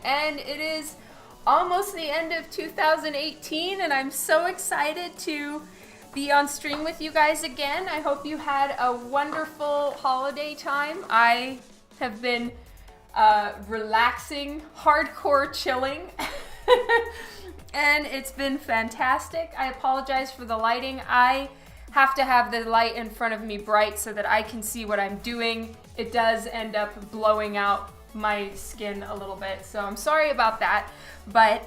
and it is almost the end of 2018, and I'm so excited to be on stream with you guys again. I hope you had a wonderful holiday time. I have been relaxing, hardcore chilling, and it's been fantastic. I apologize for the lighting. I have to have the light in front of me bright so that I can see what I'm doing. It does end up blowing out my skin a little bit, so I'm sorry about that. But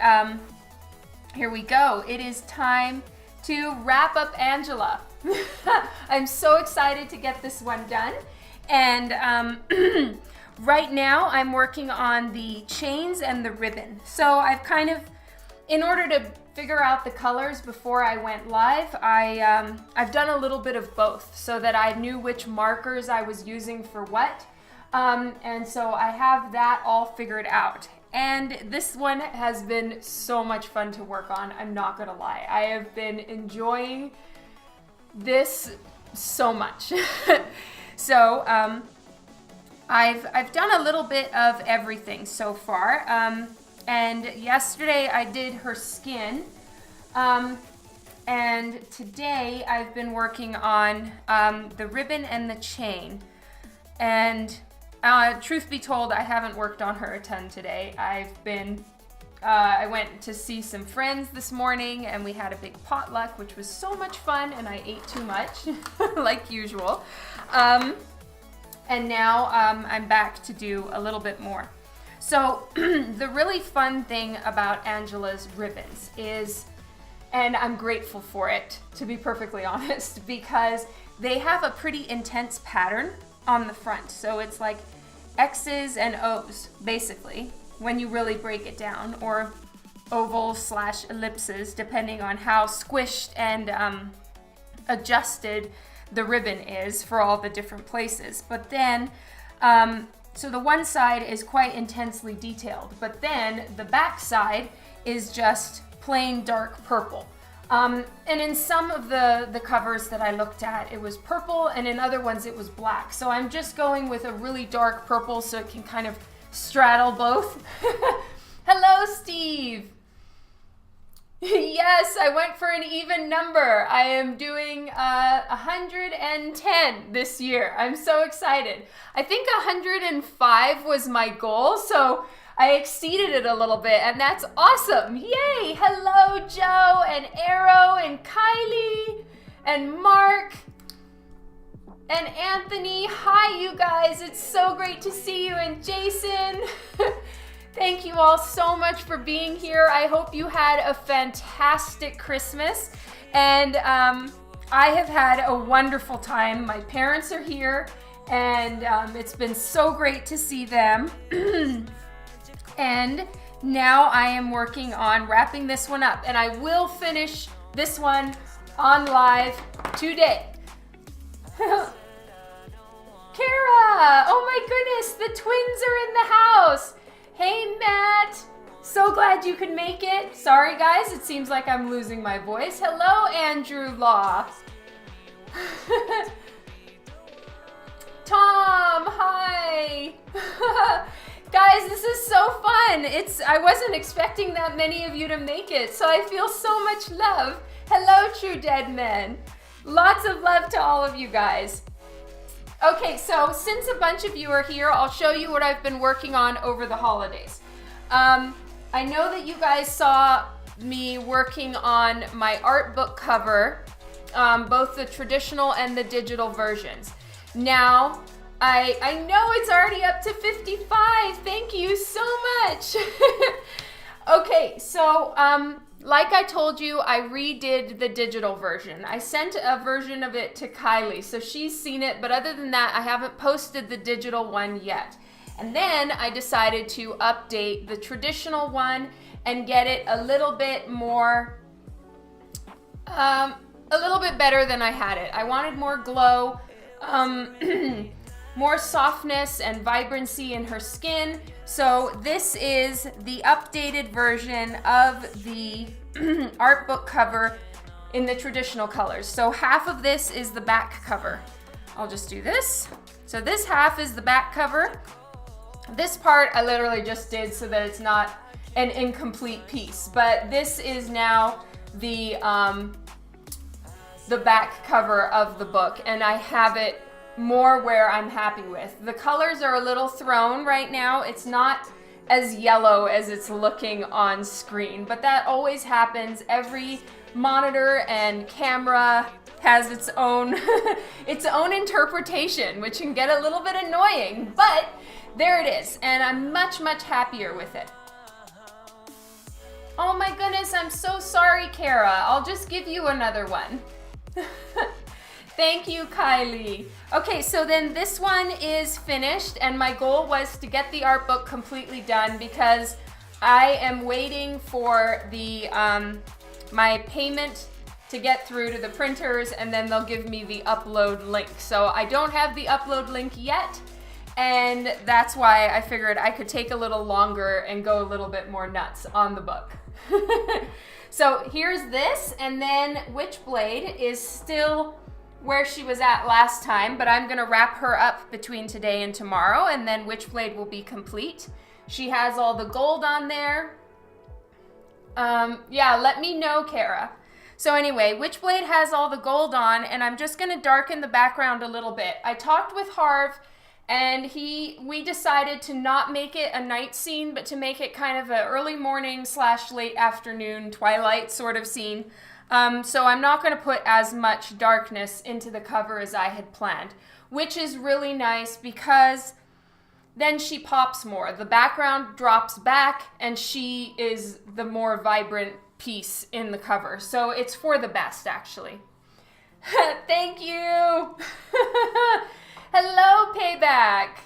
here we go. It is time to wrap up Angela. I'm so excited to get this one done. And right now I'm working on the chains and the ribbon. So I've kind of, in order to figure out the colors before I went live, I've done a little bit of both so that I knew which markers I was using for what. And so I have that all figured out. And this one has been so much fun to work on, I'm not gonna lie. I have been enjoying this so much. So I've done a little bit of everything so far. And yesterday I did her skin. And today I've been working on the ribbon and the chain. And truth be told, I haven't worked on her a ton today. I went to see some friends this morning and we had a big potluck, which was so much fun, and I ate too much, like usual. And now I'm back to do a little bit more. So the really fun thing about Angela's ribbons is, and I'm grateful for it, to be perfectly honest, because they have a pretty intense pattern on the front. So it's like X's and O's, basically, when you really break it down, or ovals/ellipses, depending on how squished and adjusted the ribbon is for all the different places. But then, so the one side is quite intensely detailed, but then the back side is just plain dark purple. And in some of the covers that I looked at, it was purple, and in other ones it was black. So I'm just going with a really dark purple so it can kind of straddle both. Hello, Steve. Yes, I went for an even number. I am doing 110 this year. I'm so excited. I think 105 was my goal, so I exceeded it a little bit, and that's awesome. Yay! Hello, Joe and Arrow and Kylie and Mark and Anthony. Hi, you guys. It's so great to see you. And Jason. Thank you all so much for being here. I hope you had a fantastic Christmas, and I have had a wonderful time. My parents are here, and it's been so great to see them. And now I am working on wrapping this one up, and I will finish this one on live today. Kara! Oh my goodness, the twins are in the house. Hey, Matt. So glad you could make it. Sorry, guys, it seems like I'm losing my voice. Hello, Andrew Law. Tom, hi. Guys, this is so fun. I wasn't expecting that many of you to make it, so I feel so much love. Hello, True Dead Men. Lots of love to all of you guys. Okay, so since a bunch of you are here, I'll show you what I've been working on over the holidays. I know that you guys saw me working on my art book cover, both the traditional and the digital versions. Now, I know it's already up to 55. Thank you so much. Okay, so like I told you, I redid the digital version. I sent a version of it to Kylie, so she's seen it, but other than that, I haven't posted the digital one yet. And then I decided to update the traditional one and get it a little bit more, a little bit better than I had it. I wanted more glow, more softness and vibrancy in her skin. So this is the updated version of the art book cover in the traditional colors. So half of this is the back cover. I'll just do this. So this half is the back cover, This part I literally just did so that it's not an incomplete piece, but this is now the back cover of the book, and I have it more where I'm happy with. The colors are a little thrown right now. It's not as yellow as it's looking on screen, but that always happens. Every monitor and camera has its own its own interpretation, which can get a little bit annoying, but there it is, and I'm much happier with it. Oh my goodness, I'm so sorry, Kara. I'll just give you another one. Thank you, Kylie. Okay, so then this one is finished, and my goal was to get the art book completely done because I am waiting for the my payment to get through to the printers, and then they'll give me the upload link. So I don't have the upload link yet, and that's why I figured I could take a little longer and go a little bit more nuts on the book. So here's this, and then Witchblade is still where she was at last time, but I'm gonna wrap her up between today and tomorrow, and then Witchblade will be complete. She has all the gold on there. Yeah, let me know, Kara. So anyway, Witchblade has all the gold on, and I'm just gonna darken the background a little bit. I talked with Harv, and we decided to not make it a night scene, but to make it kind of an early morning / late afternoon twilight sort of scene. So I'm not going to put as much darkness into the cover as I had planned, which is really nice because then she pops more. The background drops back and she is the more vibrant piece in the cover. So it's for the best, actually. Thank you. Hello, Payback.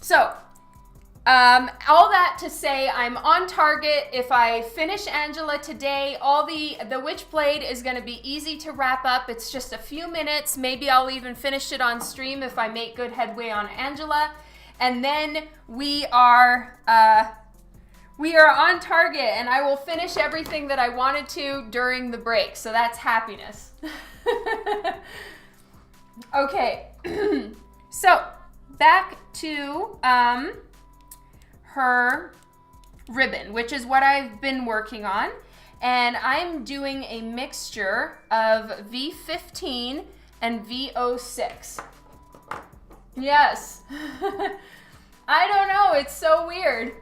So, all that to say, I'm on target. If I finish Angela today, the Witchblade is going to be easy to wrap up. It's just a few minutes. Maybe I'll even finish it on stream if I make good headway on Angela. And then we are on target, and I will finish everything that I wanted to during the break. So that's happiness. Okay. So back to her ribbon, which is what I've been working on, and I'm doing a mixture of V15 and V06. Yes. I don't know, it's so weird.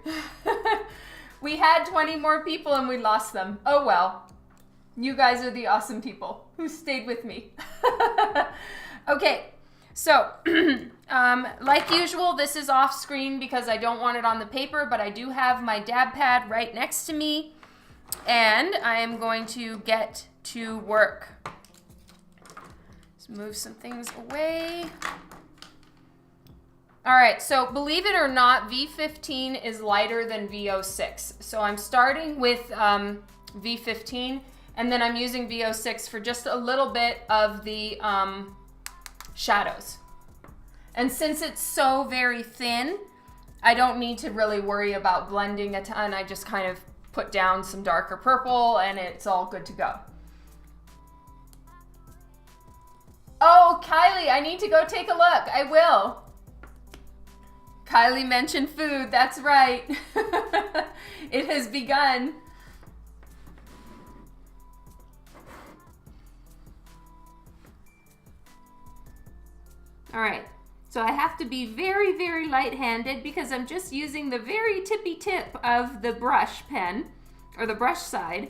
We had 20 more people and we lost them. Oh well. You guys are the awesome people who stayed with me. Okay. So, like usual, this is off screen because I don't want it on the paper, but I do have my dab pad right next to me, and I am going to get to work. Let's move some things away. All right, so believe it or not, V15 is lighter than V06. So I'm starting with V15, and then I'm using V06 for just a little bit of the shadows. And since it's so very thin, I don't need to really worry about blending a ton. I just kind of put down some darker purple and it's all good to go. Oh, Kylie, I need to go take a look. I will. Kylie mentioned food. That's right. It has begun. All right, so I have to be very, very light-handed because I'm just using the very tippy tip of the brush pen, or the brush side,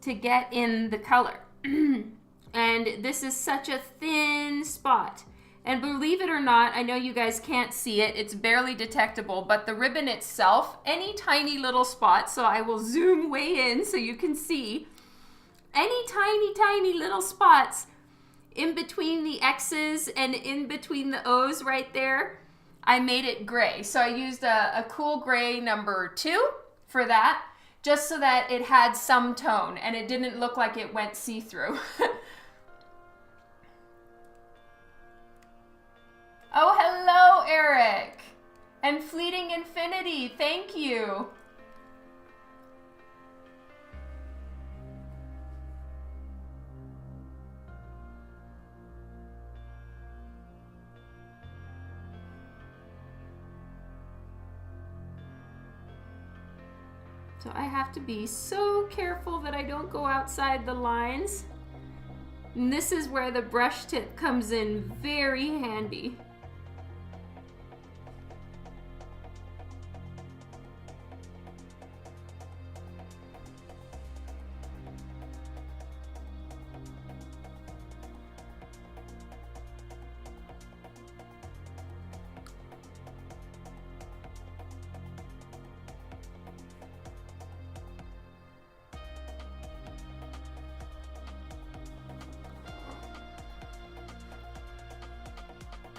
to get in the color. And this is such a thin spot. And believe it or not, I know you guys can't see it, it's barely detectable, but the ribbon itself, any tiny little spot, so I will zoom way in so you can see, any tiny, tiny little spots in between the X's and in between the O's right there, I made it gray. So I used a cool gray number 2 for that, just so that it had some tone and it didn't look like it went see-through. Oh, hello, Eric. And Fleeting Infinity, thank you. So I have to be so careful that I don't go outside the lines. And this is where the brush tip comes in very handy.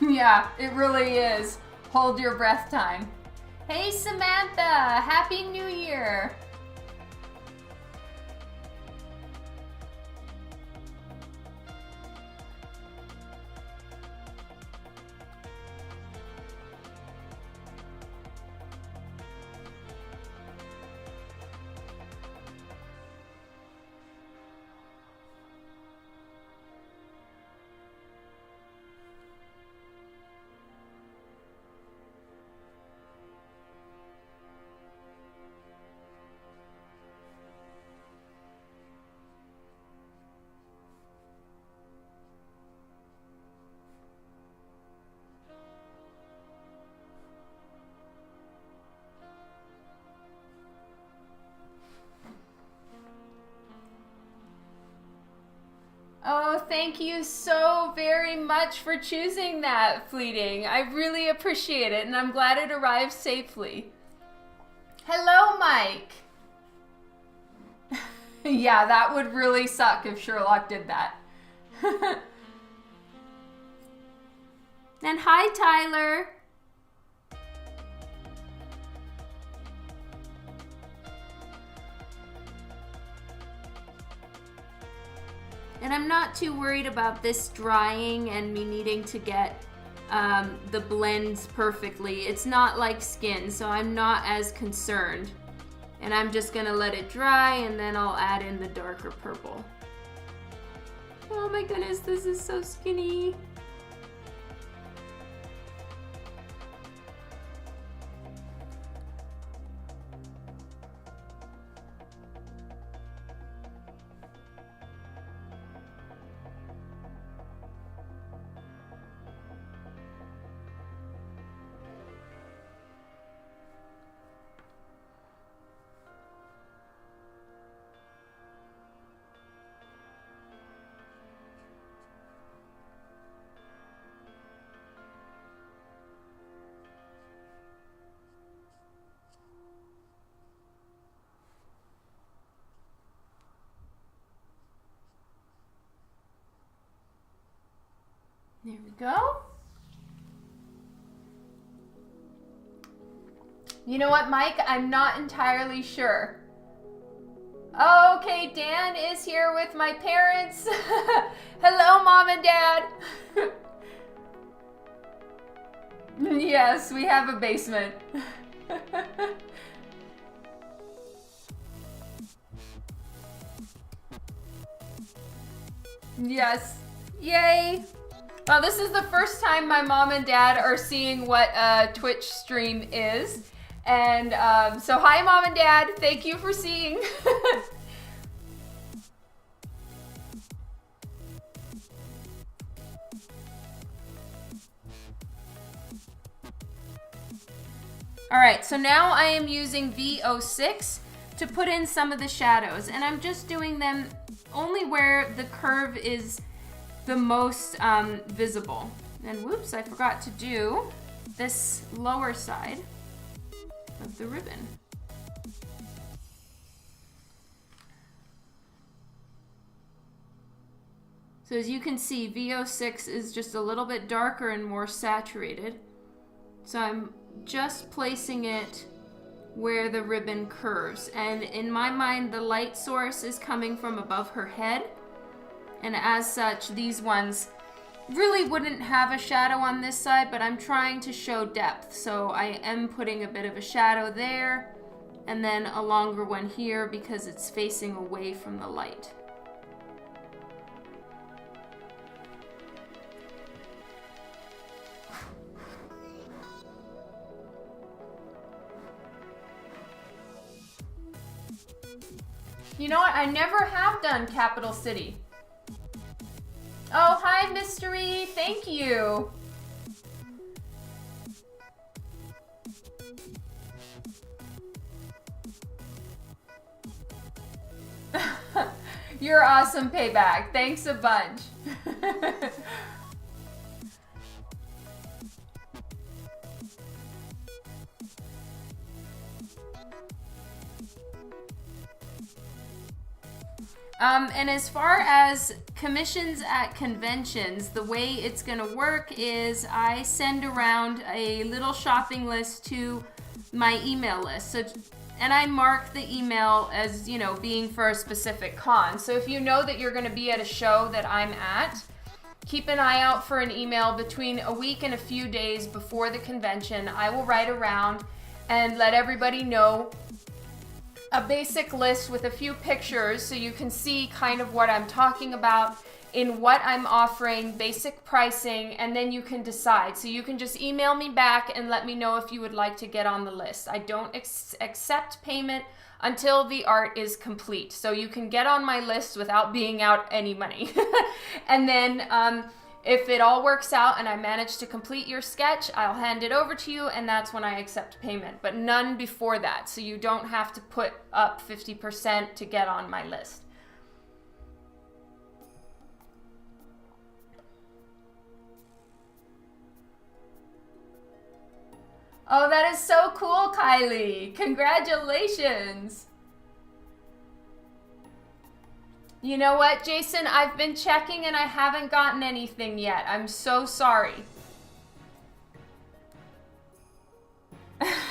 Yeah, it really is. Hold your breath time. Hey Samantha, Happy New Year. Oh, thank you so very much for choosing that, Fleeting. I really appreciate it, and I'm glad it arrived safely. Hello, Mike. Yeah, that would really suck if Sherlock did that. And hi, Tyler. And I'm not too worried about this drying and me needing to get the blends perfectly. It's not like skin, so I'm not as concerned. And I'm just gonna let it dry and then I'll add in the darker purple. Oh my goodness, this is so skinny. There we go. You know what, Mike? I'm not entirely sure. Okay, Dan is here with my parents. Hello, Mom and Dad. Yes, we have a basement. Yes. Yay. Well, this is the first time my mom and dad are seeing what a Twitch stream is. And so hi, Mom and Dad. Thank you for seeing. All right, so now I am using V06 to put in some of the shadows. And I'm just doing them only where the curve is the most visible. And whoops, I forgot to do this lower side of the ribbon. So as you can see, V06 is just a little bit darker and more saturated. So I'm just placing it where the ribbon curves. And in my mind, the light source is coming from above her head. And as such, these ones really wouldn't have a shadow on this side, but I'm trying to show depth. So I am putting a bit of a shadow there, and then a longer one here because it's facing away from the light. You know what? I never have done Capital City. Oh, hi, Mystery. Thank you. You're awesome, Payback. Thanks a bunch. And as far as commissions at conventions, the way it's going to work is I send around a little shopping list to my email list. So, and I mark the email as, you know, being for a specific con. So if you know that you're going to be at a show that I'm at, keep an eye out for an email between a week and a few days before the convention. I will write around and let everybody know a basic list with a few pictures so you can see kind of what I'm talking about, in what I'm offering, basic pricing, and then you can decide. So you can just email me back and let me know if you would like to get on the list. I don't accept payment until the art is complete. So you can get on my list without being out any money. And then if it all works out and I manage to complete your sketch, I'll hand it over to you, and that's when I accept payment, but none before that. So you don't have to put up 50% to get on my list. Oh, that is so cool, Kylie. Congratulations. You know what, Jason? I've been checking and I haven't gotten anything yet. I'm so sorry.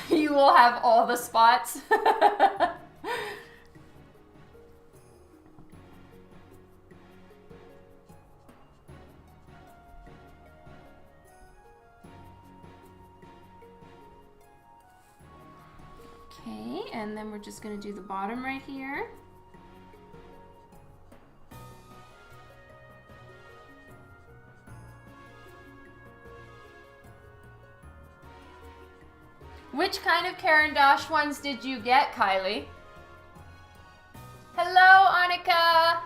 You will have all the spots. Okay, and then we're just going to do the bottom right here. Which kind of Karen Dosh ones did you get, Kylie? Hello, Annika!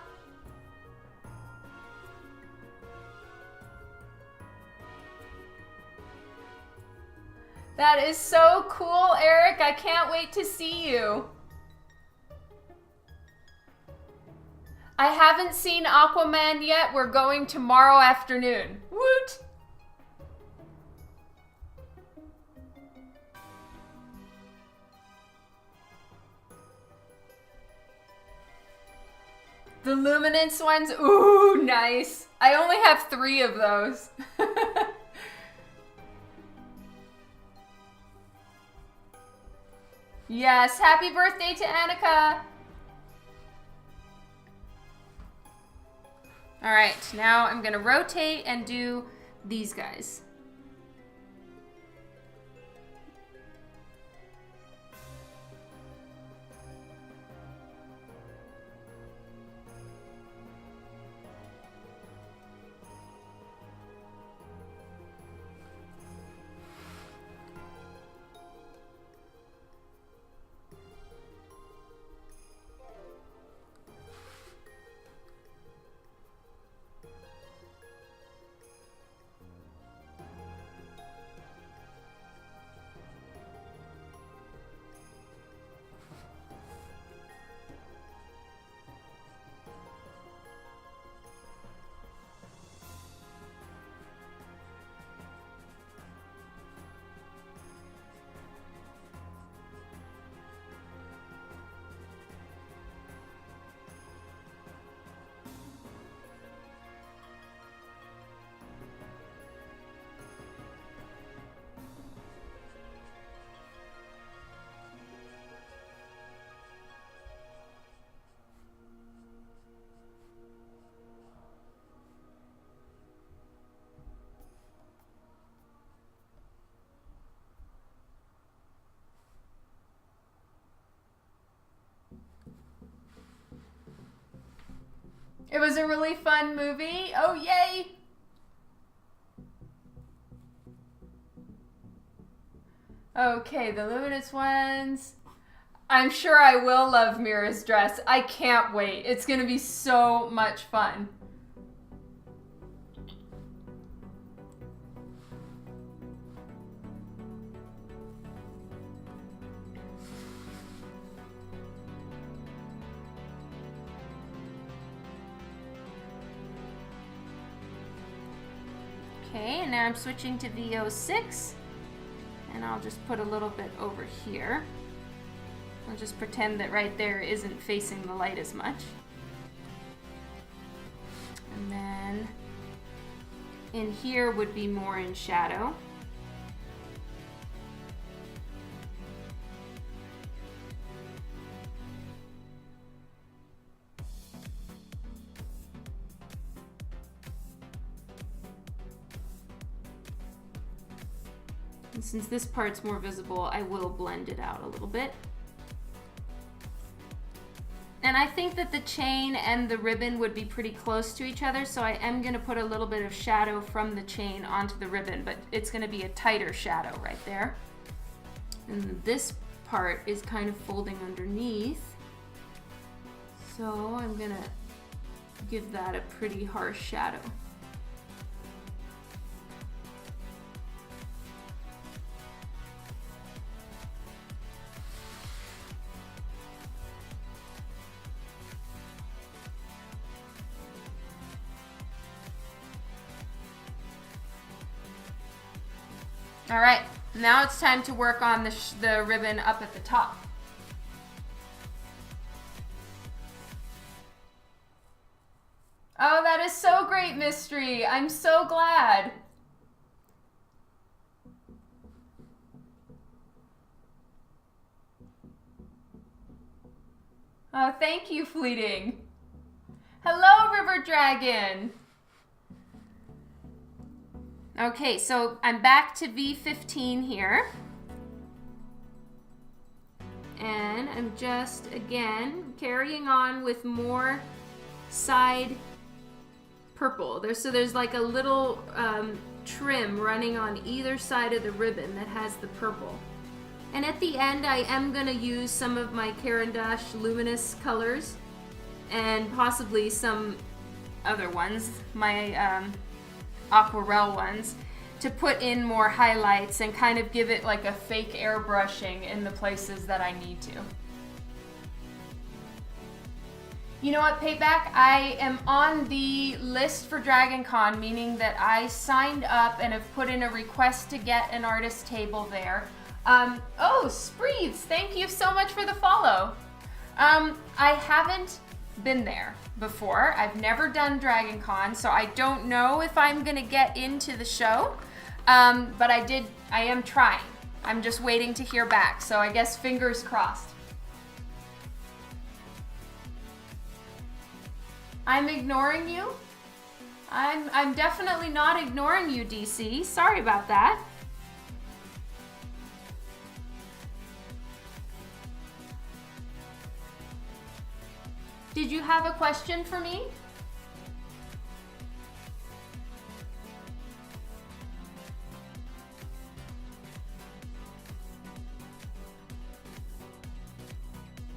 That is so cool, Eric. I can't wait to see you. I haven't seen Aquaman yet. We're going tomorrow afternoon. Woot! The luminance ones? Ooh, nice. I only have 3 of those. Yes, happy birthday to Annika. All right, now I'm gonna rotate and do these guys. It was a really fun movie. Oh, yay! Okay, the luminous ones. I'm sure I will love Mira's dress. I can't wait. It's gonna be so much fun. Okay, and now I'm switching to VO6, and I'll just put a little bit over here. I'll just pretend that right there isn't facing the light as much. And then in here would be more in shadow. And since this part's more visible, I will blend it out a little bit. And I think that the chain and the ribbon would be pretty close to each other, so I am going to put a little bit of shadow from the chain onto the ribbon, but it's going to be a tighter shadow right there. And this part is kind of folding underneath, so I'm going to give that a pretty harsh shadow. All right, now it's time to work on the ribbon up at the top. Oh, that is so great, Mystery. I'm so glad. Oh, thank you, Fleeting. Hello, River Dragon. Okay, so I'm back to V15 here. And I'm just, again, carrying on with more side purple. There's like a little trim running on either side of the ribbon that has the purple. And at the end, I am going to use some of my Caran d'Ache luminous colors and possibly some other ones, my aquarelle ones, to put in more highlights and kind of give it like a fake airbrushing in the places that I need to. You know what, Payback? I am on the list for Dragon Con, meaning that I signed up and have put in a request to get an artist table there. Oh, Spreeds, thank you so much for the follow. I haven't been there before. I've never done Dragon Con, so I don't know if I'm gonna get into the show, but I am trying. I'm just waiting to hear back, so I guess fingers crossed. I'm ignoring you? I'm definitely not ignoring you, DC. Sorry about that. Did you have a question for me?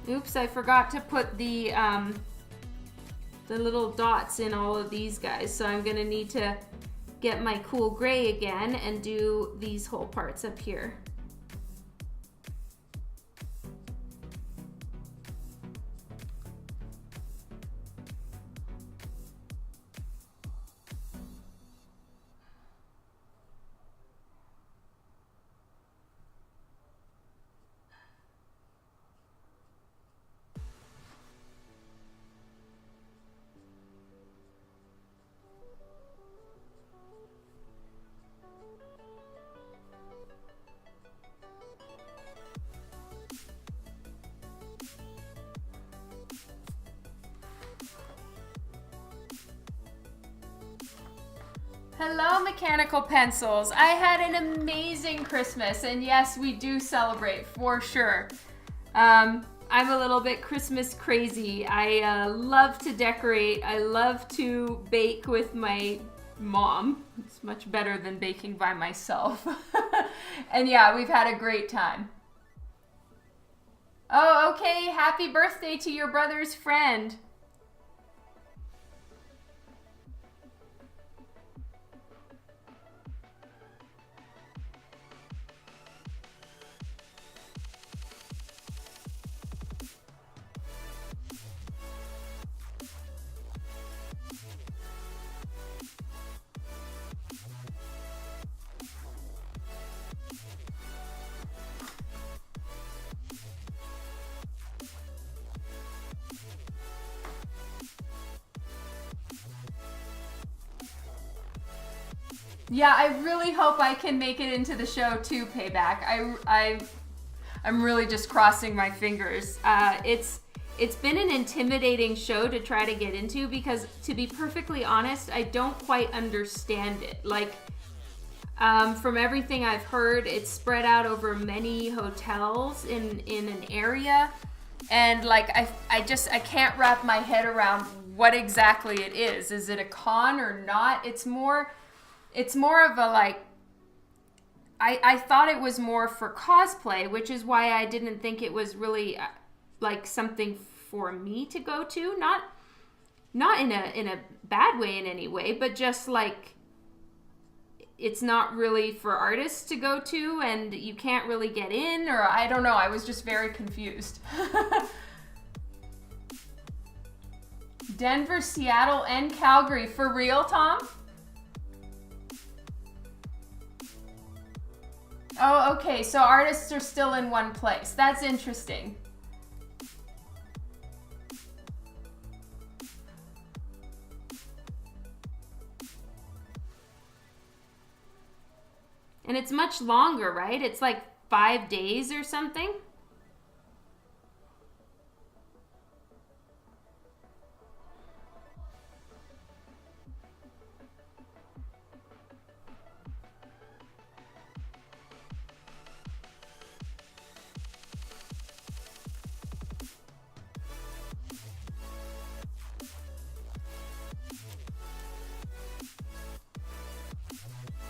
Oops, I forgot to put the little dots in all of these guys, so I'm gonna need to get my cool gray again and do these whole parts up here. Hello, Mechanical Pencils. I had an amazing Christmas, and yes, we do celebrate for sure. I'm a little bit Christmas crazy. I love to decorate. I love to bake with my mom. It's much better than baking by myself. And yeah, we've had a great time. Oh, okay. Happy birthday to your brother's friend. Yeah, I really hope I can make it into the show too, Payback. I'm really just crossing my fingers. It's been an intimidating show to try to get into because, to be perfectly honest, I don't quite understand it. Like, from everything I've heard, it's spread out over many hotels in an area, and like I can't wrap my head around what exactly it is. Is it a con or not? It's more of a like, I thought it was more for cosplay, which is why I didn't think it was really like something for me to go to. Not in a bad way in any way, but just like it's not really for artists to go to and you can't really get in, or I don't know. I was just very confused. Denver, Seattle, and Calgary. For real, Tom? Oh, okay, so artists are still in one place. That's interesting. And it's much longer, right? It's like 5 days or something?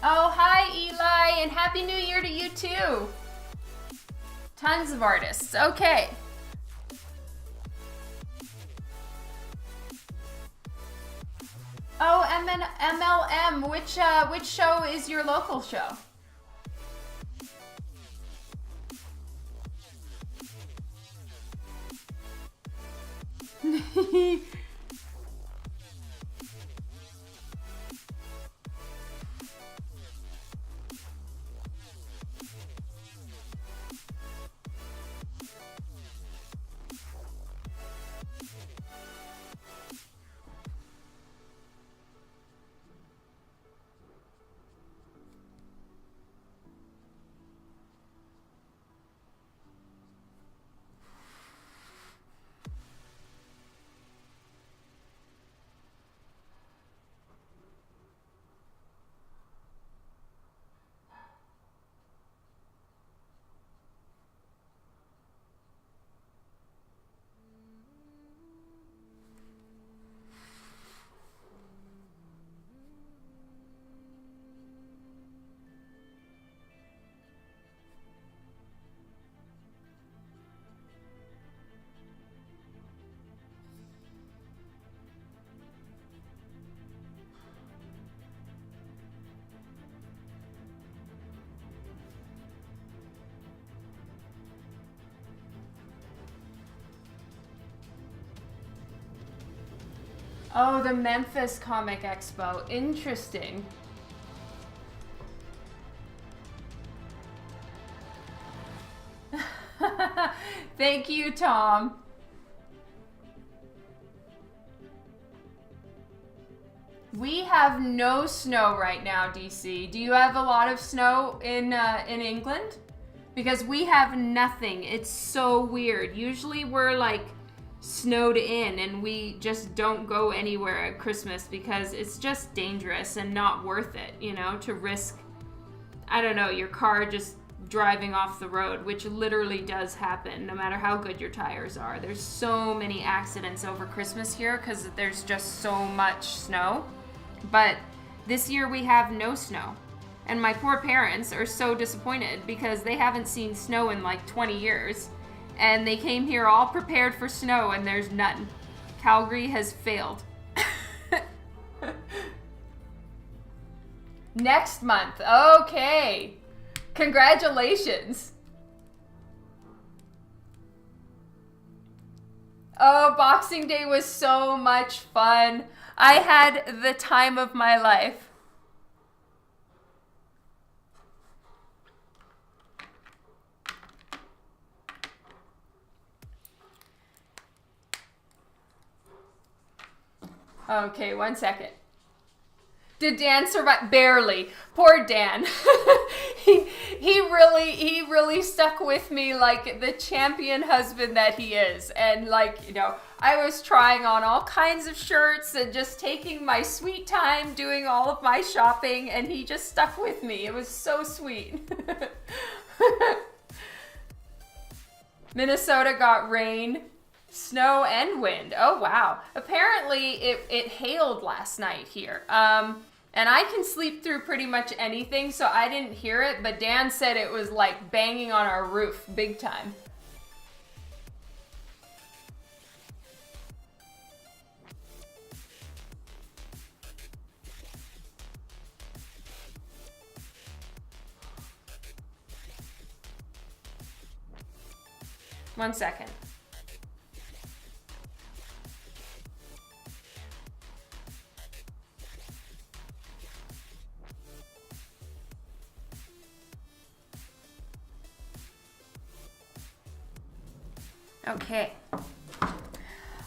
Oh, hi, Eli, and Happy New Year to you, too. Tons of artists. Okay. Oh, MLM. Which show is your local show? Oh, the Memphis Comic Expo. Interesting. Thank you, Tom. We have no snow right now, DC. Do you have a lot of snow in England? Because we have nothing. It's so weird. Usually we're like snowed in and we just don't go anywhere at Christmas because it's just dangerous and not worth it, you know, to risk, I don't know, your car just driving off the road, which literally does happen no matter how good your tires are. There's so many accidents over Christmas here because there's just so much snow. But this year we have no snow. And my poor parents are so disappointed because they haven't seen snow in like 20 years. and they came here all prepared for snow, and there's none. Calgary has failed. Next month. Okay. Congratulations. Oh, Boxing Day was so much fun. I had the time of my life. Okay, 1 second. Did Dan survive? Barely. Poor Dan. he really stuck with me like the champion husband that he is. And like, you know, I was trying on all kinds of shirts and just taking my sweet time doing all of my shopping, and he just stuck with me. It was so sweet. Minnesota got rain, snow, and wind. Oh wow. Apparently it hailed last night here. And I can sleep through pretty much anything, so I didn't hear it, but Dan said it was like banging on our roof big time. One second. Okay.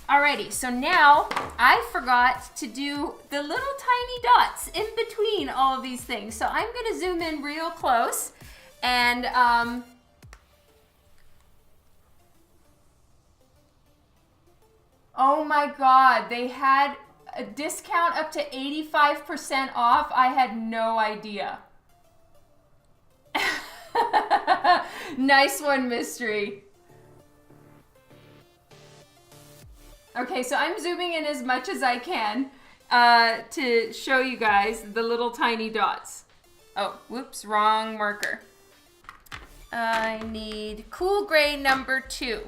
Alrighty, so now I forgot to do the little tiny dots in between all of these things. So I'm gonna zoom in real close and oh my God, they had a discount up to 85% off. I had no idea. Nice one, Mystery. Okay, so I'm zooming in as much as I can to show you guys the little tiny dots. Oh, whoops, wrong marker. I need cool gray number 2.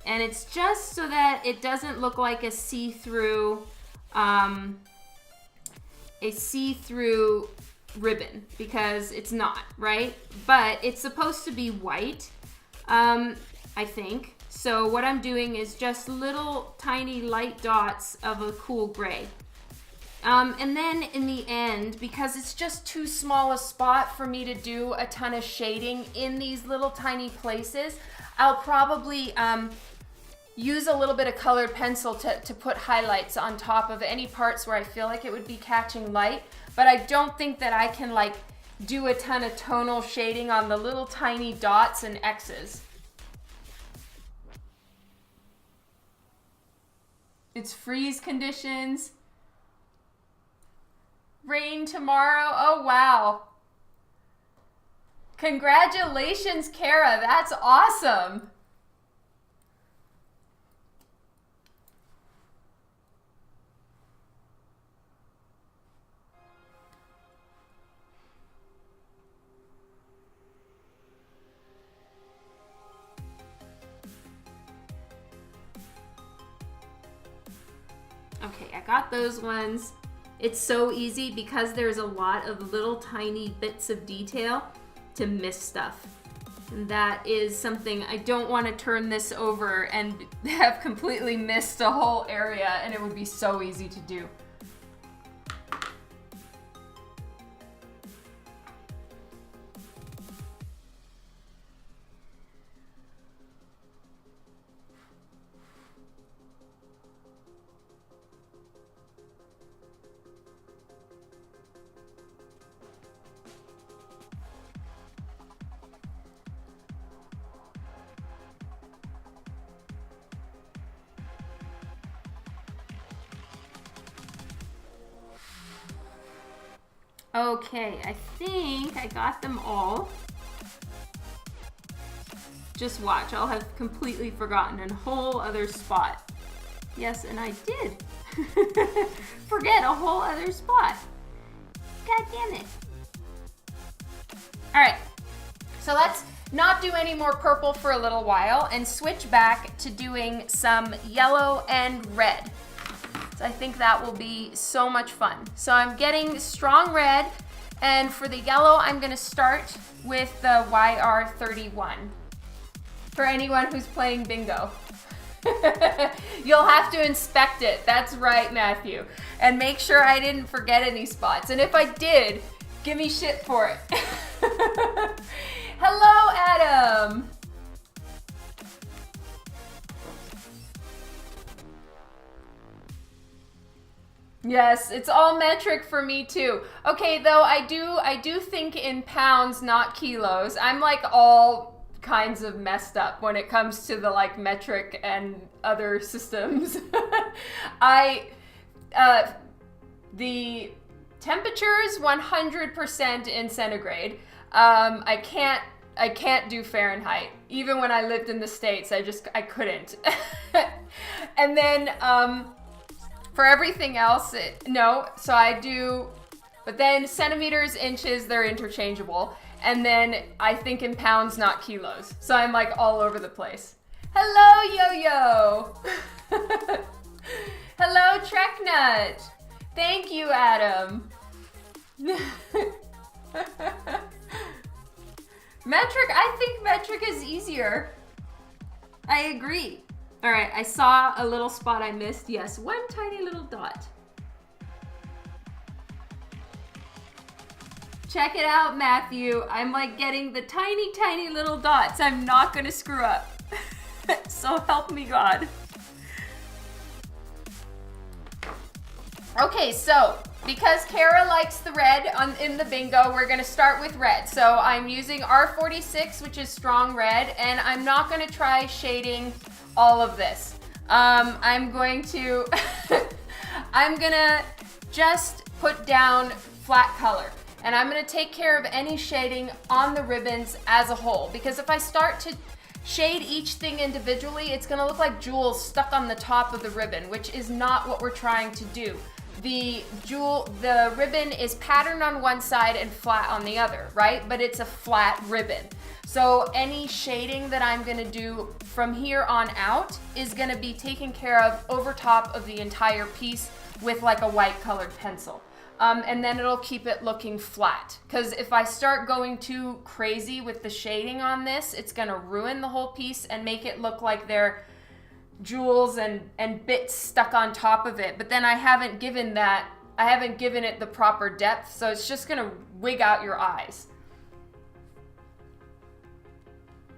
And it's just so that it doesn't look like a see-through ribbon, because it's not, right? But it's supposed to be white, I think. So what I'm doing is just little tiny light dots of a cool gray. And then in the end, because it's just too small a spot for me to do a ton of shading in these little tiny places, I'll probably use a little bit of colored pencil to put highlights on top of any parts where I feel like it would be catching light. But I don't think that I can like do a ton of tonal shading on the little tiny dots and X's. It's freeze conditions. Rain tomorrow. Oh, wow. Congratulations, Kara. That's awesome. Okay, I got those ones. It's so easy because there's a lot of little tiny bits of detail to miss stuff. And that is something I don't want to turn this over and have completely missed a whole area, and it would be so easy to do. Okay, I think I got them all. Just watch, I'll have completely forgotten a whole other spot. Yes, and I did. Forget a whole other spot. God damn it. All right, so not do any more purple for a little while and switch back to doing some yellow and red. So I think that will be so much fun. So I'm getting strong red, and for the yellow, I'm gonna start with the YR31. For anyone who's playing bingo. You'll have to inspect it. That's right, Matthew. And make sure I didn't forget any spots. And if I did, give me shit for it. Hello, Adam. Yes, it's all metric for me too. Okay, though I do think in pounds, not kilos. I'm like all kinds of messed up when it comes to the like metric and other systems. The temperature is 100% in centigrade. I can't do Fahrenheit. Even when I lived in the States, I couldn't. And then for everything else, no. So I do, but then centimeters, inches, they're interchangeable. And then I think in pounds, not kilos. So I'm like all over the place. Hello, Yo-Yo. Hello, Treknut. Thank you, Adam. Metric, I think metric is easier. I agree. All right, I saw a little spot I missed. Yes, one tiny little dot. Check it out, Matthew. I'm like getting the tiny, tiny little dots. I'm not gonna screw up. So help me God. Okay, so because Kara likes the red in the bingo, we're gonna start with red. So I'm using R46, which is strong red, and I'm not gonna try shading all of this. I'm gonna just put down flat color. And I'm gonna take care of any shading on the ribbons as a whole, because if I start to shade each thing individually, it's gonna look like jewels stuck on the top of the ribbon, which is not what we're trying to do. The ribbon is patterned on one side and flat on the other, right? But it's a flat ribbon. So any shading that I'm gonna do from here on out is gonna be taken care of over top of the entire piece with like a white colored pencil. And then it'll keep it looking flat. Because if I start going too crazy with the shading on this, it's gonna ruin the whole piece and make it look like they're jewels and bits stuck on top of it. But then I haven't given it the proper depth, so it's just gonna wig out your eyes.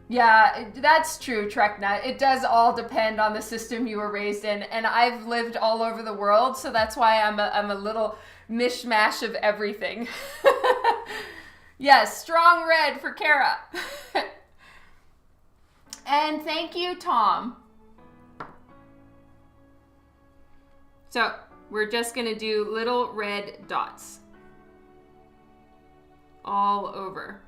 Yeah, that's true, Treknut. It does all depend on the system you were raised in, and I've lived all over the world, so that's why I'm a little mishmash of everything. Yes, strong red for Kara. And thank you, Tom. So we're just gonna do little red dots all over.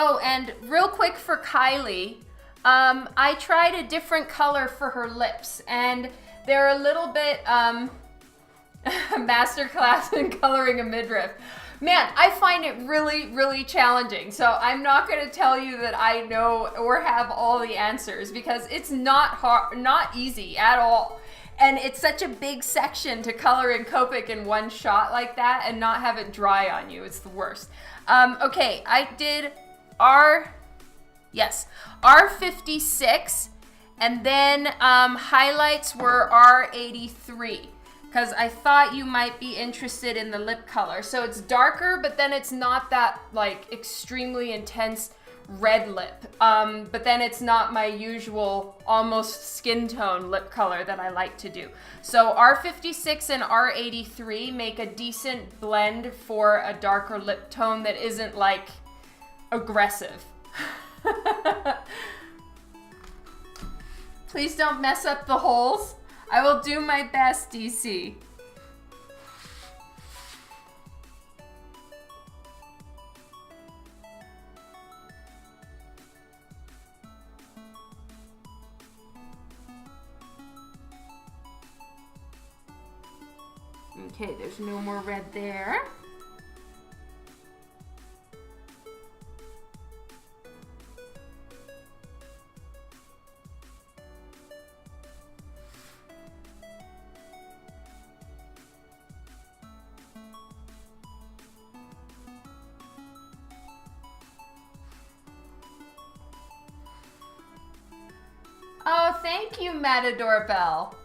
Oh, and real quick for Kylie, I tried a different color for her lips, and they're a little bit masterclass in coloring a midriff. Man, I find it really, really challenging. So I'm not going to tell you that I know or have all the answers, because it's not hard, not easy at all. And it's such a big section to color in Copic in one shot like that and not have it dry on you. It's the worst. Okay, I did R56, and then highlights were R83, because I thought you might be interested in the lip color. So it's darker, but then it's not that like extremely intense red lip, but then it's not my usual almost skin tone lip color that I like to do. So R56 and R83 make a decent blend for a darker lip tone that isn't like aggressive. Please don't mess up the holes. I will do my best, DC. Okay, there's no more red there. Oh, thank you, Matador Bell.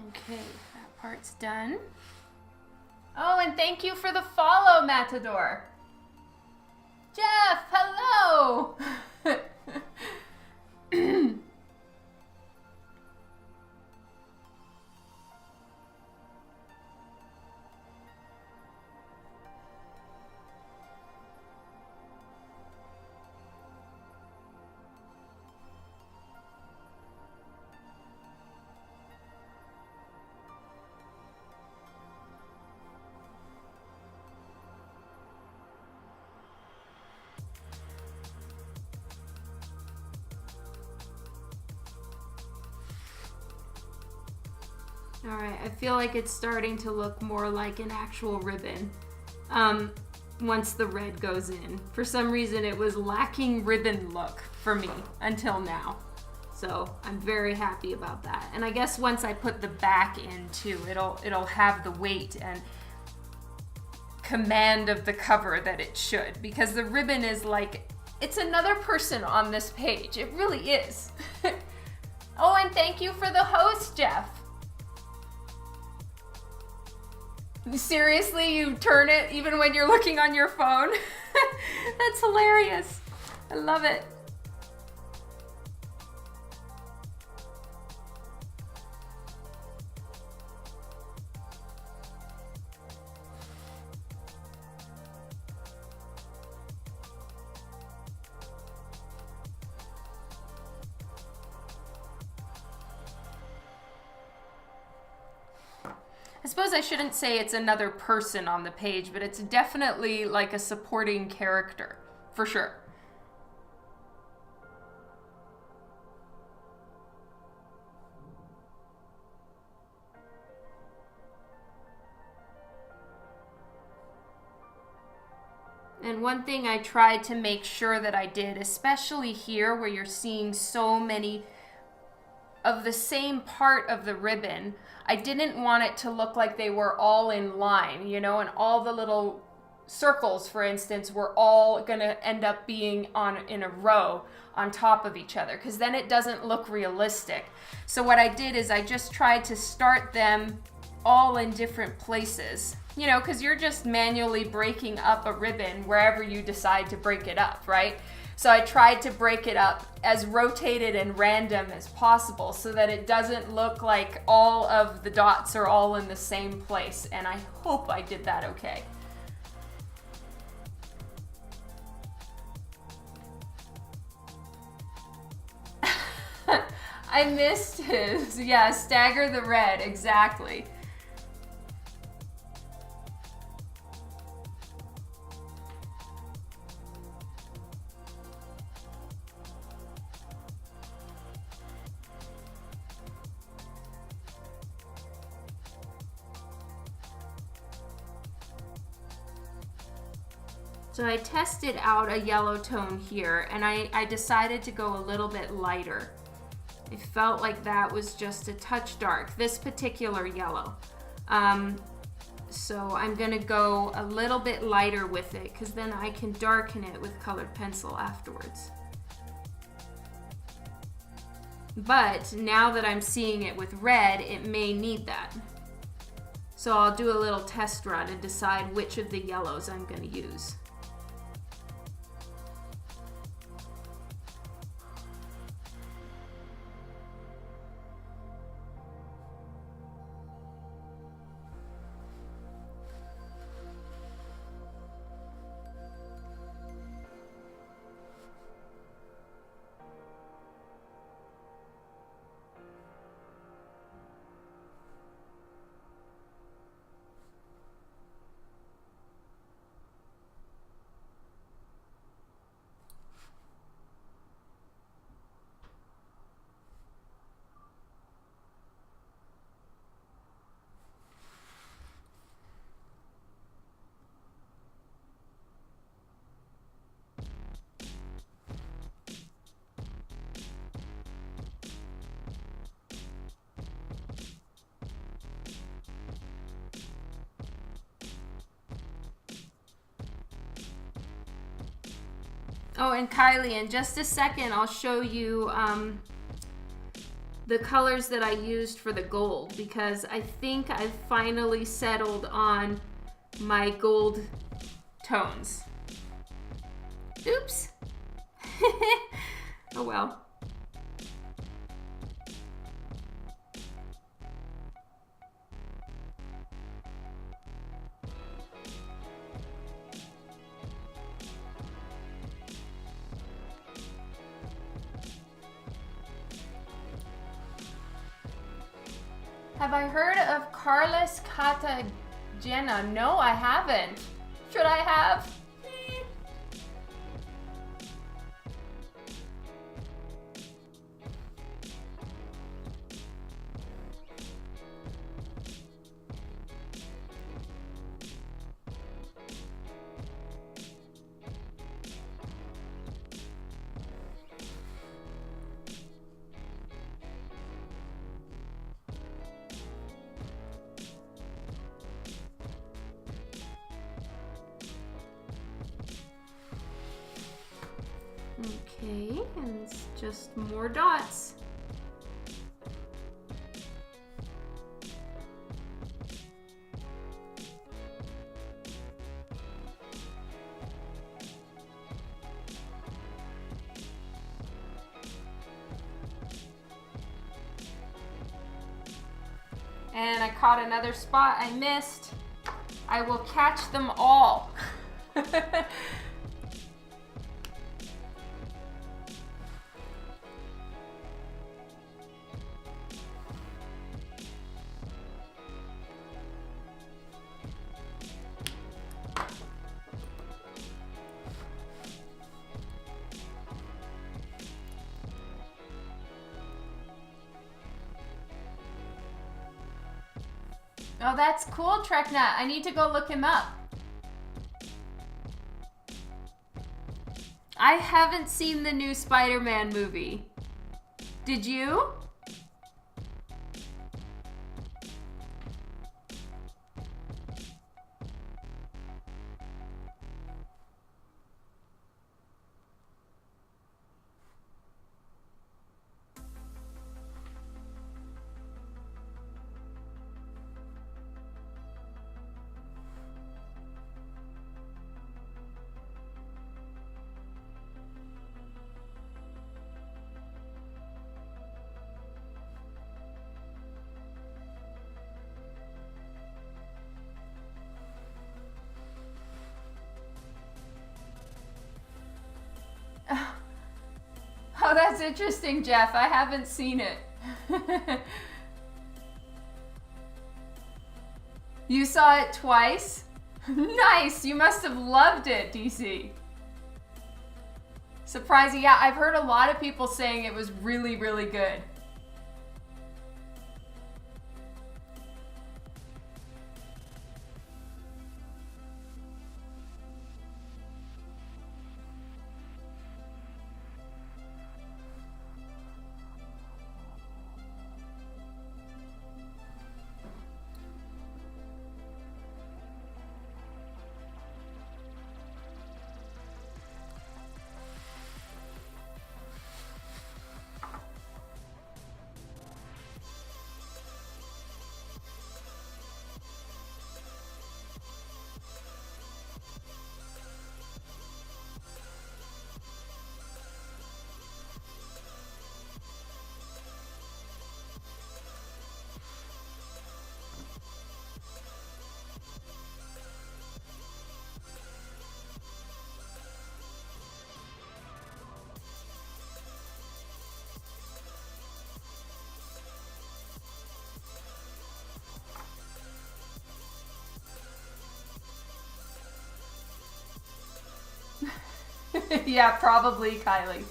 Okay, that part's done. Oh, and thank you for the follow, Matador. Jeff, hello! All right, I feel like it's starting to look more like an actual ribbon once the red goes in. For some reason, it was lacking ribbon look for me until now. So I'm very happy about that. And I guess once I put the back in too, it'll have the weight and command of the cover that it should, because the ribbon is like, it's another person on this page. It really is. Oh, and thank you for the host, Jeff. Seriously, you turn it even when you're looking on your phone? That's hilarious. I love it. I suppose I shouldn't say it's another person on the page, but it's definitely like a supporting character, for sure. And one thing I tried to make sure that I did, especially here where you're seeing so many of the same part of the ribbon, I didn't want it to look like they were all in line, you know, and all the little circles, for instance, were all gonna end up being in a row on top of each other, because then it doesn't look realistic. So what I did is I just tried to start them all in different places, you know, because you're just manually breaking up a ribbon wherever you decide to break it up, right? So I tried to break it up as rotated and random as possible so that it doesn't look like all of the dots are all in the same place. And I hope I did that okay. I missed his. Yeah, stagger the red, exactly. So I tested out a yellow tone here, and I decided to go a little bit lighter. I felt like that was just a touch dark, this particular yellow. So I'm gonna go a little bit lighter with it, because then I can darken it with colored pencil afterwards. But now that I'm seeing it with red, it may need that. So I'll do a little test run and decide which of the yellows I'm gonna use. Oh, and Kylie, in just a second, I'll show you the colors that I used for the gold, because I think I've finally settled on my gold tones. Oops. Oh well. Have I heard of Carlos Cartagena? No, I haven't. Should I have? Okay, and it's just more dots. And I caught another spot I missed. I will catch them all. Oh, that's cool, Treknut. I need to go look him up. I haven't seen the new Spider-Man movie. Did you? Oh, that's interesting, Jeff. I haven't seen it. You saw it twice? Nice. You must have loved it, DC. Surprising. Yeah, I've heard a lot of people saying it was really, really good. Yeah, probably Kylie.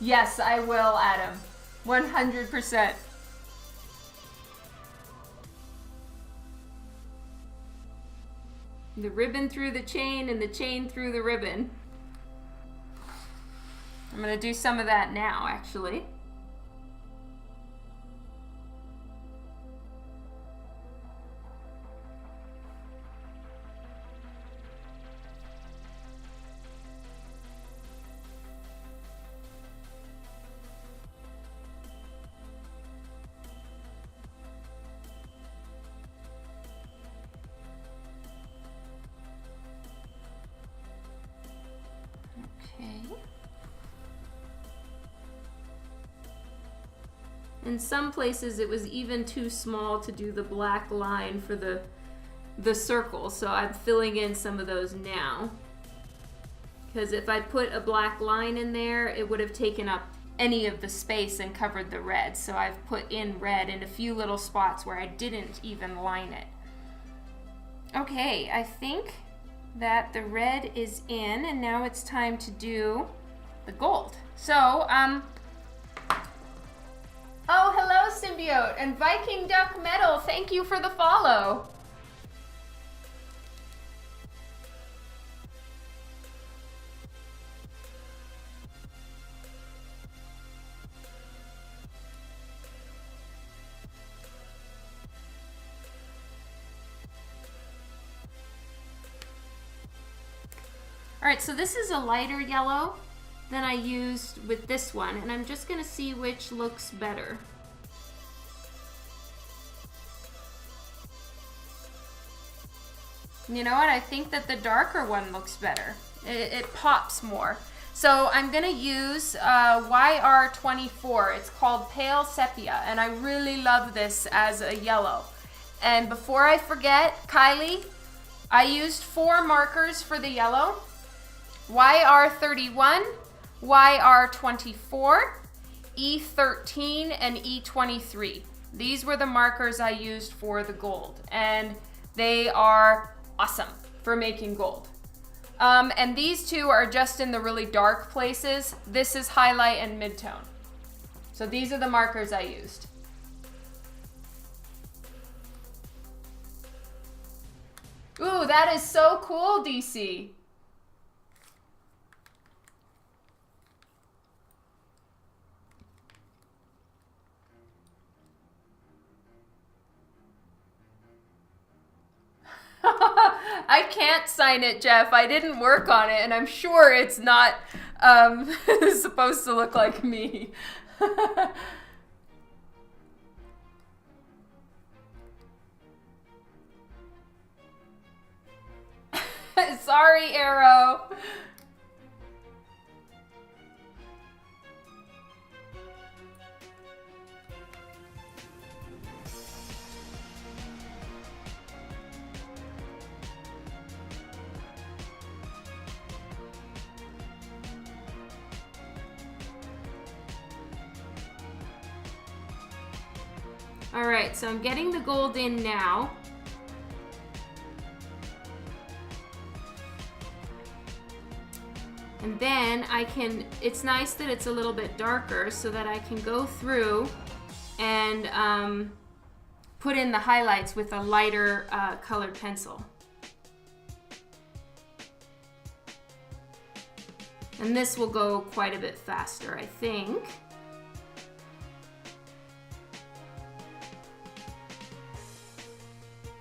Yes, I will, Adam. 100%. The ribbon through the chain and the chain through the ribbon. I'm going to do some of that now, actually. In some places it was even too small to do the black line for the circle, so I'm filling in some of those now. Because if I put a black line in there, it would have taken up any of the space and covered the red. So I've put in red in a few little spots where I didn't even line it. Okay, I think that the red is in, and now it's time to do the gold. So, oh, hello, Symbiote, and Viking Duck Metal, thank you for the follow. All right, so this is a lighter yellow than I used with this one, and I'm just gonna see which looks better. You know what, I think that the darker one looks better. It pops more. So I'm gonna use YR24. It's called Pale Sepia, and I really love this as a yellow. And before I forget, Kylie, I used 4 markers for the yellow. YR31, YR24, E13, and E23. These were the markers I used for the gold, and they are awesome for making gold. And these two are just in the really dark places. This is highlight and midtone. So these are the markers I used. Ooh, that is so cool, DC. I can't sign it, Jeff. I didn't work on it, and I'm sure it's not supposed to look like me. Sorry, Arrow. All right, so I'm getting the gold in now. And then I can, it's nice that it's a little bit darker so that I can go through and put in the highlights with a lighter colored pencil. And this will go quite a bit faster, I think.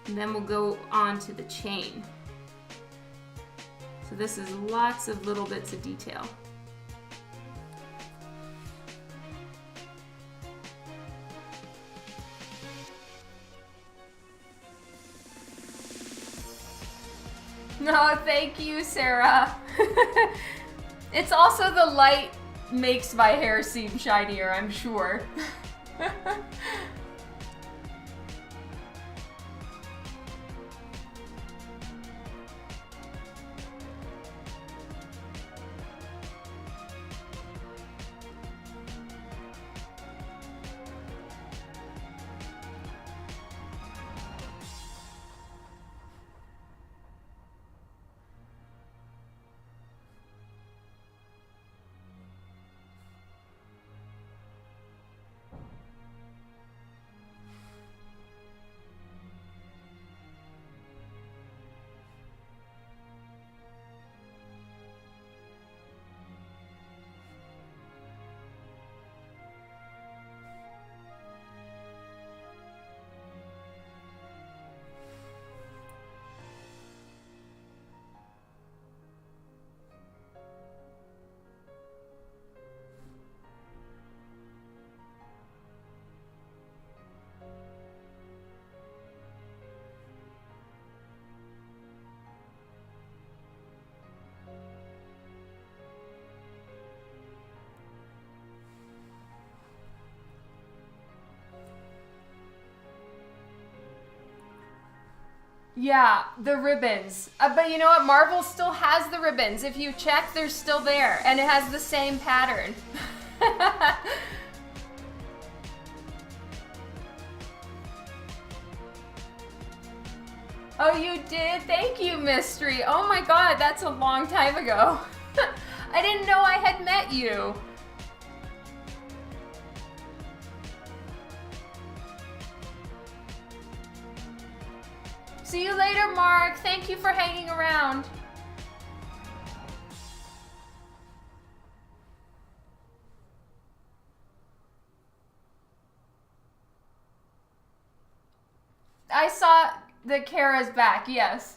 And then we'll go on to the chain. So this is lots of little bits of detail. No, thank you, Sarah. It's also the light makes my hair seem shinier, I'm sure. Yeah, the ribbons. But you know what? Marvel still has the ribbons. If you check, they're still there. And it has the same pattern. Oh, you did? Thank you, Mystery. Oh my god, that's a long time ago. I didn't know I had met you. See you later, Mark. Thank you for hanging around. I saw the Kara's back, yes.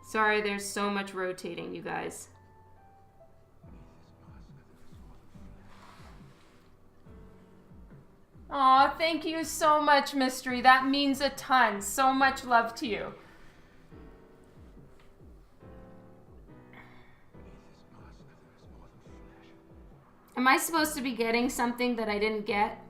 Sorry, there's so much rotating, you guys. Aw, thank you so much, Mystery. That means a ton. So much love to you. Am I supposed to be getting something that I didn't get?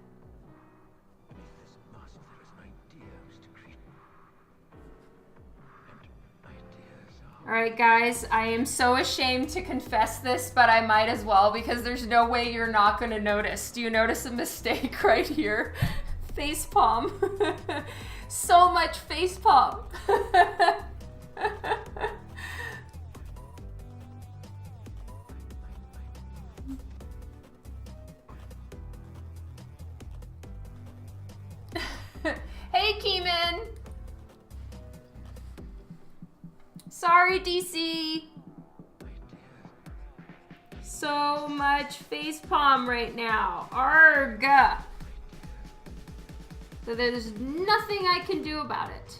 Alright guys, I am so ashamed to confess this, but I might as well because there's no way you're not going to notice. Do you notice a mistake right here? Face palm. So much face palm. Hey, Keeman. Sorry, DC. So much face palm right now. Arg. So there's nothing I can do about it.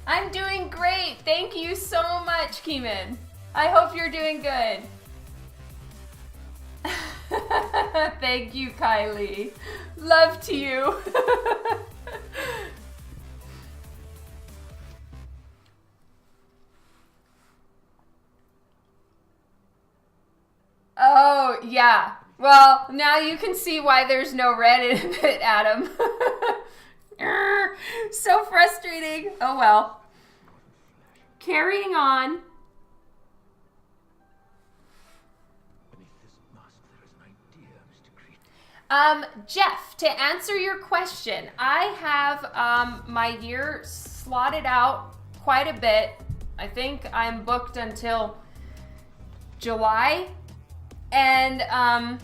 I'm doing great. Thank you so much, Keeman. I hope you're doing good. Thank you, Kylie. Love to you. Oh, yeah. Well, now you can see why there's no red in it, Adam. So frustrating. Oh, well. Carrying on. Jeff, to answer your question, I have my year slotted out quite a bit. I think I'm booked until July, and I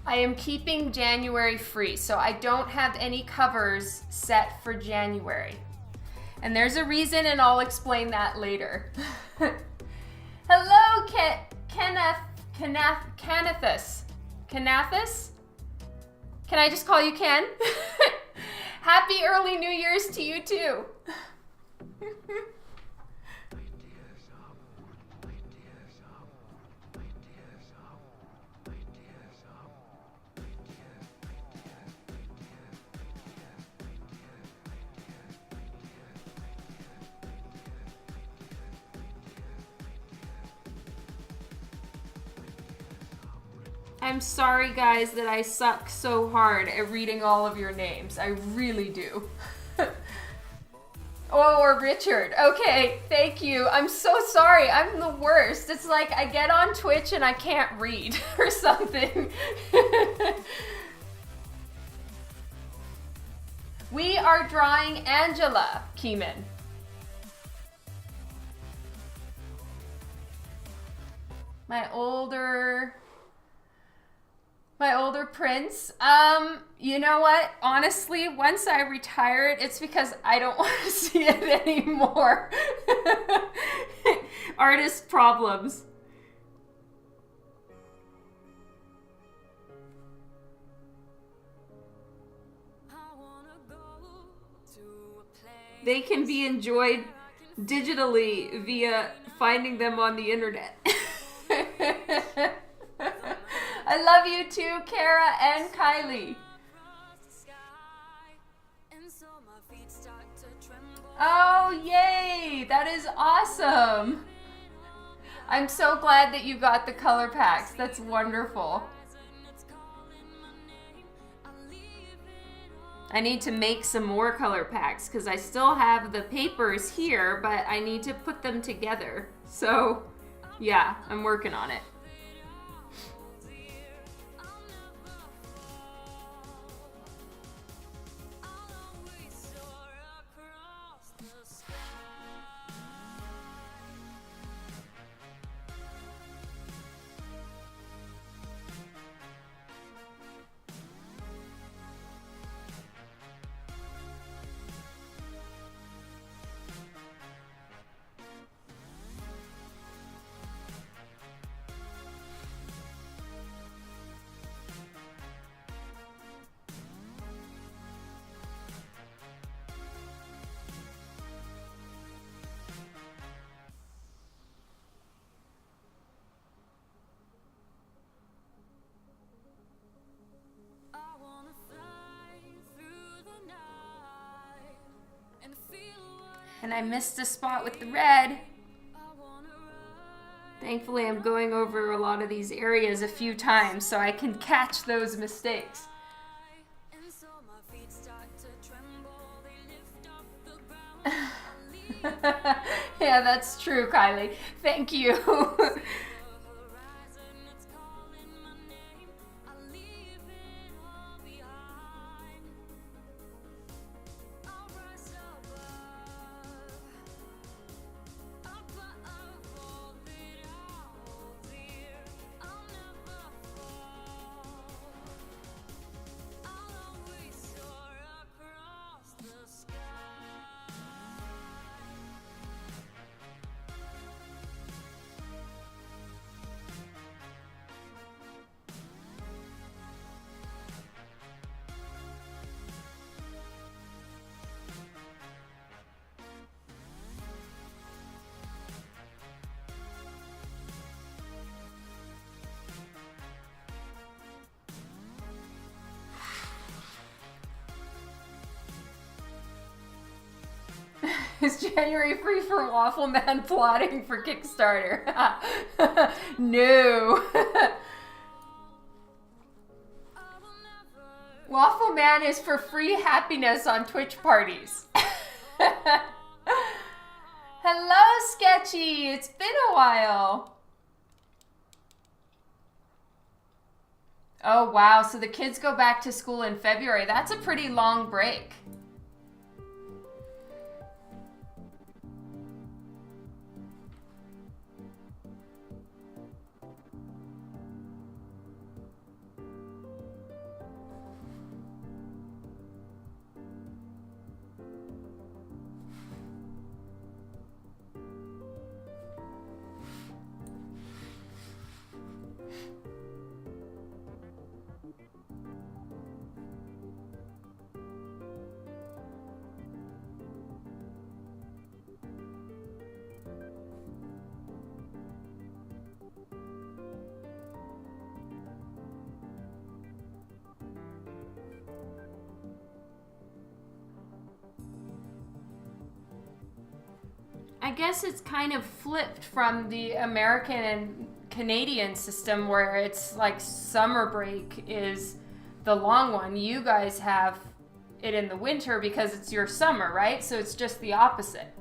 am keeping January free, so I don't have any covers set for January. And there's a reason, and I'll explain that later. Hello, Kanathus. Kanathus? Can I just call you Ken? Happy early New Year's to you too. I'm sorry, guys, that I suck so hard at reading all of your names. I really do. Oh, or Richard. Okay, thank you. I'm so sorry. I'm the worst. It's like I get on Twitch and I can't read or something. We are drawing Angela Keeman. My My older prints. You know what? Honestly, once I retire it, it's because I don't want to see it anymore. Artist problems. They can be enjoyed digitally via finding them on the internet. I love you too, Kara and Kylie. Oh, yay! That is awesome. I'm so glad that you got the color packs. That's wonderful. I need to make some more color packs because I still have the papers here, but I need to put them together. So, yeah, I'm working on it. And I missed a spot with the red. Thankfully, I'm going over a lot of these areas a few times so I can catch those mistakes. Yeah, that's true, Kylie. Thank you. Is January free for Waffle Man plotting for Kickstarter? No. Waffle Man is for free happiness on Twitch parties. Hello, Sketchy. It's been a while. Oh, wow. So the kids go back to school in February. That's a pretty long break. I guess it's kind of flipped from the American and Canadian system where it's like summer break is the long one. You guys have it in the winter because it's your summer, right? So it's just the opposite.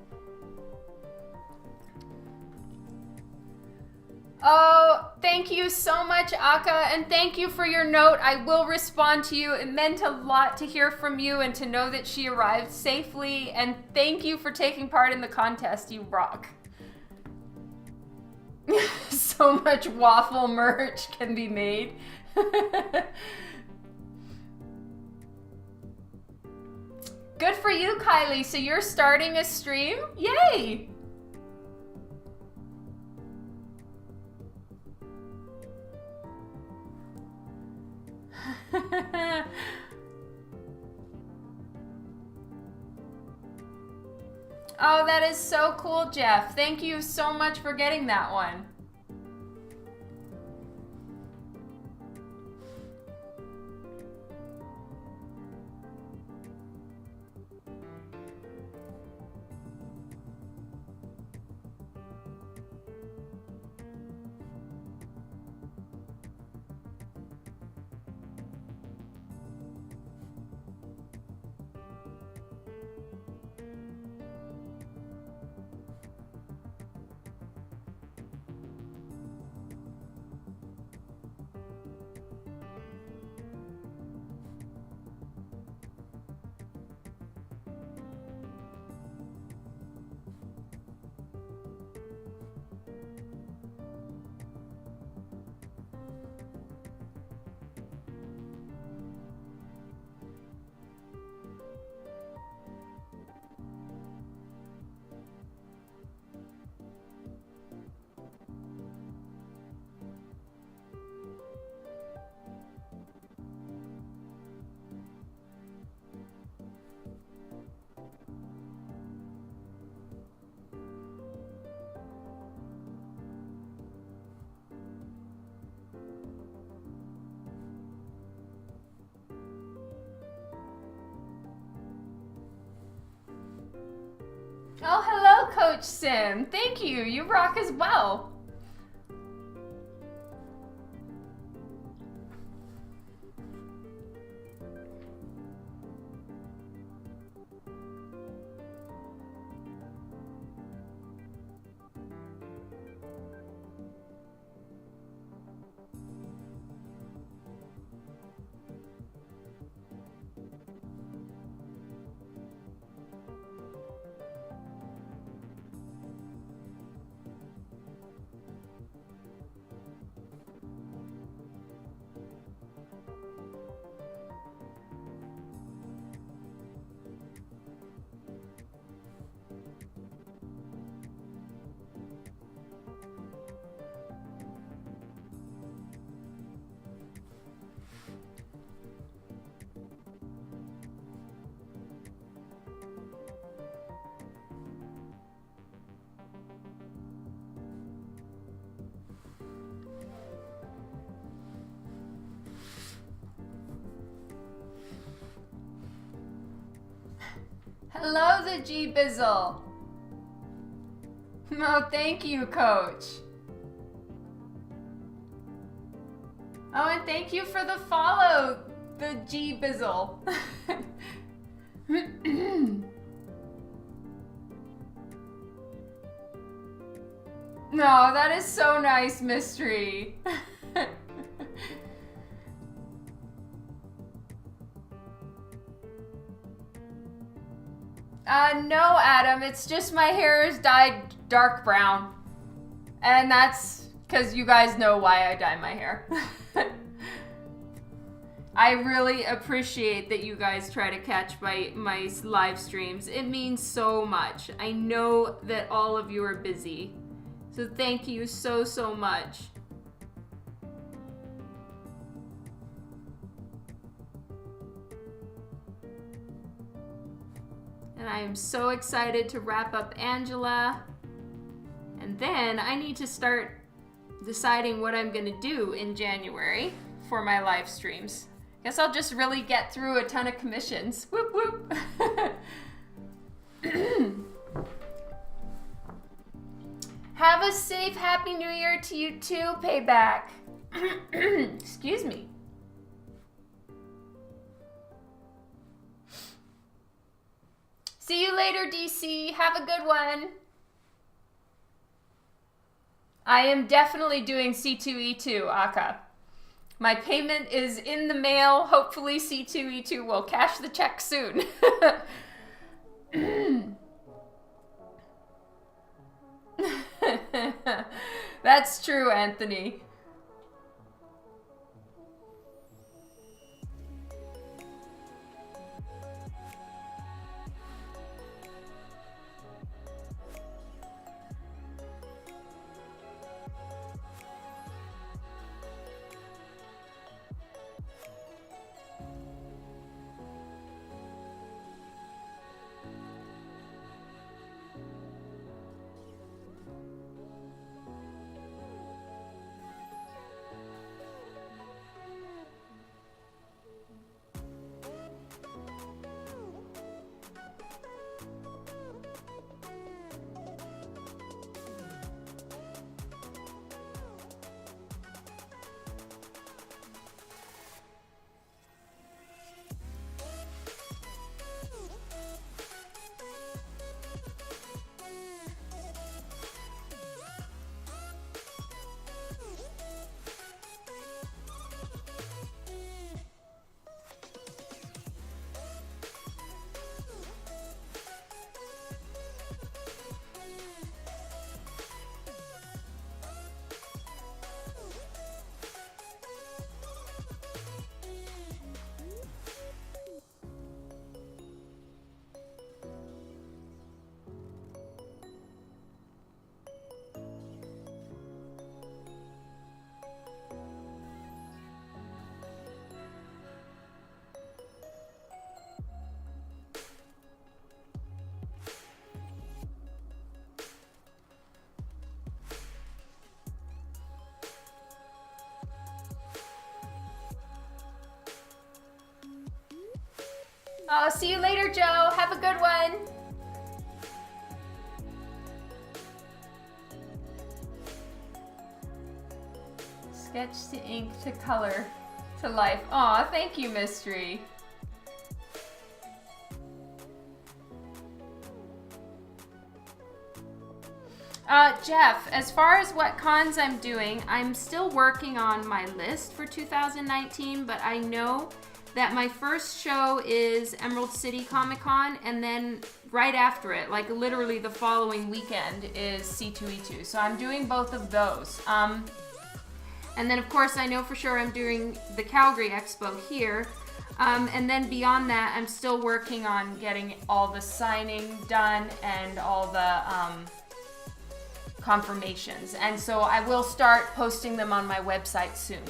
Oh, thank you so much, Aka, and thank you for your note. I will respond to you. It meant a lot to hear from you and to know that she arrived safely, and thank you for taking part in the contest. You rock. So much waffle merch can be made. Good for you, Kylie. So you're starting a stream? Yay! Oh, that is so cool, Jeff. Thank you so much for getting that one. Oh, hello, Coach Sim. Thank you. You rock as well. Hello, the G Bizzle. Oh, thank you, Coach. Oh, and thank you for the follow, the G Bizzle. No, that is so nice, Mystery. No, Adam, it's just my hair is dyed dark brown. And that's because you guys know why I dye my hair. I really appreciate that you guys try to catch my live streams. It means so much. I know that all of you are busy. So thank you so, so much. And I am so excited to wrap up Angela. And then I need to start deciding what I'm gonna do in January for my live streams. Guess I'll just really get through a ton of commissions. Whoop whoop. Have a safe Happy New Year to you too, Payback. Excuse me. See you later, DC. Have a good one. I am definitely doing C2E2, Aka. My payment is in the mail. Hopefully C2E2 will cash the check soon. That's true, Anthony. Oh, see you later, Joe. Have a good one. Sketch to ink to color to life. Aw, thank you, Mystery. Jeff, as far as what cons I'm doing, I'm still working on my list for 2019, but I know that my first show is Emerald City Comic Con, and then right after it, like literally the following weekend, is C2E2. So I'm doing both of those. And then of course I know for sure I'm doing the Calgary Expo here. And then beyond that, I'm still working on getting all the signing done and all the confirmations. And so I will start posting them on my website soon.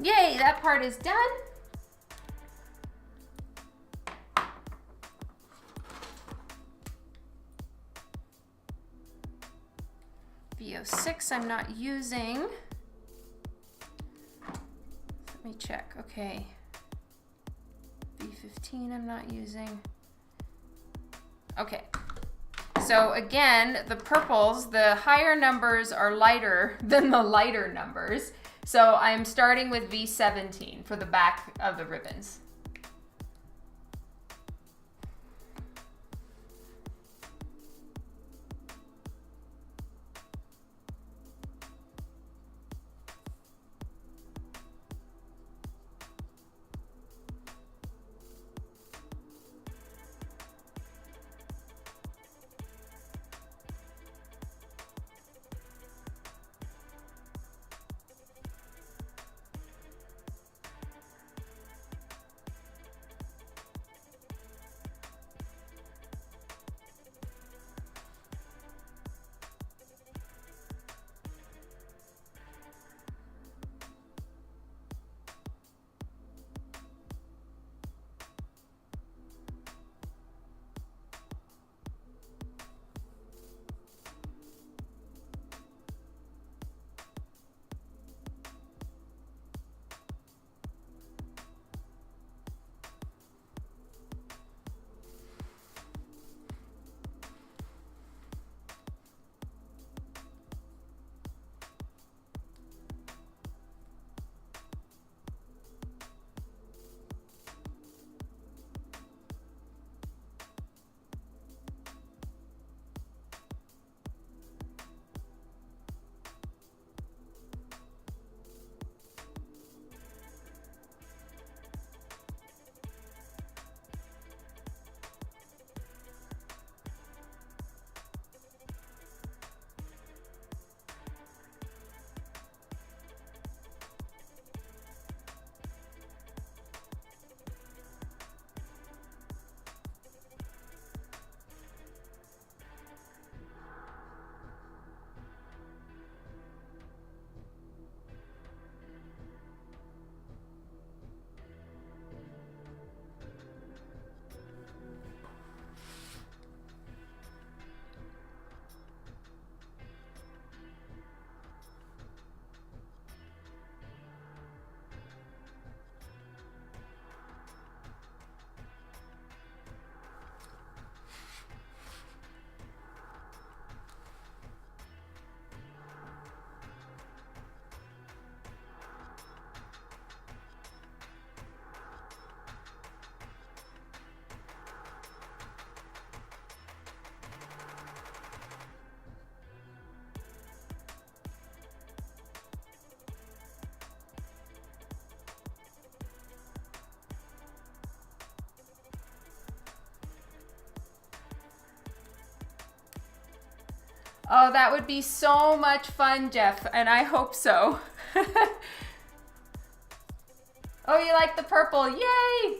Yay, that part is done. VO6 I'm not using. Let me check, okay. V15 I'm not using. Okay. So again, the purples, the higher numbers are lighter than the lighter numbers. So I'm starting with V17 for the back of the ribbons. Oh, that would be so much fun, Jeff, and I hope so. Oh, you like the purple? Yay!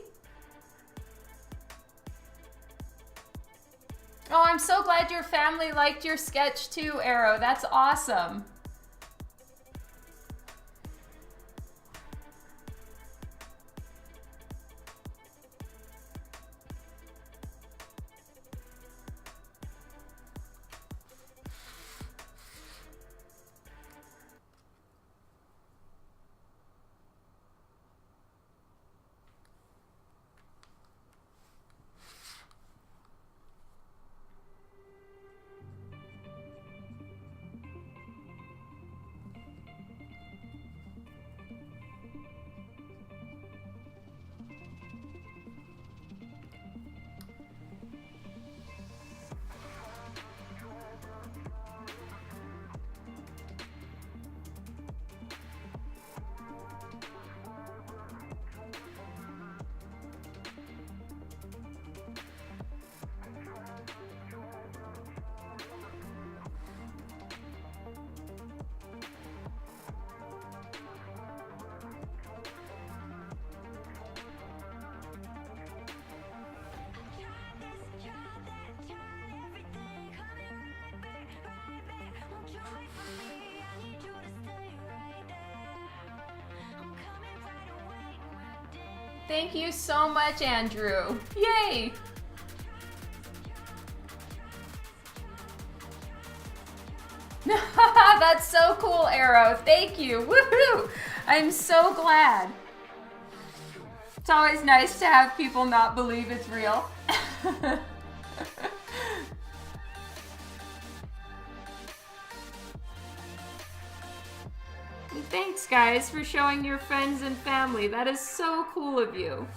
Oh, I'm so glad your family liked your sketch too, Arrow. That's awesome. Thank you so much, Andrew. Yay! That's so cool, Arrow. Thank you. Woohoo! I'm so glad. It's always nice to have people not believe it's real. Thanks, guys, for showing your friends and family. That is so cool of you.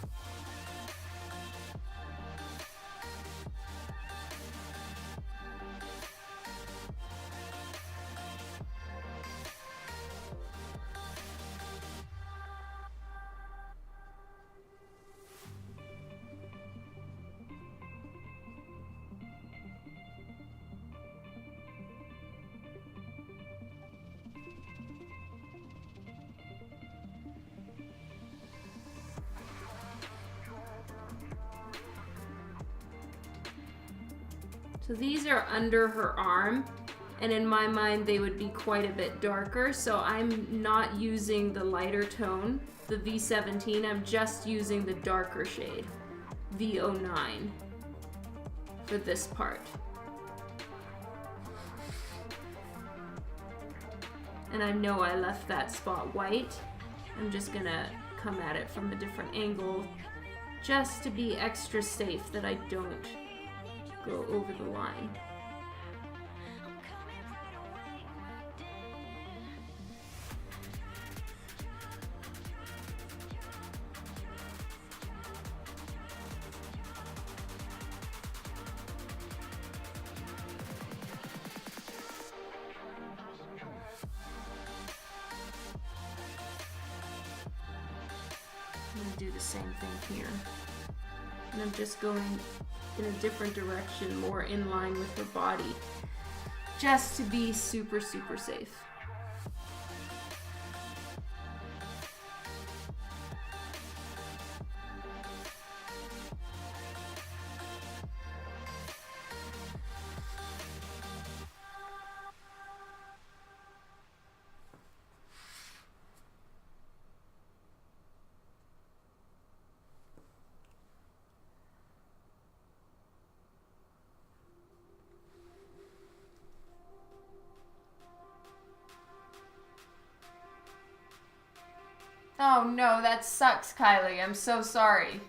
So these are under her arm, and in my mind they would be quite a bit darker, so I'm not using the lighter tone, the V17, I'm just using the darker shade, V09, for this part. And I know I left that spot white. I'm just gonna come at it from a different angle, just to be extra safe that I don't go over the line. I'm going to do the same thing here. And I'm just going in a different direction, more in line with her body, just to be super, super safe. Oh no, that sucks, Kylie. I'm so sorry.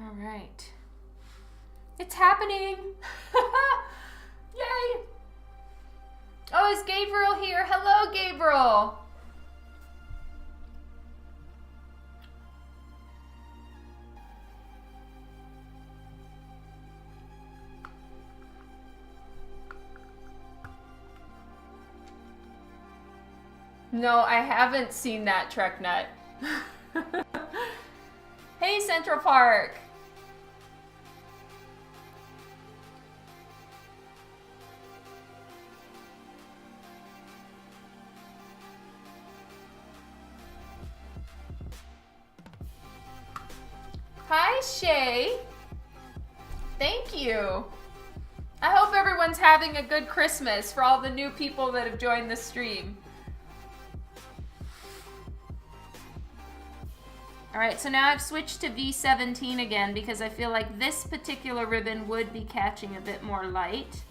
All right. It's happening. Yay. Oh, is Gabriel here? Hello, Gabriel. No, I haven't seen that, Trek Nut. Hey, Central Park. Hi, Shay. Thank you. I hope everyone's having a good Christmas for all the new people that have joined the stream. All right, so now I've switched to V17 again because I feel like this particular ribbon would be catching a bit more light.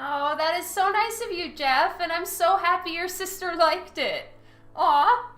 Oh, that is so nice of you, Jeff, and I'm so happy your sister liked it. Aw.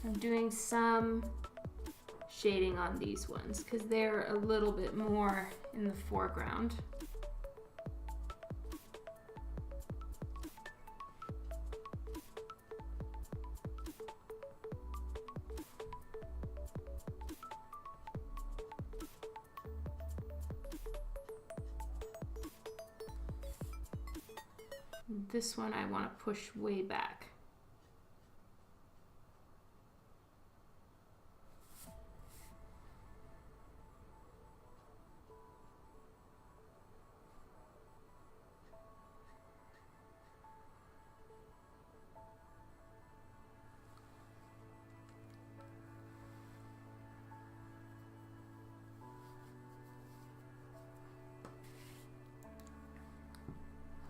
I'm doing some shading on these ones because they're a little bit more in the foreground. This one I want to push way back.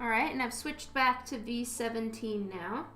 All right, and I've switched back to V17 now.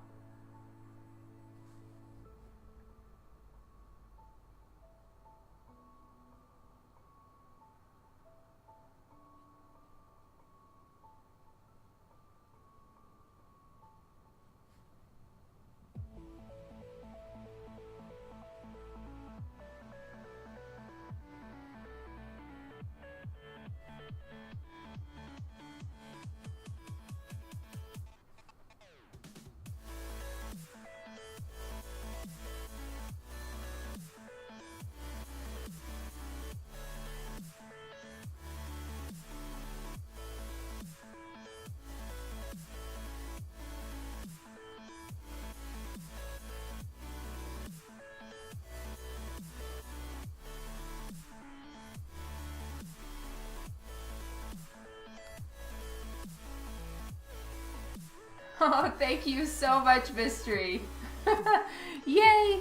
Oh, thank you so much, Mystery. Yay!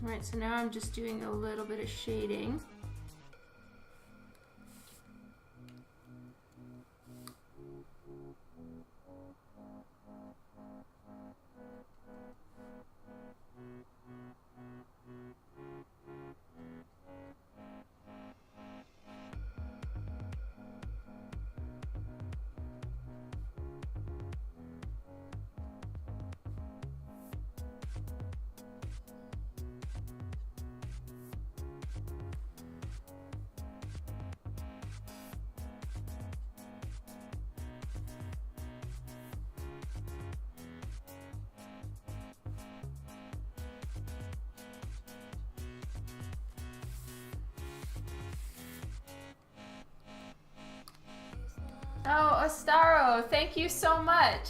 All right, so now I'm just doing a little bit of shading. Oh, Ostaro, thank you so much.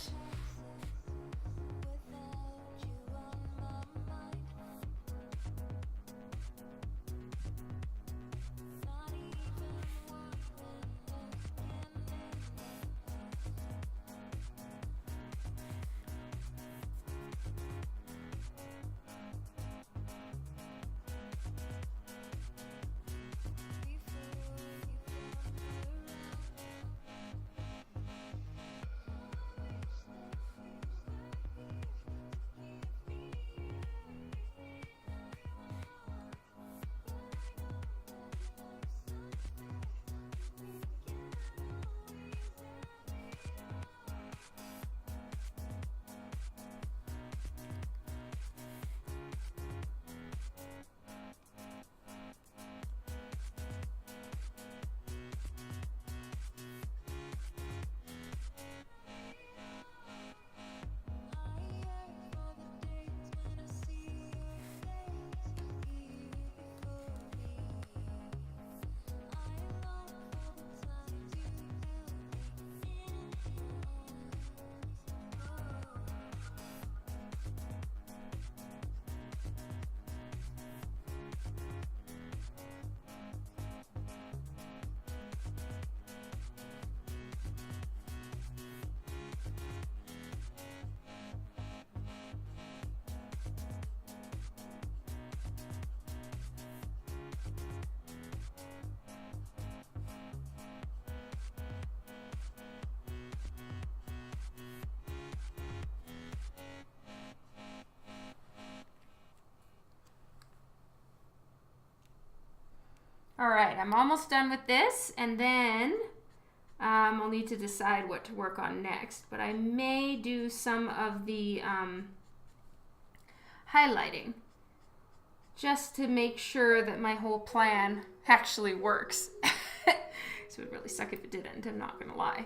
All right, I'm almost done with this, and then I'll need to decide what to work on next, but I may do some of the highlighting just to make sure that my whole plan actually works. So it would really suck if it didn't, I'm not gonna lie.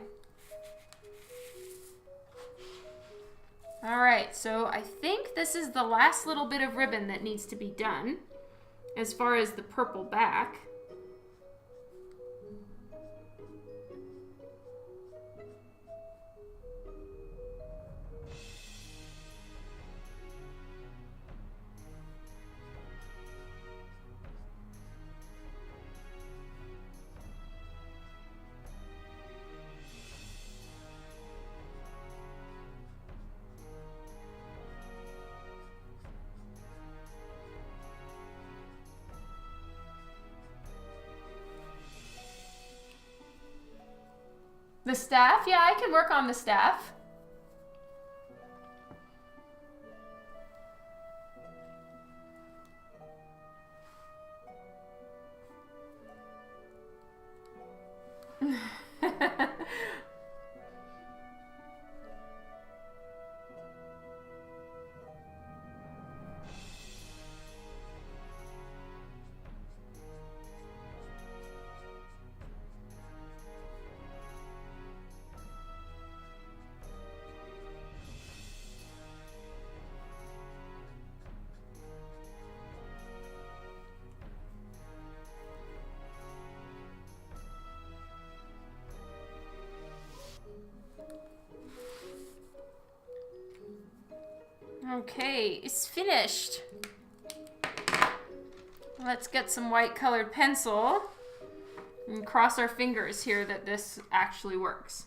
All right, so I think this is the last little bit of ribbon that needs to be done as far as the purple back. The staff? Yeah, I can work on the staff. Okay, it's finished. Let's get some white colored pencil and cross our fingers here that this actually works.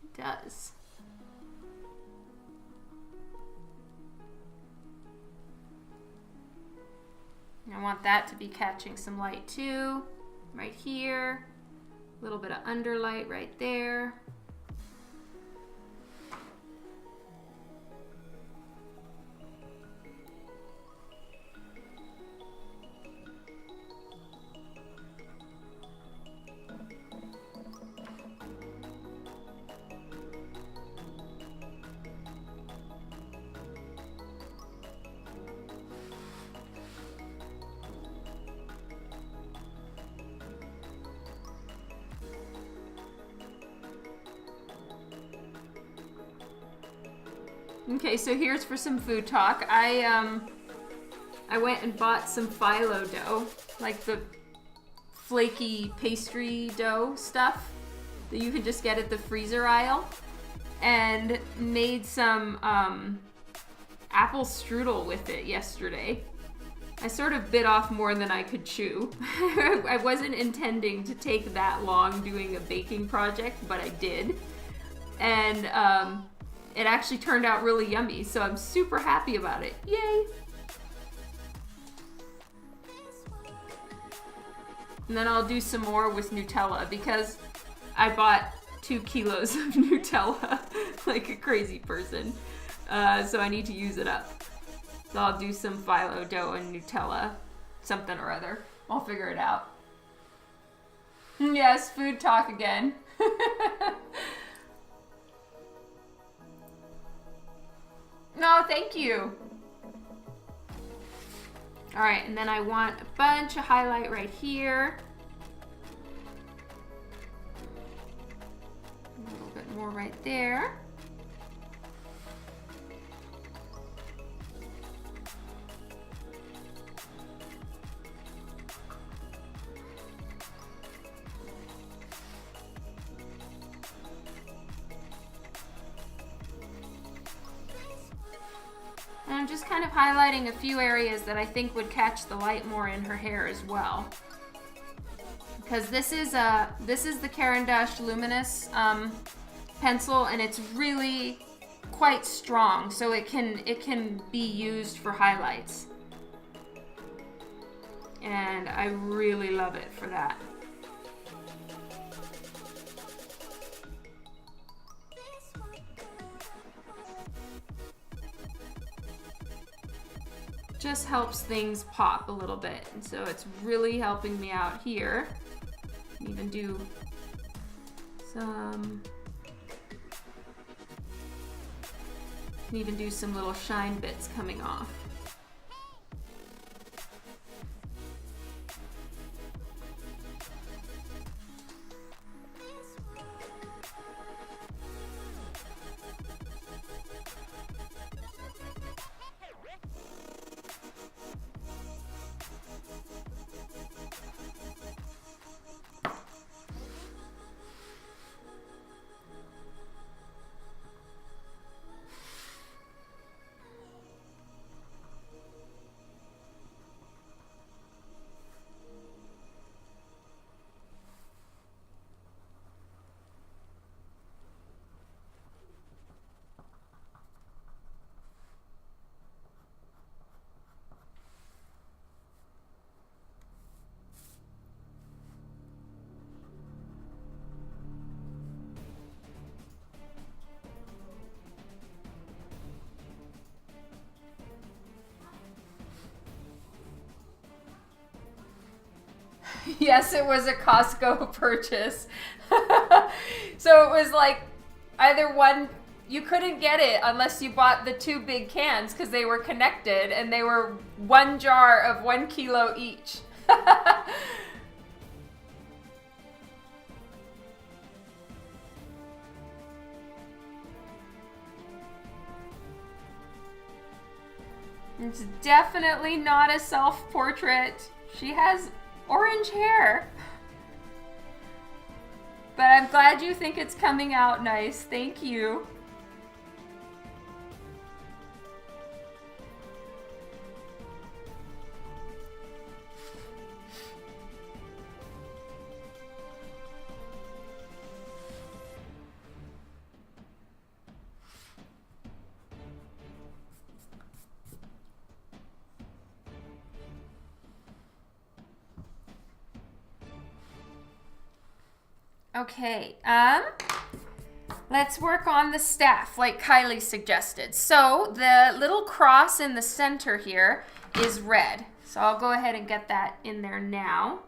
It does. I want that to be catching some light too, right here. A little bit of underlight right there. Okay, so here's for some food talk. I I went and bought some phyllo dough, like the flaky pastry dough stuff that you can just get at the freezer aisle, and made some apple strudel with it yesterday. I sort of bit off more than I could chew. I wasn't intending to take that long doing a baking project, but I did. And it actually turned out really yummy, so I'm super happy about it. Yay! And then I'll do some more with Nutella because I bought 2 kilos of Nutella like a crazy person. So I need to use it up. So I'll do some phyllo dough and Nutella, something or other. I'll figure it out. Yes, food talk again. No, thank you. All right, and then I want a bunch of highlight right here. A little bit more right there. And I'm just kind of highlighting a few areas that I think would catch the light more in her hair as well. Because this is the Caran d'Ache Luminous pencil, and it's really quite strong, so it can be used for highlights. And I really love it for that. Just helps things pop a little bit, and so it's really helping me out here. Even do some little shine bits coming off. Yes, it was a Costco purchase. So it was like either one, you couldn't get it unless you bought the 2 big cans because they were connected, and they were 1 jar of 1 kilo each. It's definitely not a self-portrait. She has orange hair. But I'm glad you think it's coming out nice. Thank you. Okay, let's work on the staff like Kylie suggested. So the little cross in the center here is red. So I'll go ahead and get that in there now.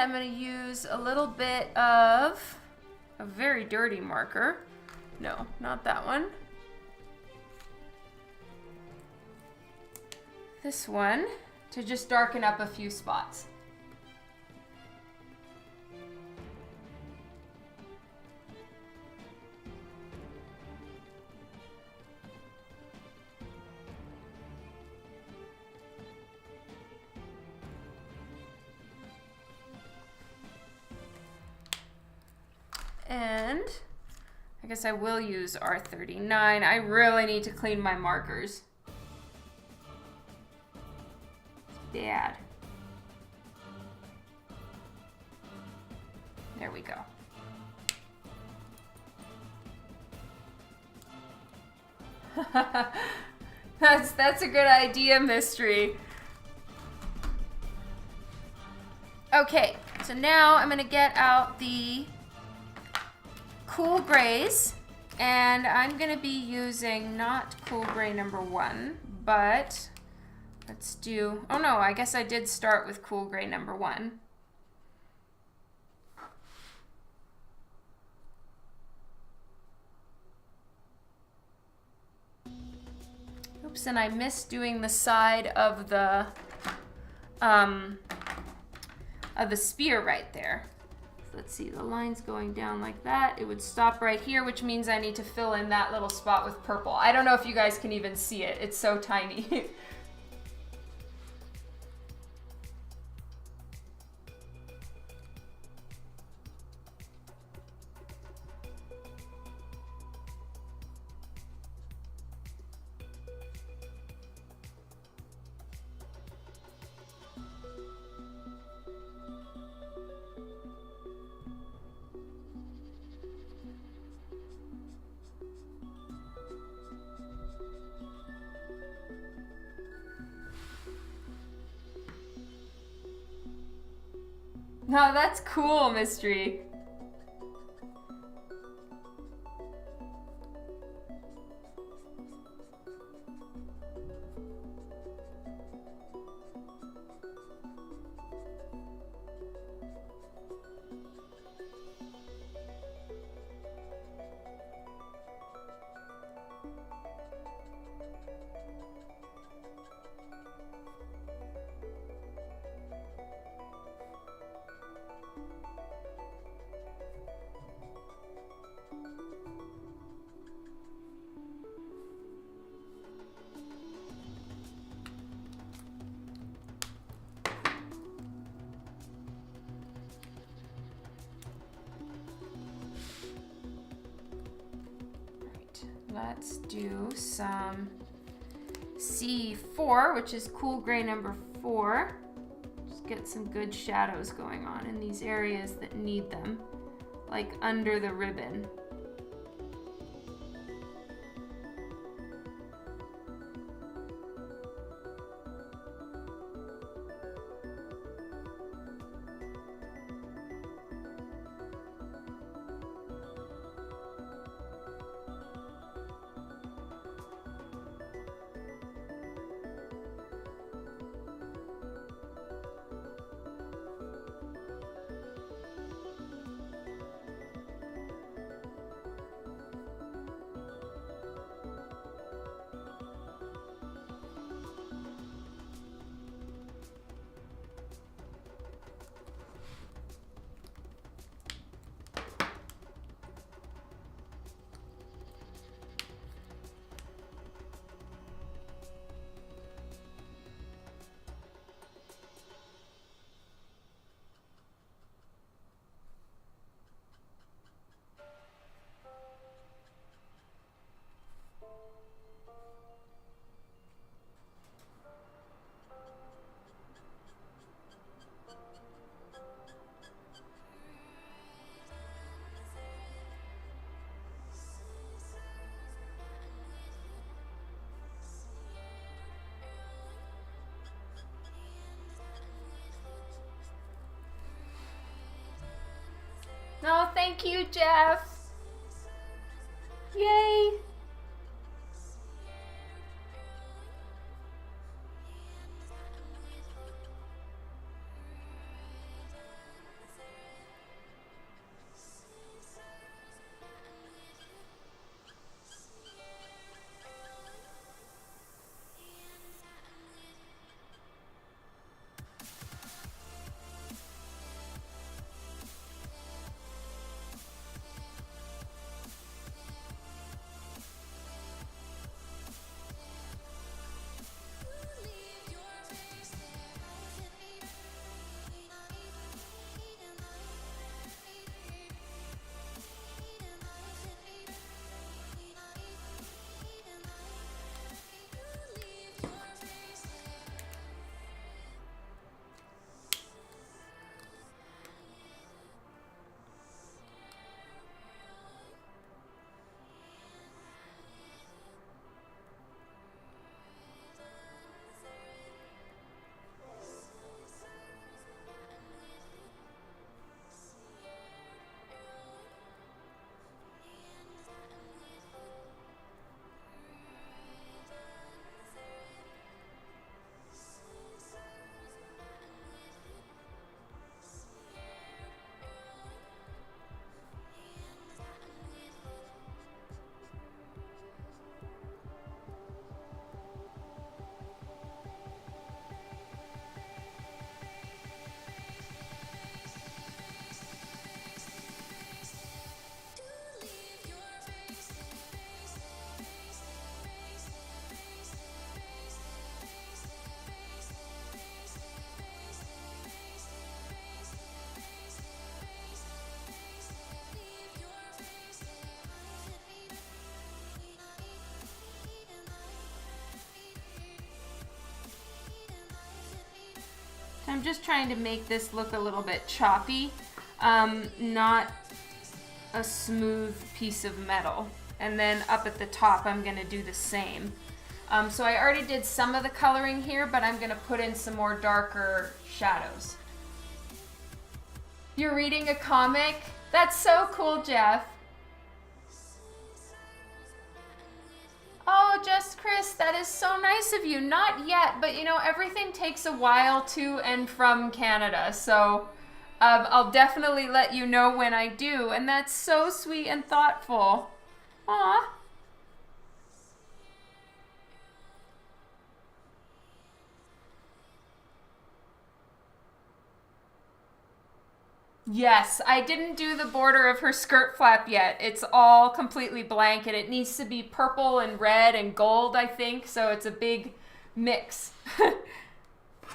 I'm going to use a little bit of a very dirty marker. No, not that one. This one to just darken up a few spots. And I guess I will use R39. I really need to clean my markers. It's bad. There we go. That's a good idea, Mystery. Okay, so now I'm gonna get out the cool grays, and I'm gonna be using not cool gray number 1, but let's do, oh no, I guess I did start with cool gray number 1. Oops, and I missed doing the side of the spear right there. Let's see, the line's going down like that. It would stop right here, which means I need to fill in that little spot with purple. I don't know if you guys can even see it. It's so tiny. No, that's cool, Mystery. Let's do some C4, which is cool gray number 4. Just get some good shadows going on in these areas that need them, like under the ribbon. No, thank you, Jeff. Yay. I'm just trying to make this look a little bit choppy, not a smooth piece of metal. And then up at the top, I'm gonna do the same. So I already did some of the coloring here, but I'm gonna put in some more darker shadows. You're reading a comic? That's so cool, Jeff. Oh, Just Chris, that is so nice of you. Not yet, but you know, everything takes a while to and from Canada, so I'll definitely let you know when I do, and that's so sweet and thoughtful. Aw. Yes, I didn't do the border of her skirt flap yet. It's all completely blank, and it needs to be purple and red and gold, I think, so it's a big mix.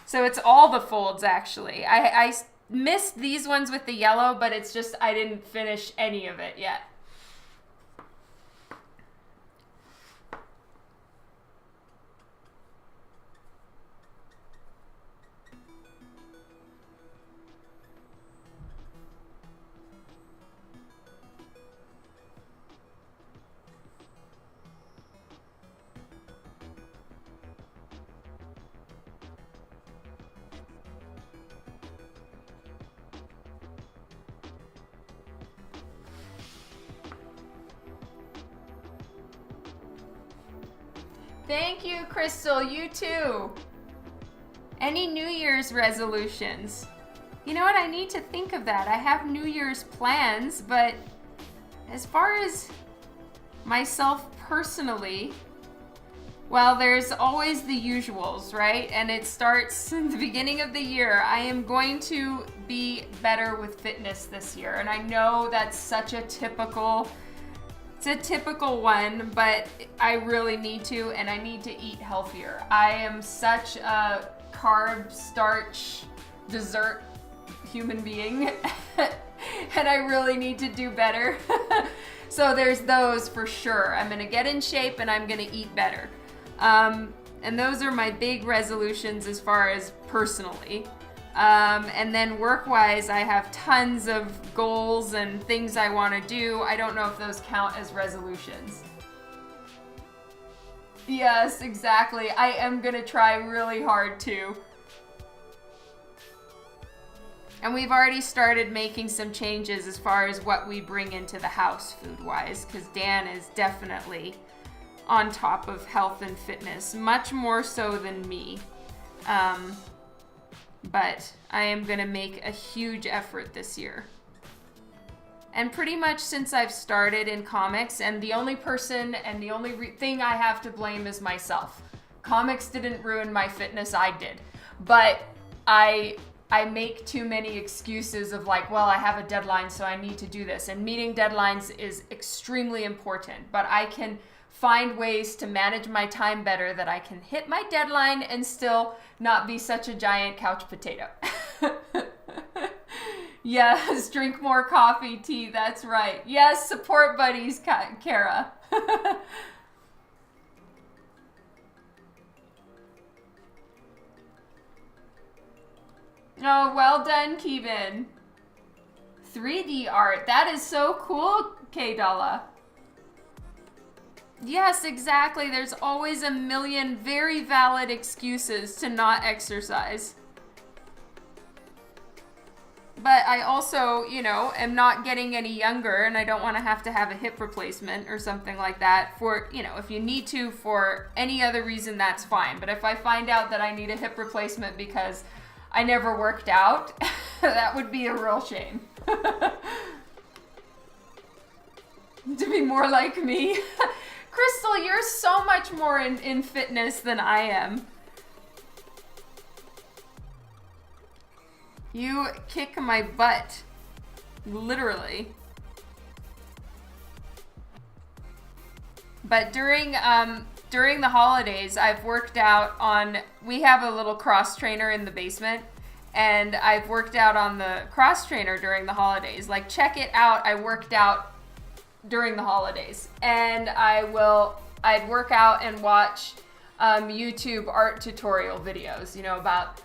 So it's all the folds, actually. I missed these ones with the yellow, but it's just I didn't finish any of it yet. Thank you, Crystal. You too. Any New Year's resolutions? You know what? I need to think of that. I have New Year's plans, but as far as myself personally, well, there's always the usuals, right? And it starts in the beginning of the year. I am going to be better with fitness this year. And I know that's such a typical one, but I really need to, and I need to eat healthier. I am such a carb, starch, dessert human being, and I really need to do better. So there's those for sure. I'm gonna get in shape and I'm gonna eat better. And those are my big resolutions as far as personally. And then work-wise, I have tons of goals and things I want to do. I don't know if those count as resolutions. Yes, exactly. I am going to try really hard too. And we've already started making some changes as far as what we bring into the house food-wise, because Dan is definitely on top of health and fitness, much more so than me. But I am going to make a huge effort this year. And pretty much since I've started in comics, and the only person and the only thing I have to blame is myself. Comics didn't ruin my fitness, I did. But I make too many excuses of like, well, I have a deadline, so I need to do this. And meeting deadlines is extremely important, but I can find ways to manage my time better that I can hit my deadline and still not be such a giant couch potato. Yes, drink more coffee, tea, that's right. Yes, support buddies, Kara. Oh, well done, Kevin. 3D art, that is so cool, K-Dalla. Yes, exactly. There's always a million very valid excuses to not exercise. But I also, you know, am not getting any younger, and I don't want to have a hip replacement or something like that for, you know, if you need to for any other reason, that's fine. But if I find out that I need a hip replacement because I never worked out, that would be a real shame. To be more like me. Crystal, you're so much more in fitness than I am. You kick my butt. Literally. But during the holidays, I've worked out on, we have a little cross trainer in the basement, and I've worked out on the cross trainer during the holidays. Like, check it out. I worked out during the holidays, and I'd work out and watch YouTube art tutorial videos, you know, about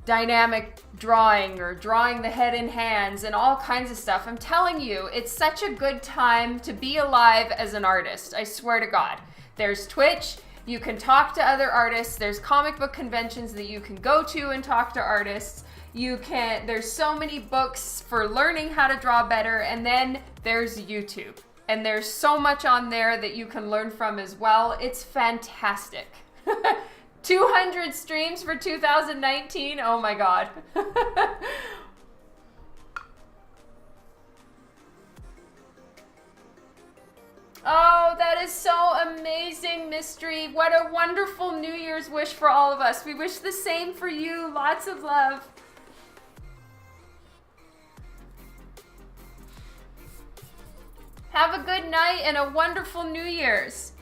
dynamic drawing or drawing the head in hands and all kinds of stuff. I'm telling you, it's such a good time to be alive as an artist. I swear to God. There's Twitch. You can talk to other artists. There's comic book conventions that you can go to and talk to artists. There's so many books for learning how to draw better. And then there's YouTube. And there's so much on there that you can learn from as well. It's fantastic. 200 streams for 2019. Oh my God. Oh, that is so amazing, Mystery. What a wonderful New Year's wish for all of us. We wish the same for you. Lots of love. Have a good night and a wonderful New Year's.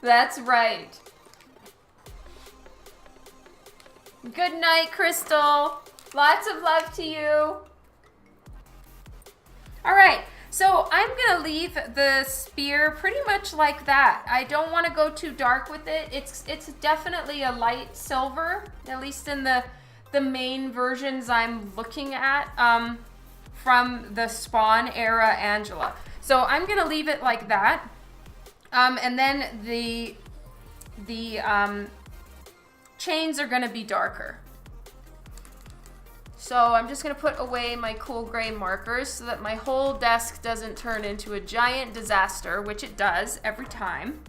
That's right. Good night, Crystal. Lots of love to you. All right, so I'm gonna leave the spear pretty much like that. I don't want to go too dark with it. It's definitely a light silver, at least in the main versions I'm looking at from the Spawn era Angela. So I'm gonna leave it like that, and then the chains are gonna be darker. So I'm just gonna put away my cool gray markers so that my whole desk doesn't turn into a giant disaster, which it does every time.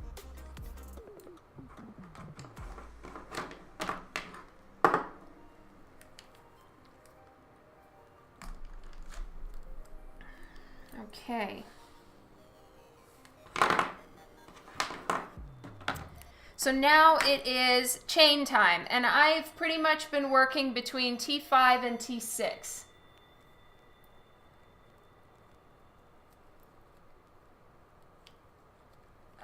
Okay. So now it is chain time, and I've pretty much been working between T5 and T6.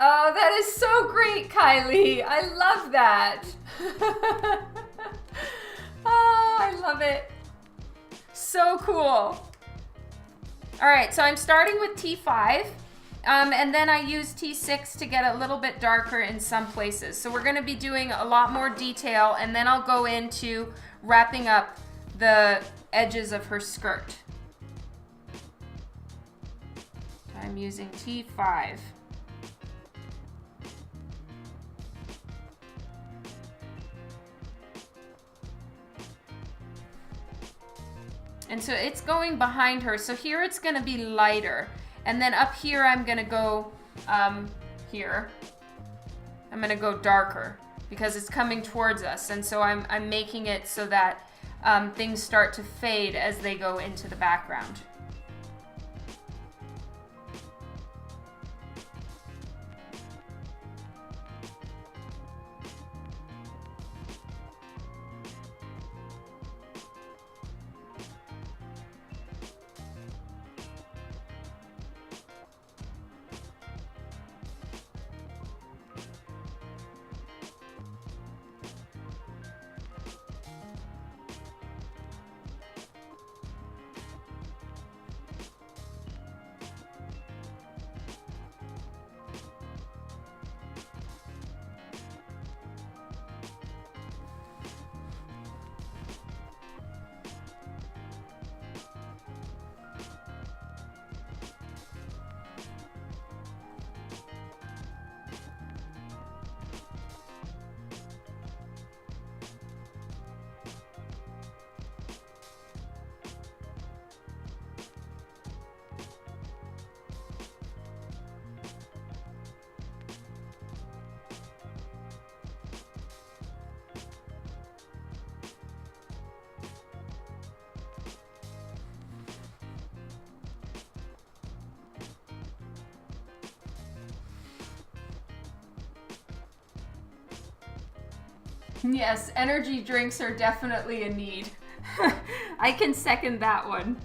Oh, that is so great, Kylie. I love that. Oh, I love it. So cool. All right, so I'm starting with T5. And then I use T6 to get a little bit darker in some places. So we're going to be doing a lot more detail, and then I'll go into wrapping up the edges of her skirt. I'm using T5. And so it's going behind her. So here it's going to be lighter. And then up here, I'm gonna go here. I'm gonna go darker because it's coming towards us. And so I'm making it so that things start to fade as they go into the background. Yes, energy drinks are definitely a need. I can second that one.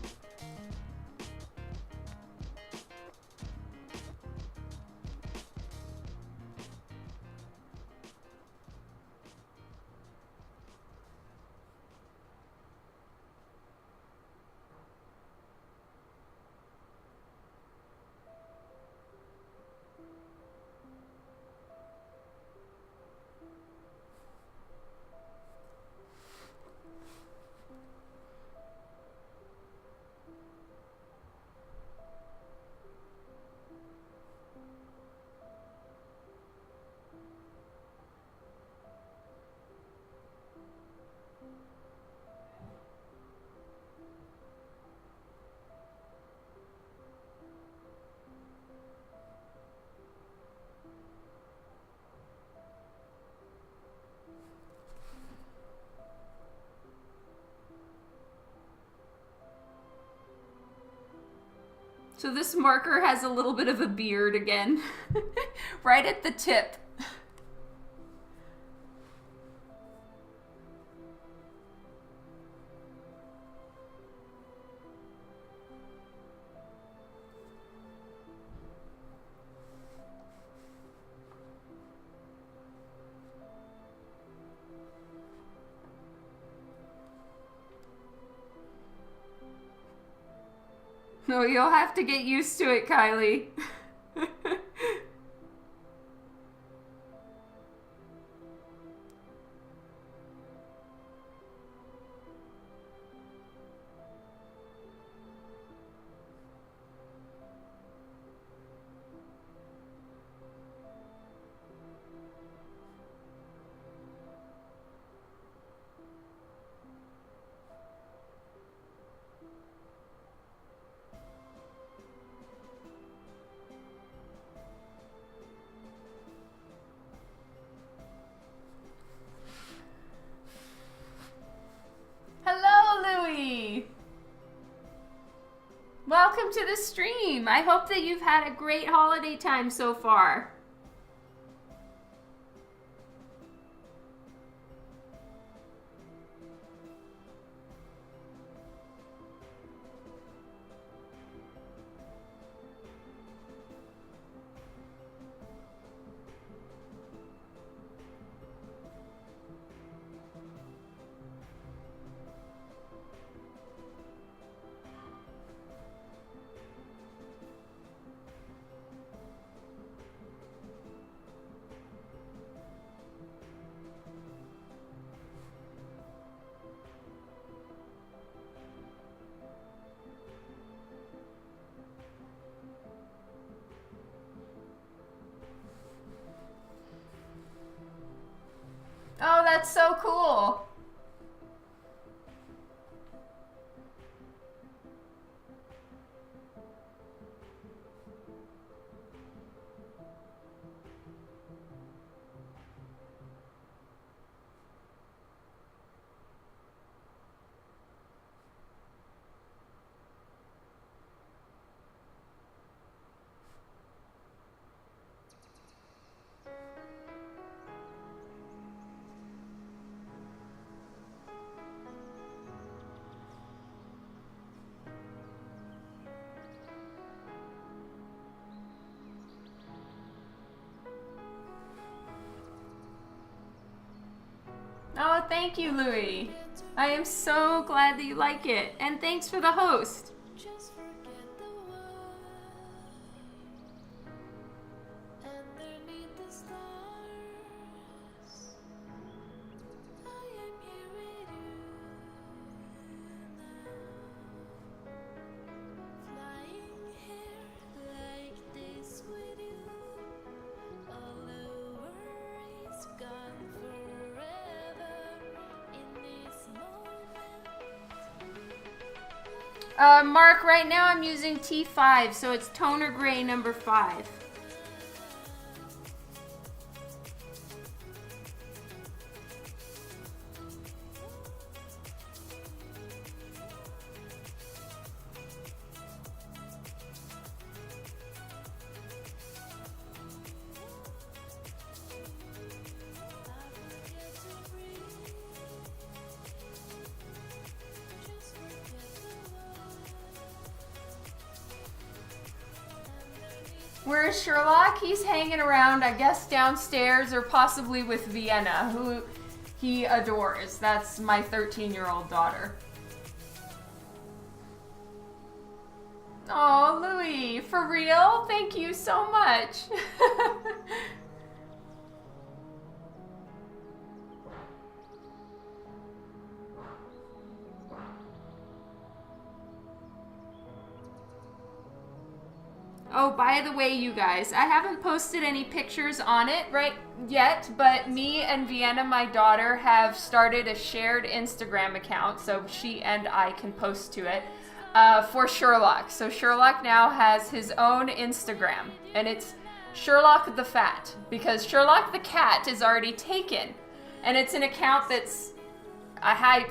So this marker has a little bit of a beard again, right at the tip. No, you'll have to get used to it, Kylie. Hello, Louie! Welcome to the stream. I hope that you've had a great holiday time so far. Oh, that's so cool. Oh, thank you, Louie. I am so glad that you like it. And thanks for the host. Mark, right now I'm using T5, so it's toner gray number 5. Where is Sherlock? He's hanging around, I guess, downstairs or possibly with Vienna, who he adores. That's my 13-year-old daughter. Oh, Louie, for real? Thank you so much. Oh, by the way, you guys, I haven't posted any pictures on it right yet, but me and Vienna, my daughter, have started a shared Instagram account, so she and I can post to it, for Sherlock. So Sherlock now has his own Instagram, and it's Sherlock the Fat, because Sherlock the Cat is already taken, and it's an account that's,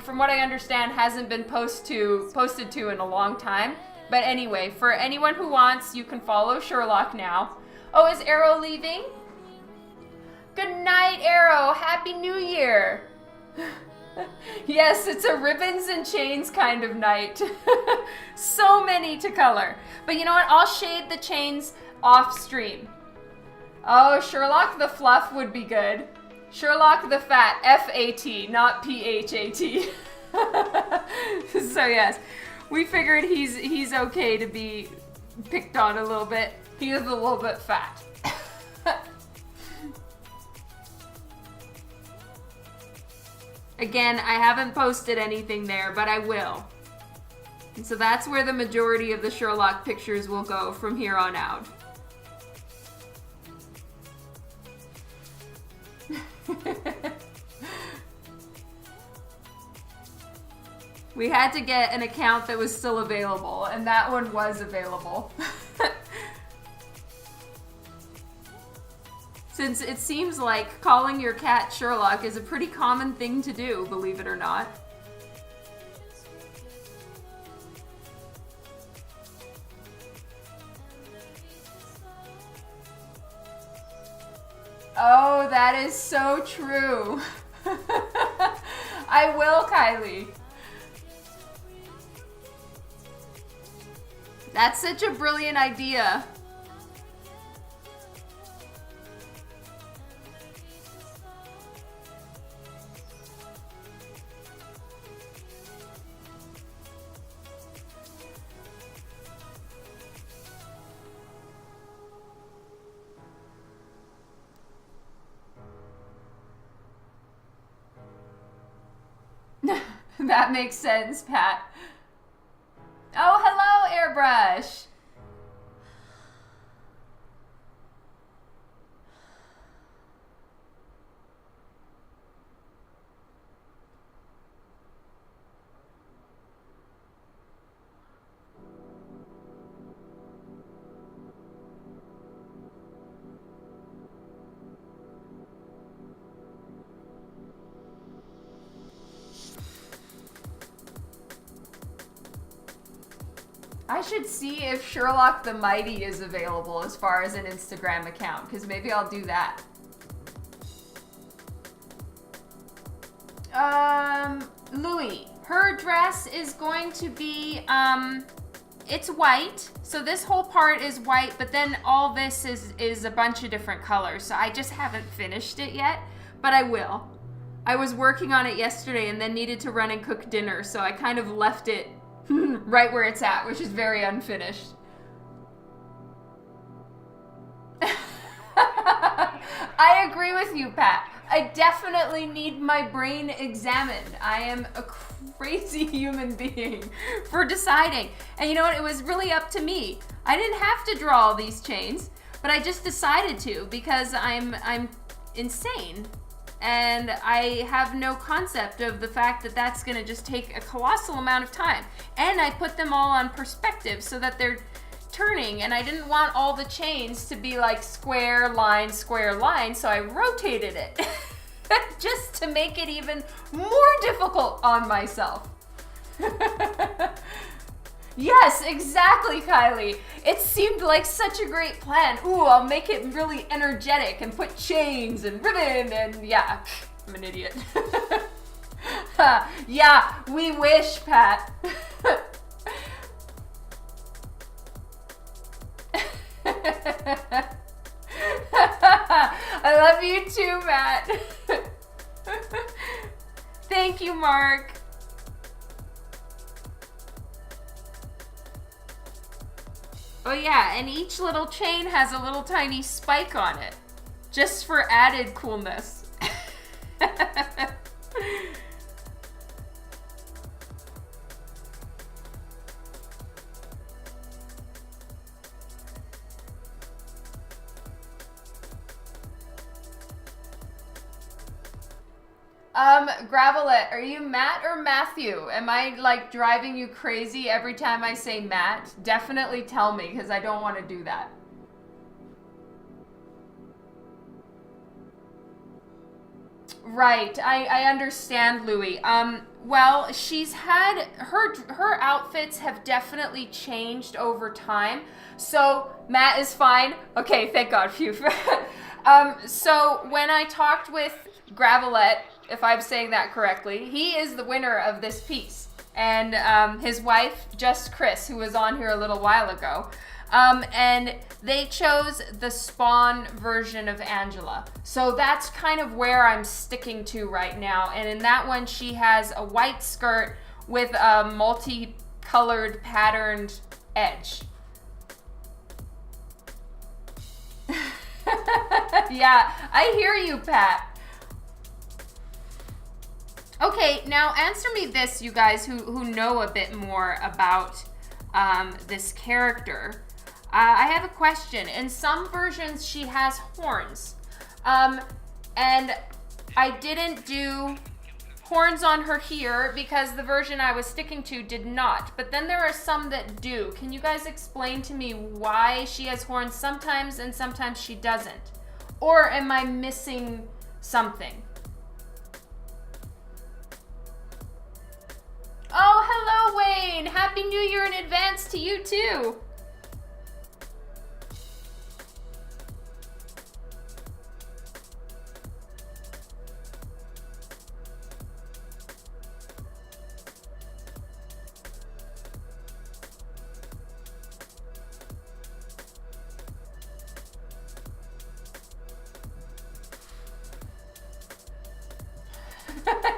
from what I understand, hasn't been posted to in a long time. But anyway, for anyone who wants, you can follow Sherlock now. Oh, is Arrow leaving? Good night, Arrow. Happy New Year. Yes, it's a ribbons and chains kind of night. So many to color. But you know what? I'll shade the chains off stream. Oh, Sherlock the Fluff would be good. Sherlock the Fat, F-A-T, not P-H-A-T. So yes, we figured he's okay to be picked on a little bit. He is a little bit fat. Again, I haven't posted anything there, but I will. And so that's where the majority of the Sherlock pictures will go from here on out. We had to get an account that was still available, and that one was available. Since it seems like calling your cat Sherlock is a pretty common thing to do, believe it or not. Oh, that is so true. I will, Kylie. That's such a brilliant idea. That makes sense, Pat. Oh, hello, Airbrush. I should see if Sherlock the Mighty is available as far as an Instagram account, because maybe I'll do that. Louis, her dress is going to be, it's white. So this whole part is white, but then all this is a bunch of different colors. So I just haven't finished it yet, but I will. I was working on it yesterday and then needed to run and cook dinner, so I kind of left it right where it's at, which is very unfinished. I agree with you, Pat. I definitely need my brain examined. I am a crazy human being for deciding. And you know what? It was really up to me. I didn't have to draw all these chains, but I just decided to because I'm insane. And I have no concept of the fact that that's going to just take a colossal amount of time. And I put them all on perspective so that they're turning, and I didn't want all the chains to be like square line, so I rotated it just to make it even more difficult on myself. Yes, exactly, Kylie. It seemed like such a great plan. Ooh, I'll make it really energetic and put chains and ribbon and yeah, I'm an idiot. Yeah, we wish, Pat. I love you too, Matt. Thank you, Mark. Oh yeah, and each little chain has a little tiny spike on it, just for added coolness. Gravelet, are you Matt or Matthew? Am I like driving you crazy every time I say Matt? Definitely tell me, because I don't want to do that. Right, I understand, Louis. Well, she's had her outfits have definitely changed over time. So Matt is fine. Okay, thank God. Phew. So when I talked with Gravelette, if I'm saying that correctly, he is the winner of this piece, and his wife, Just Chris, who was on here a little while ago. And they chose the Spawn version of Angela. So that's kind of where I'm sticking to right now. And in that one, she has a white skirt with a multicolored patterned edge. Yeah, I hear you, Pat. Okay, now answer me this, you guys who know a bit more about this character. I have a question. In some versions, she has horns. And I didn't do horns on her here because the version I was sticking to did not. But then there are some that do. Can you guys explain to me why she has horns sometimes and sometimes she doesn't? Or am I missing something? Oh, hello, Wayne. Happy New Year in advance to you, too.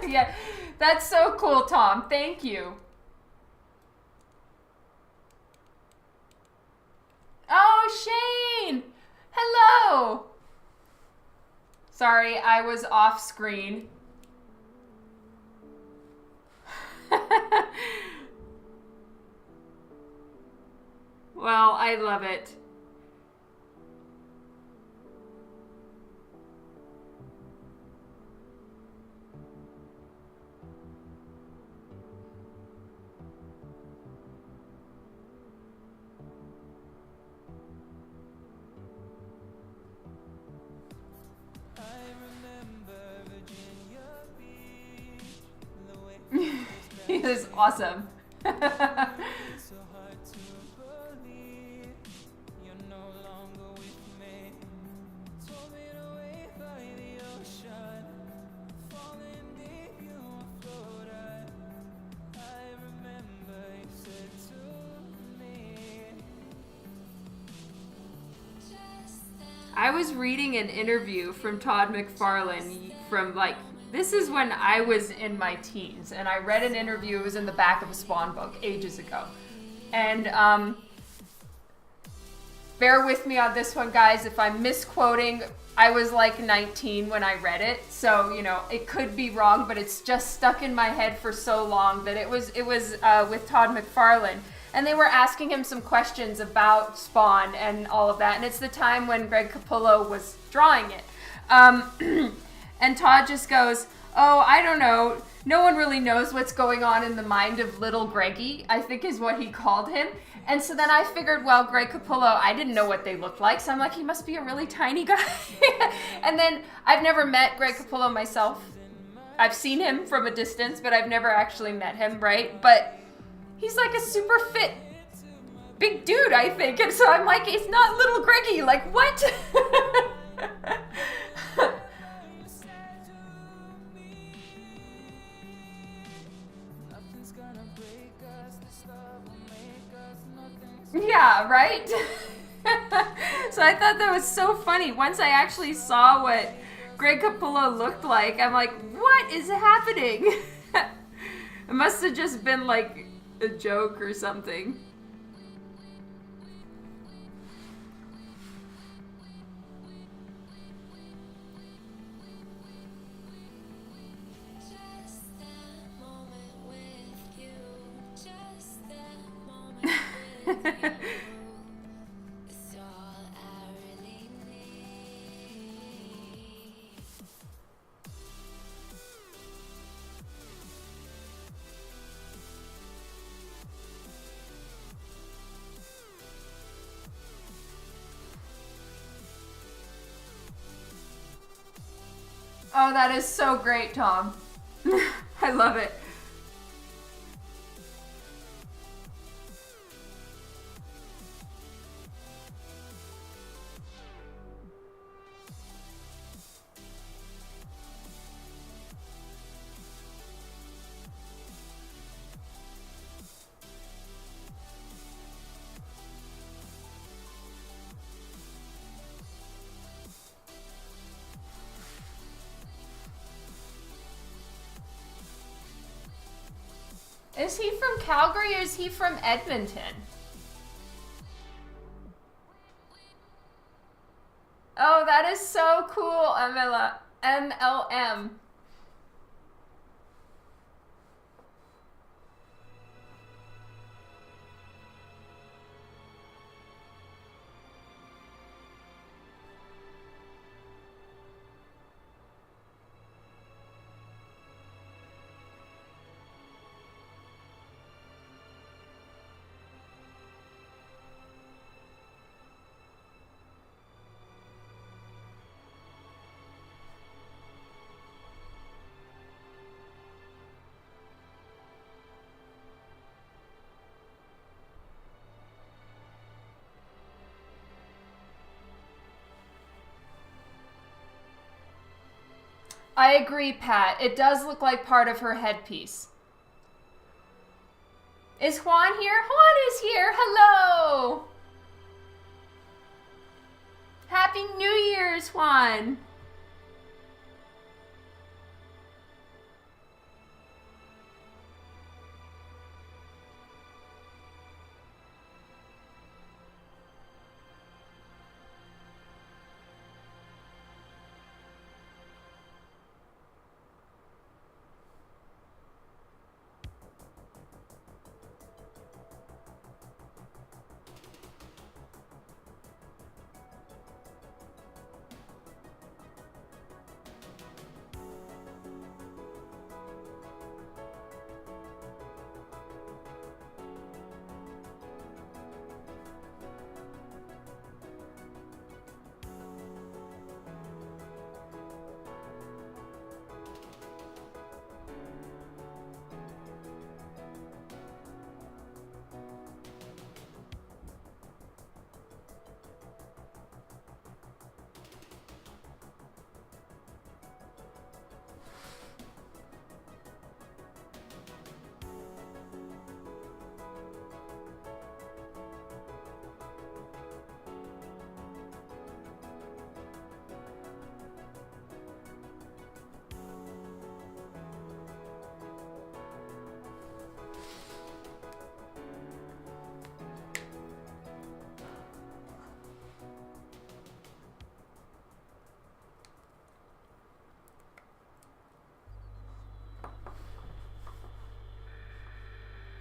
Yeah, that's so cool, Tom. Thank you. Oh, Shane! Hello! Sorry, I was off screen. Well, I love it. He is awesome. I was reading an interview from Todd McFarlane from this is when I was in my teens, and I read an interview. It was in the back of a Spawn book ages ago. And bear with me on this one, guys. If I'm misquoting, I was like 19 when I read it. So, it could be wrong, but it's just stuck in my head for so long that it was with Todd McFarlane. And they were asking him some questions about Spawn and all of that. And it's the time when Greg Capullo was drawing it. And Todd just goes, oh, I don't know. No one really knows what's going on in the mind of little Greggy, I think is what he called him. And so then I figured, well, Greg Capullo, I didn't know what they looked like. So I'm like, he must be a really tiny guy. And then I've never met Greg Capullo myself. I've seen him from a distance, but I've never actually met him, right? But he's like a super fit big dude, I think. And so I'm like, it's not little Greggy. Like, what? Yeah, right? So I thought that was so funny. Once I actually saw what Greg Capullo looked like, I'm like, what is happening? It must have just been like a joke or something. Oh, that is so great, Tom. I love it. Is he from Calgary or is he from Edmonton? Oh, that is so cool, MLM. I agree, Pat. It does look like part of her headpiece. Is Juan here? Juan is here. Hello. Happy New Year's, Juan.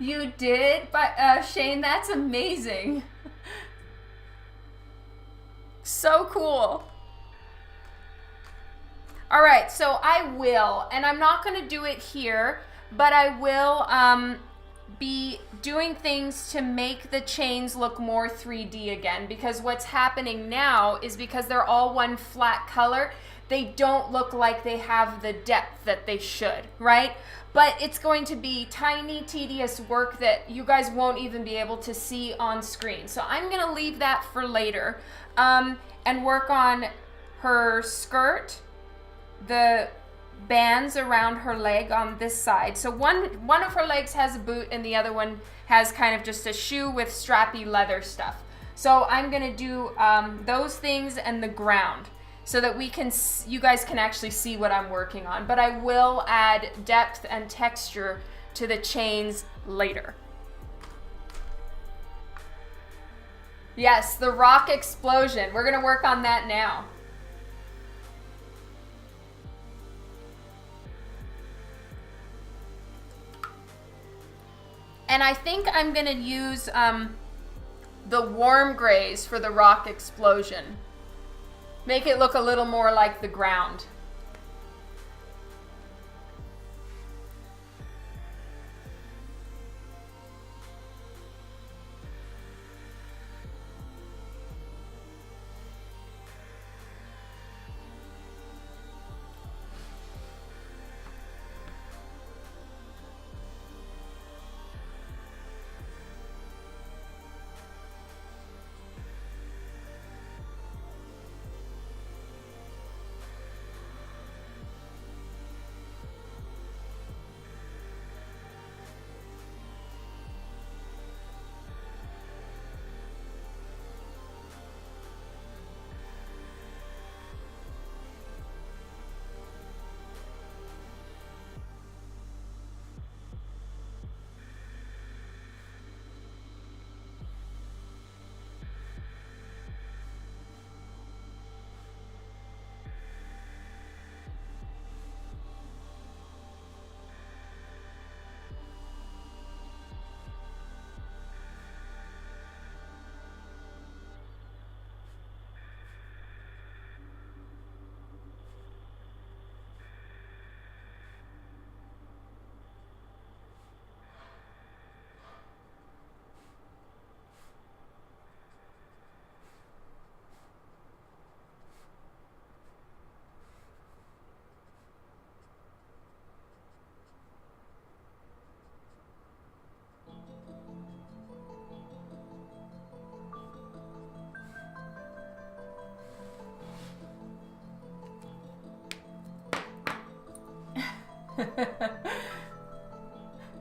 You did? But Shane, that's amazing. So cool. All right, so I will, and I'm not going to do it here, but I will be doing things to make the chains look more 3D again, because what's happening now is because they're all one flat color, they don't look like they have the depth that they should, right? But it's going to be tiny, tedious work that you guys won't even be able to see on screen. So I'm going to leave that for later and work on her skirt, the bands around her leg on this side. So one of her legs has a boot and the other one has kind of just a shoe with strappy leather stuff. So I'm going to do those things and the ground, so that you guys can actually see what I'm working on. But I will add depth and texture to the chains later. Yes, the rock explosion. We're gonna work on that now. And I think I'm gonna use the warm grays for the rock explosion. Make it look a little more like the ground.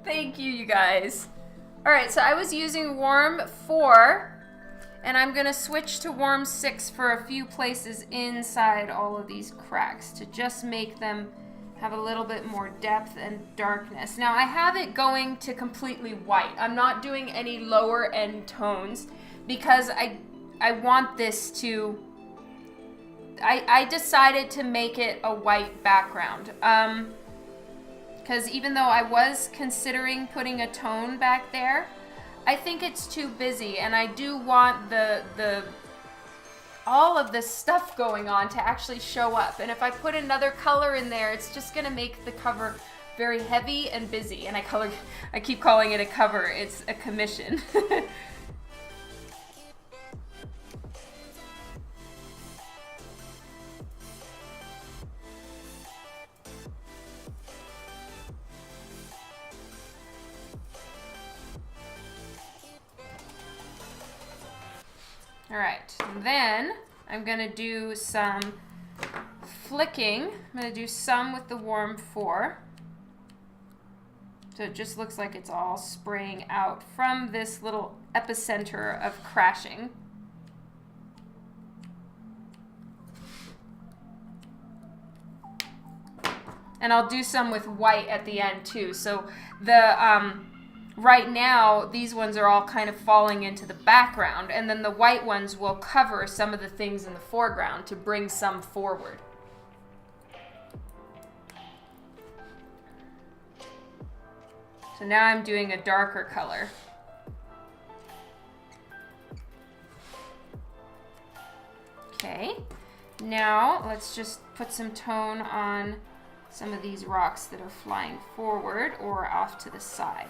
Thank you, you guys. All right, so I was using warm 4, and I'm gonna switch to warm 6 for a few places inside all of these cracks to just make them have a little bit more depth and darkness. Now I have it going to completely white. I'm not doing any lower end tones because I want this to, I decided to make it a white background. Because even though I was considering putting a tone back there, I think it's too busy, and I do want all of this stuff going on to actually show up. And if I put another color in there, it's just gonna make the cover very heavy and busy. And I keep calling it a cover. It's a commission. All right, and then I'm gonna do some flicking. I'm gonna do some with the warm 4. So it just looks like it's all spraying out from this little epicenter of crashing. And I'll do some with white at the end too. So the right now, these ones are all kind of falling into the background, and then the white ones will cover some of the things in the foreground to bring some forward. So now I'm doing a darker color. Okay, now let's just put some tone on some of these rocks that are flying forward or off to the side.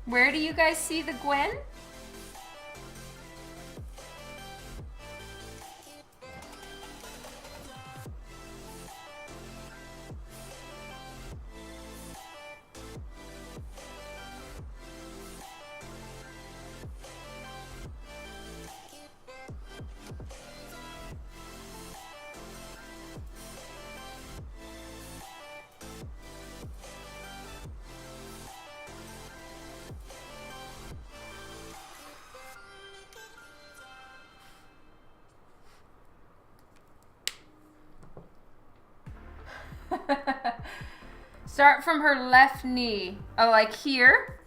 Where do you guys see the Gwen? Start from her left knee. Oh, like here.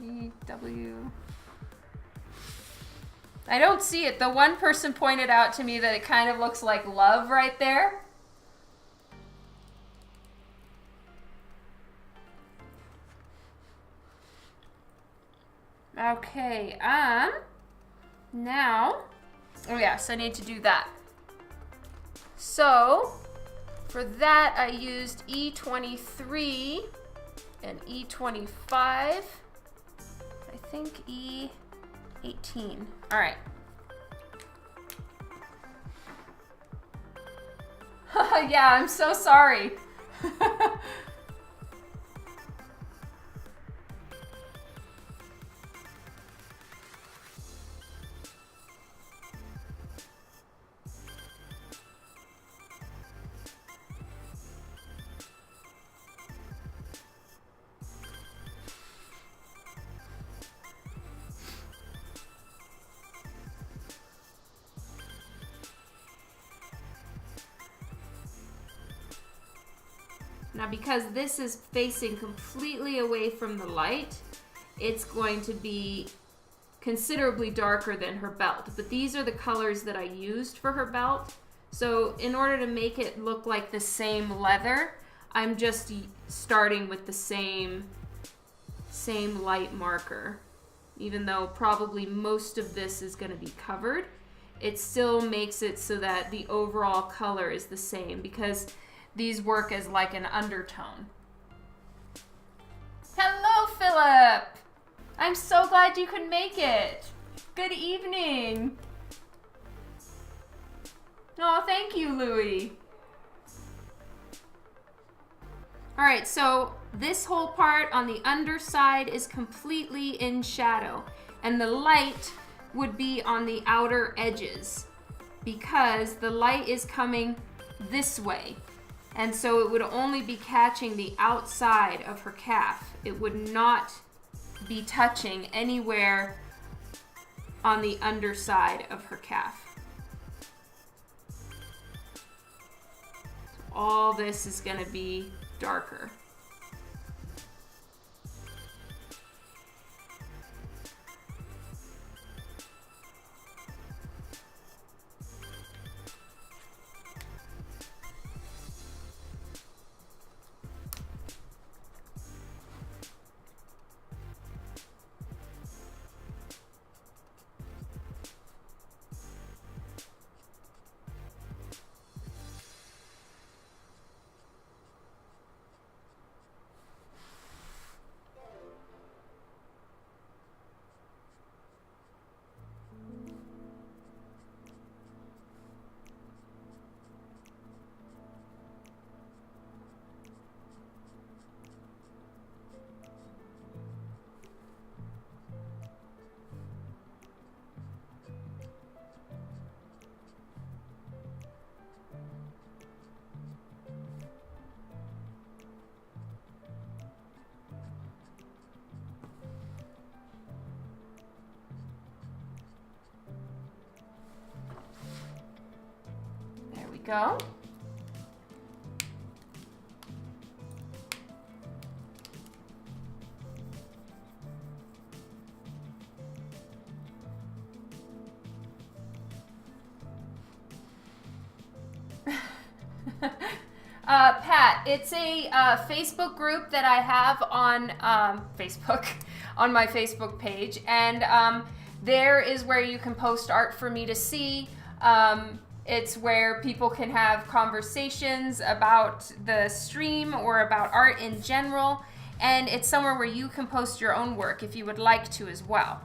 E-W. I don't see it. The one person pointed out to me that it kind of looks like love right there. Okay, now, oh yes, I need to do that. So, for that I used E23 and E25, I think E18. All right. Yeah, I'm so sorry. Now, because this is facing completely away from the light, it's going to be considerably darker than her belt. But these are the colors that I used for her belt. So in order to make it look like the same leather, I'm just starting with the same light marker. Even though probably most of this is going to be covered, it still makes it so that the overall color is the same because these work as like an undertone. Hello, Philip! I'm so glad you could make it. Good evening. Oh, thank you, Louie. All right, so this whole part on the underside is completely in shadow, and the light would be on the outer edges because the light is coming this way. And so it would only be catching the outside of her calf. It would not be touching anywhere on the underside of her calf. So all this is going to be darker. Go. Pat, it's a Facebook group that I have on Facebook, on my Facebook page, and there is where you can post art for me to see. It's where people can have conversations about the stream or about art in general, and it's somewhere where you can post your own work if you would like to as well.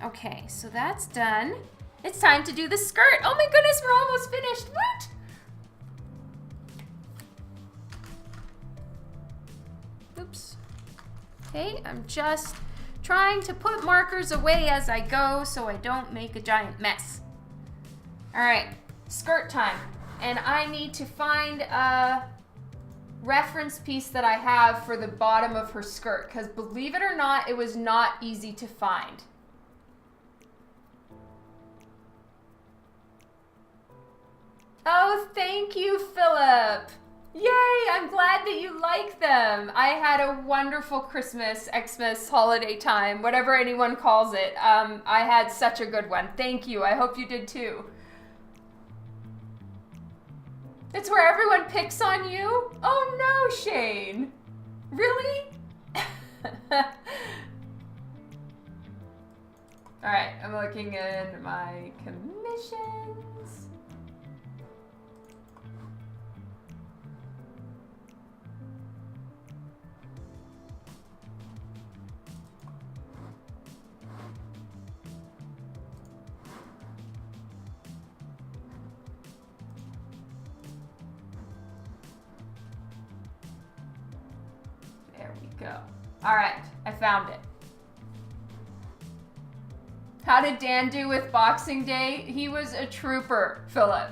Okay, so that's done. It's time to do the skirt. Oh my goodness, we're almost finished. Woot! Oops. Okay, I'm just trying to put markers away as I go so I don't make a giant mess. All right, skirt time. And I need to find a reference piece that I have for the bottom of her skirt, because believe it or not, it was not easy to find. Oh, thank you, Philip. Yay, I'm glad that you like them. I had a wonderful Christmas, Xmas, holiday time, whatever anyone calls it. I had such a good one. Thank you. I hope you did too. It's where everyone picks on you? Oh no, Shane. Really? All right, I'm looking in my commissions. There we go. All right, I found it. How did Dan do with Boxing Day? He was a trooper, Philip.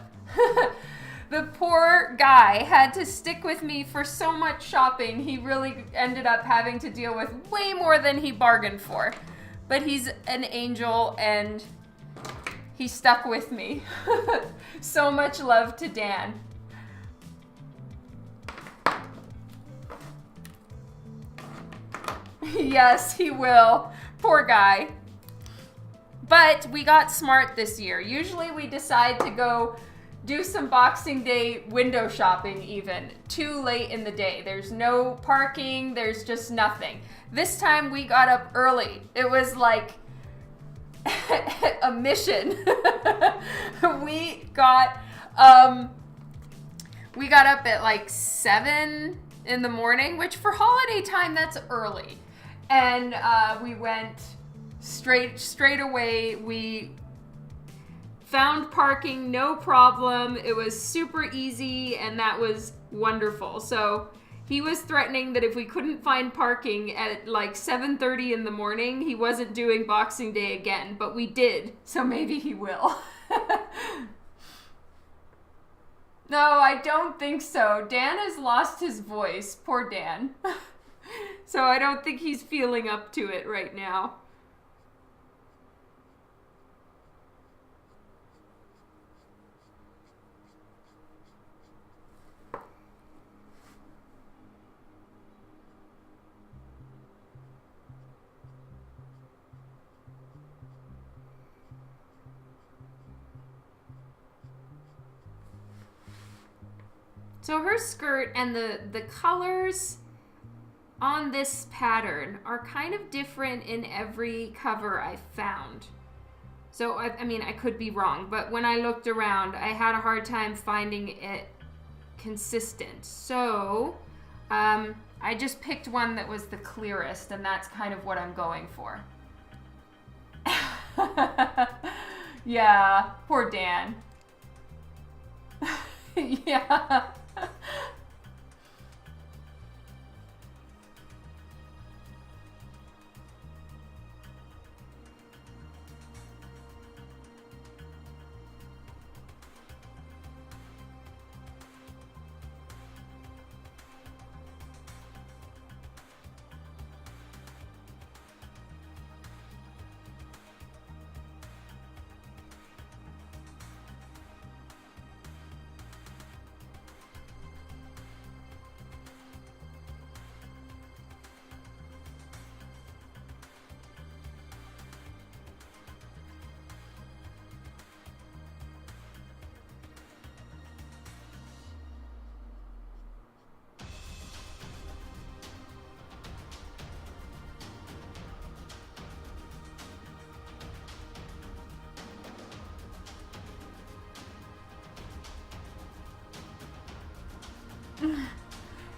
The poor guy had to stick with me for so much shopping. He really ended up having to deal with way more than he bargained for. But he's an angel and he stuck with me. So much love to Dan. Yes, he will. Poor guy. But we got smart this year. Usually we decide to go do some Boxing Day window shopping even. Too late in the day. There's no parking. There's just nothing. This time we got up early. It was like a mission. We got up at like 7 in the morning, which for holiday time, that's early. And we went straight away. We found parking, no problem. It was super easy, and that was wonderful. So he was threatening that if we couldn't find parking at like 7:30 in the morning, he wasn't doing Boxing Day again, but we did, so maybe he will. No, I don't think so. Dan has lost his voice. Poor Dan. So I don't think he's feeling up to it right now. So her skirt and the colors on this pattern are kind of different in every cover I found. So, I mean, I could be wrong, but when I looked around, I had a hard time finding it consistent. So, I just picked one that was the clearest, and that's kind of what I'm going for. Yeah, poor Dan. Yeah.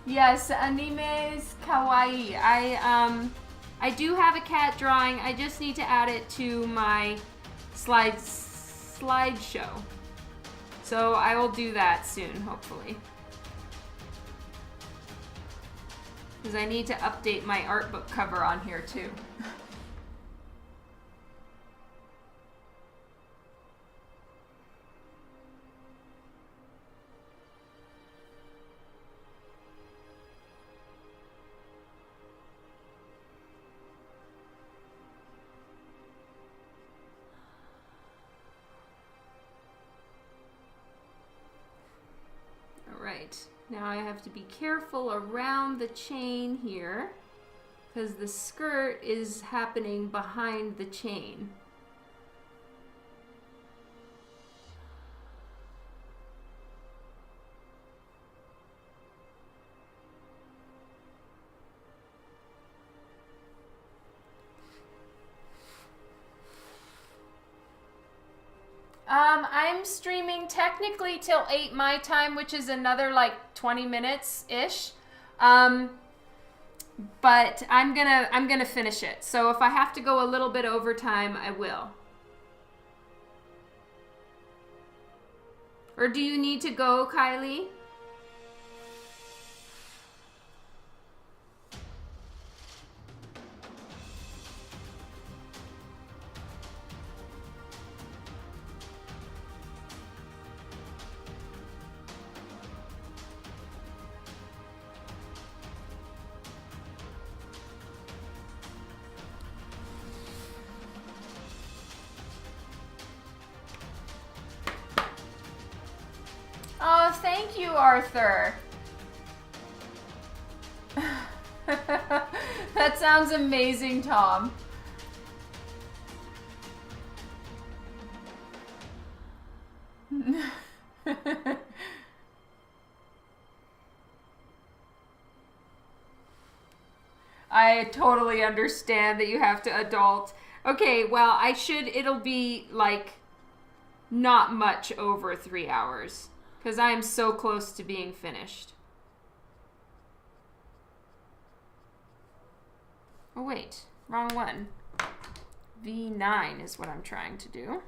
Yes, animes kawaii. I do have a cat drawing. I just need to add it to my slideshow. So I will do that soon, hopefully. Because I need to update my art book cover on here too. Now I have to be careful around the chain here because the skirt is happening behind the chain. I'm streaming technically till 8 my time, which is another like 20 minutes-ish. But I'm gonna finish it. So if I have to go a little bit over time, I will. Or do you need to go, Kylie? Oh, thank you, Arthur. That sounds amazing, Tom. I totally understand that you have to adult. Okay, well, it'll be like not much over 3 hours because I am so close to being finished. Oh, wait, wrong one. V9 is what I'm trying to do.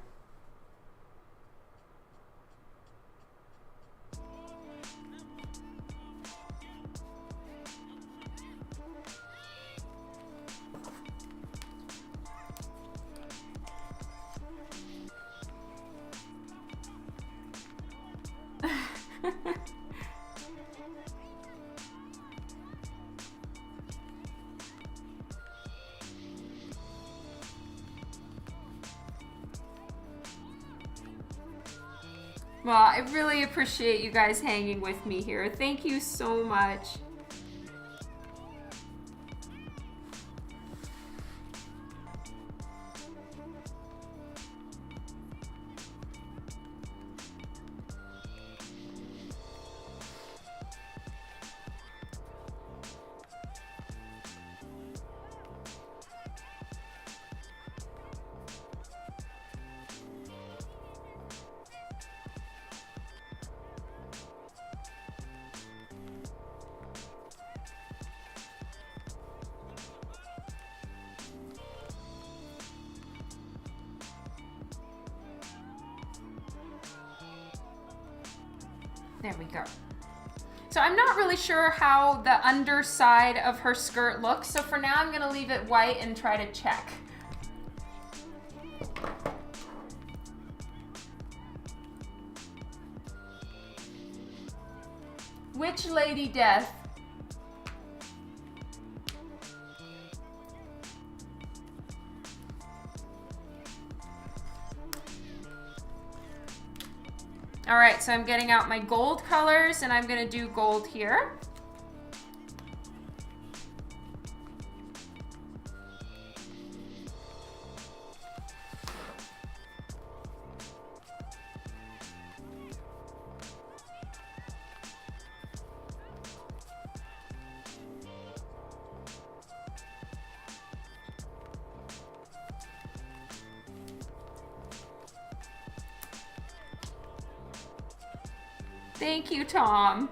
Well, I really appreciate you guys hanging with me here. Thank you so much. There we go. So I'm not really sure how the underside of her skirt looks, so for now I'm gonna leave it white and try to check. Which Lady Death? All right, so I'm getting out my gold colors and I'm gonna do gold here. Thank you, Tom.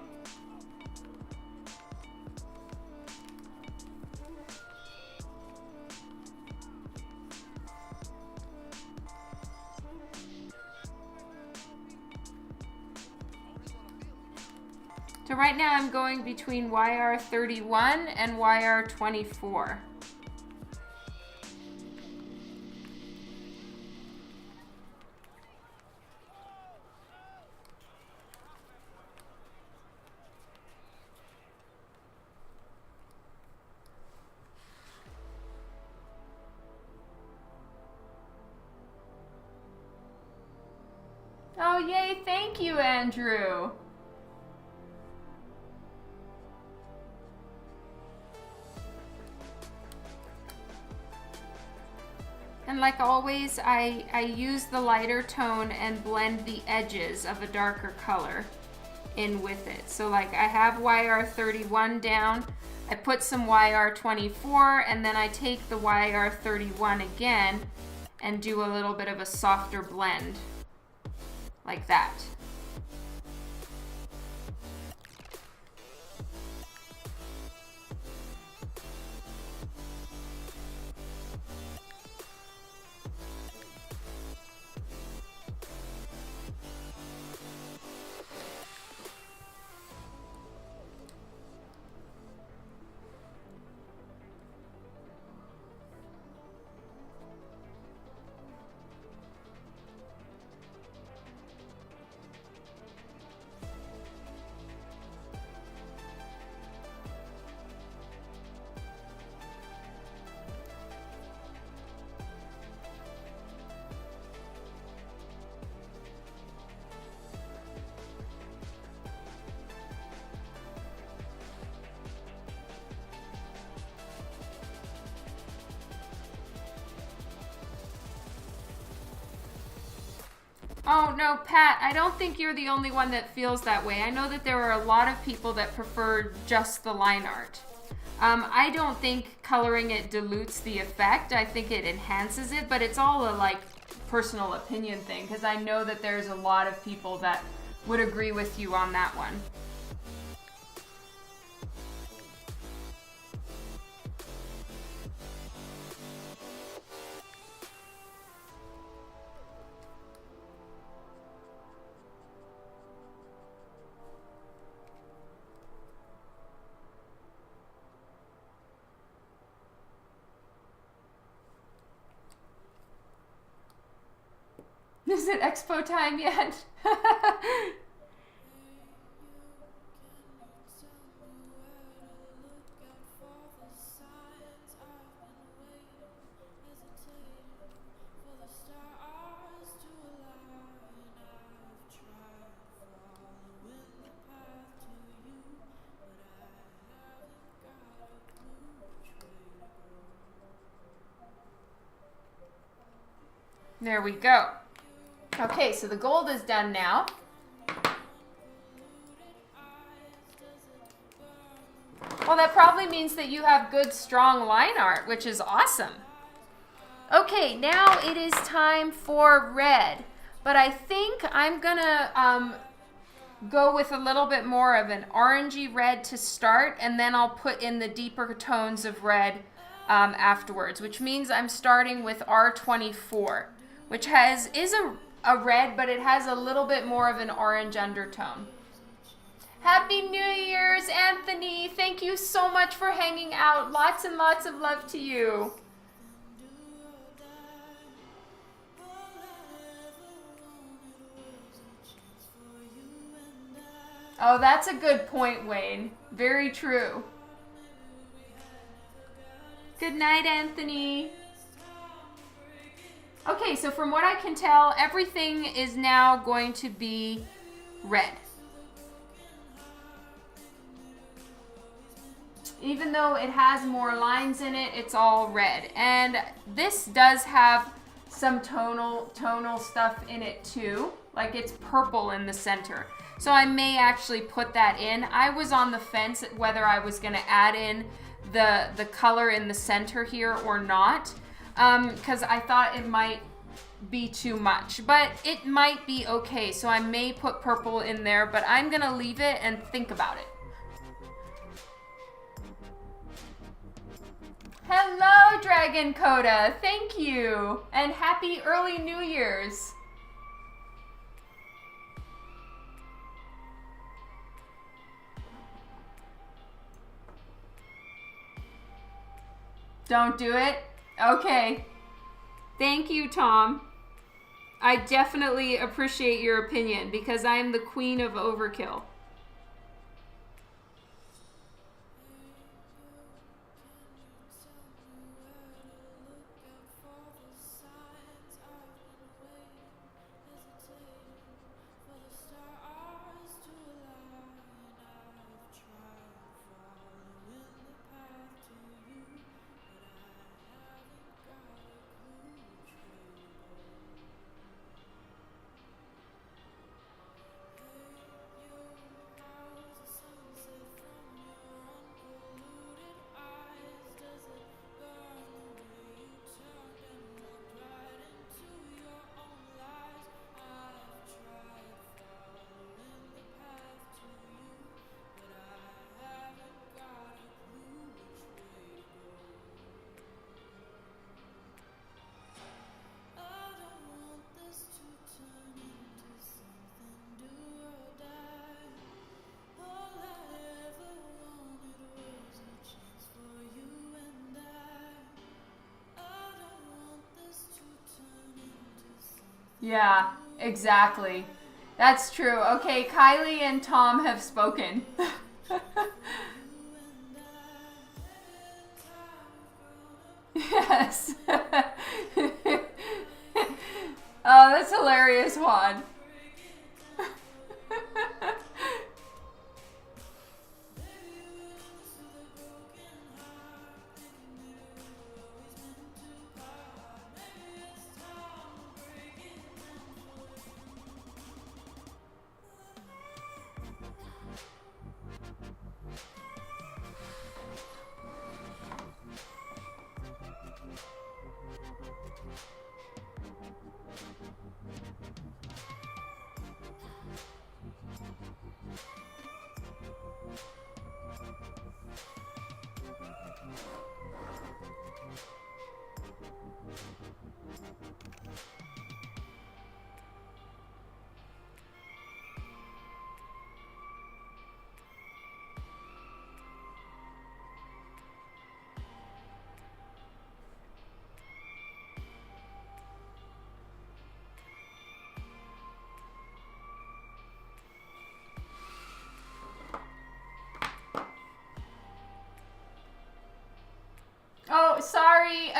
So right now I'm going between YR31 and YR24. Oh, yay, thank you, Andrew. And like always, I use the lighter tone and blend the edges of a darker color in with it. So like I have YR31 down, I put some YR24, and then I take the YR31 again and do a little bit of a softer blend, like that. Oh, no, Pat, I don't think you're the only one that feels that way. I know that there are a lot of people that prefer just the line art. I don't think coloring it dilutes the effect. I think it enhances it, but it's all a like personal opinion thing because I know that there's a lot of people that would agree with you on that one. Is it expo time yet? There we go. Okay, so the gold is done now. Well, that probably means that you have good, strong line art, which is awesome. Okay, now it is time for red. But I think I'm gonna go with a little bit more of an orangey red to start, and then I'll put in the deeper tones of red afterwards, which means I'm starting with R24, which is a red, but it has a little bit more of an orange undertone. Happy New Year's, Anthony. Thank you so much for hanging out. Lots and lots of love to you. Oh, that's a good point, Wayne. Very true. Good night, Anthony. Okay, so from what I can tell, everything is now going to be red. Even though it has more lines in it, it's all red. And this does have some tonal stuff in it too. Like it's purple in the center. So I may actually put that in. I was on the fence whether I was gonna add in the color in the center here or not. Because I thought it might be too much, but it might be okay. So I may put purple in there, but I'm gonna leave it and think about it. Hello, Dragon Coda. Thank you. And happy early New Year's. Don't do it? Okay. Thank you, Tom. I definitely appreciate your opinion because I am the queen of overkill. Yeah, exactly. That's true. Okay, Kylie and Tom have spoken. Yes. Oh, that's hilarious, Juan.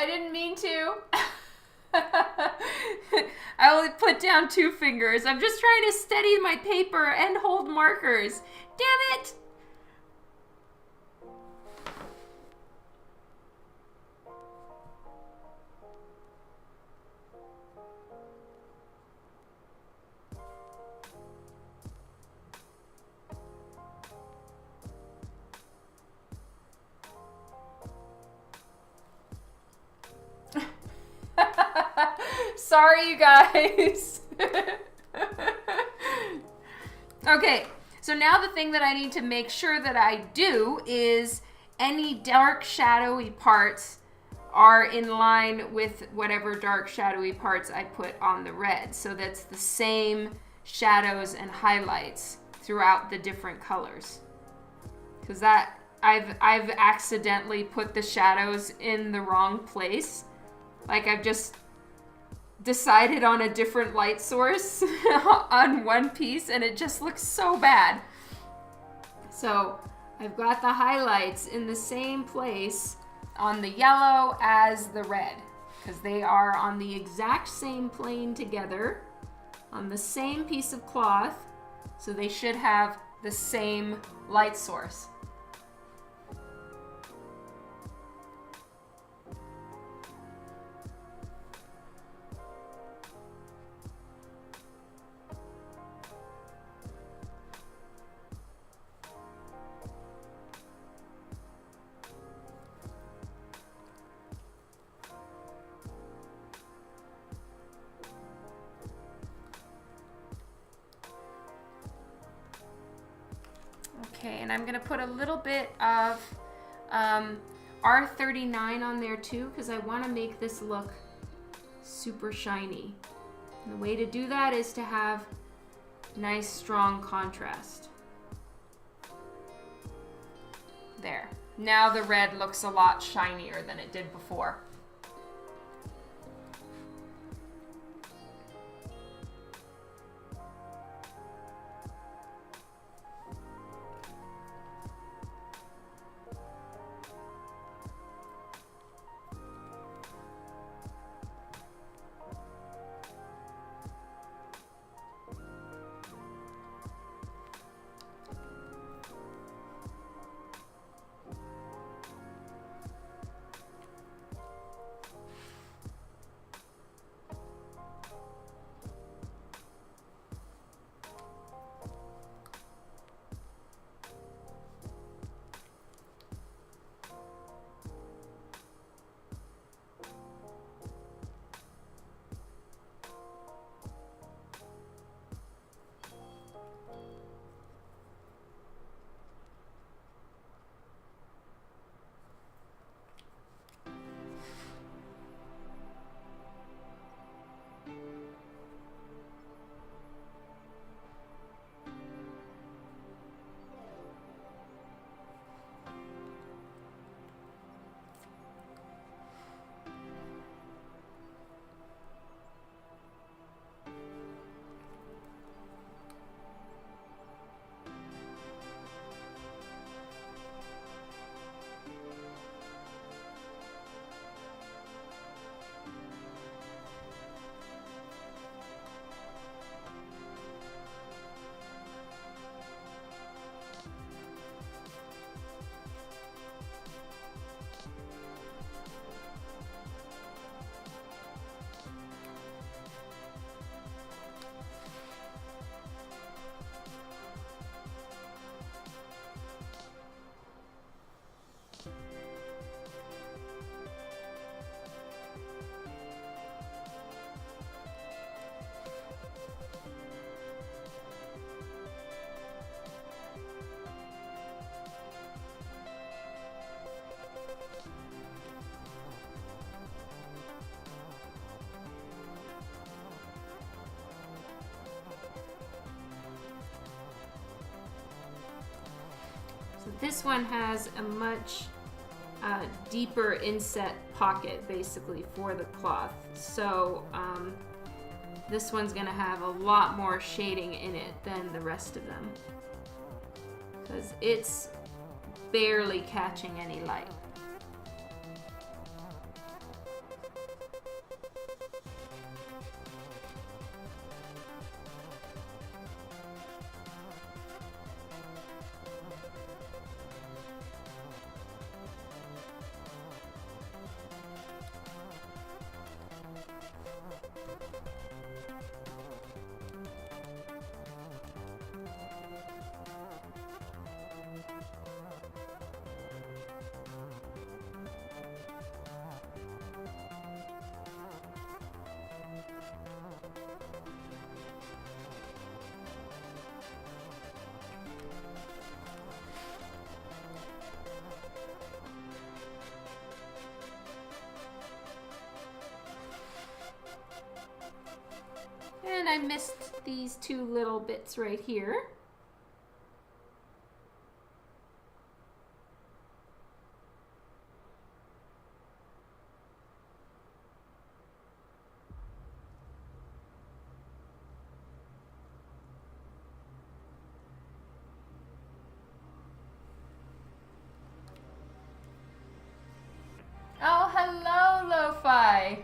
I didn't mean to. I only put down 2 fingers. I'm just trying to steady my paper and hold markers. Damn it! Sorry, you guys. Okay, so now the thing that I need to make sure that I do is any dark shadowy parts are in line with whatever dark shadowy parts I put on the red. So that's the same shadows and highlights throughout the different colors. Because that I've accidentally put the shadows in the wrong place. Like I've just decided on a different light source on one piece and it just looks so bad. So I've got the highlights in the same place on the yellow as the red because they are on the exact same plane together on the same piece of cloth, so they should have the same light source. Okay, and I'm gonna put a little bit of R39 on there too because I want to make this look super shiny. And the way to do that is to have nice strong contrast. There. Now the red looks a lot shinier than it did before. So this one has a much deeper inset pocket basically for the cloth. So this one's gonna have a lot more shading in it than the rest of them because it's barely catching any light. I missed these two little bits right here. Oh, hello, Lo-Fi.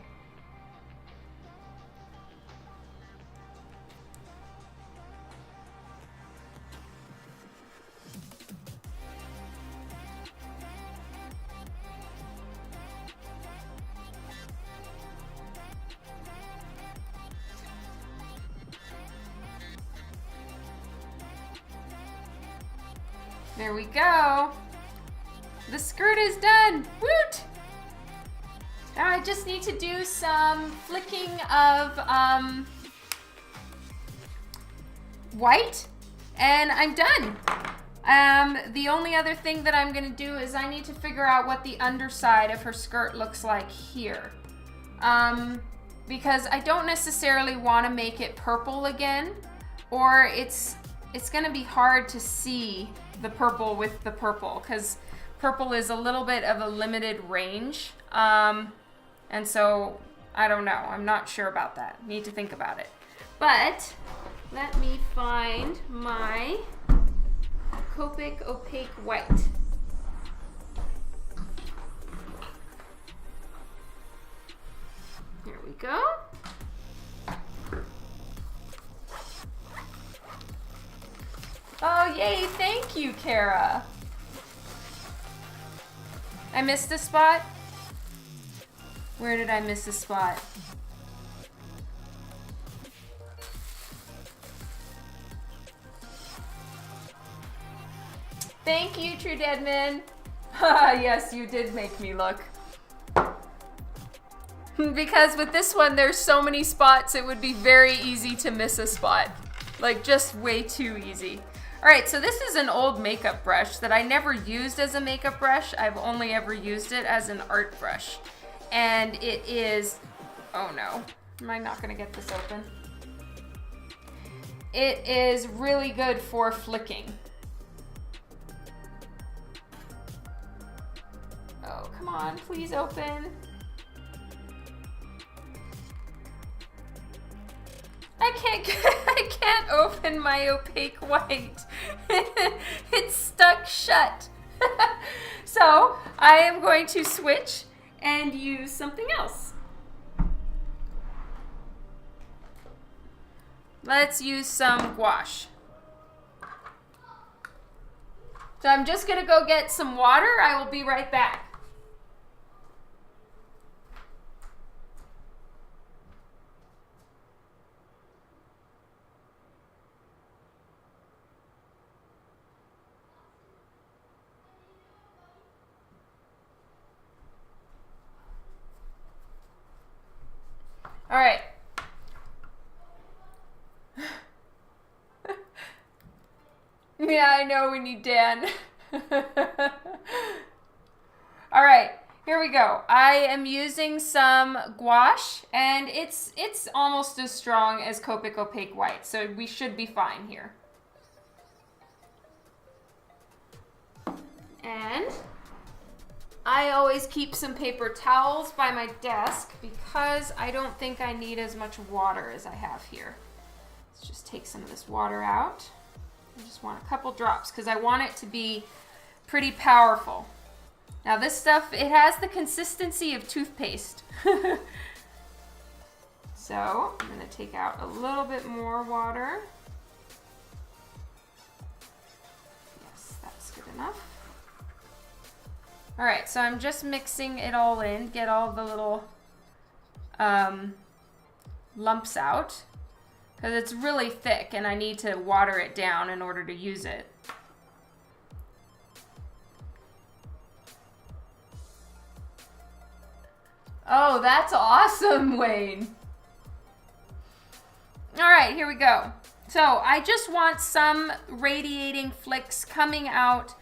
There we go. The skirt is done. Woot! Now I just need to do some flicking of white, and I'm done. The only other thing that I'm gonna do is I need to figure out what the underside of her skirt looks like here. Because I don't necessarily want to make it purple again, or it's gonna be hard to see the purple with the purple, because purple is a little bit of a limited range. And so, I don't know. I'm not sure about that. Need to think about it. But, let me find my Copic Opaque White. Here we go. Oh, yay. Thank you, Kara. I missed a spot? Where did I miss a spot? Thank you, True Deadman. Yes, you did make me look. Because with this one, there's so many spots, it would be very easy to miss a spot. Like, just way too easy. All right, so this is an old makeup brush that I never used as a makeup brush. I've only ever used it as an art brush. And it is, oh no, am I not gonna get this open? It is really good for flicking. Oh, come on, please open. I can't open my opaque white. It's stuck shut. So I am going to switch and use something else. Let's use some gouache. So I'm just gonna go get some water. I will be right back. All right. Yeah, I know we need Dan. All right, here we go. I am using some gouache, and it's almost as strong as Copic Opaque White, so we should be fine here. And I always keep some paper towels by my desk because I don't think I need as much water as I have here. Let's just take some of this water out. I just want a couple drops because I want it to be pretty powerful. Now this stuff, it has the consistency of toothpaste. So I'm going to take out a little bit more water. Yes, that's good enough. All right, so I'm just mixing it all in, get all the little lumps out, because it's really thick and I need to water it down in order to use it. Oh, that's awesome, Wayne. All right, here we go. So I just want some radiating flicks coming out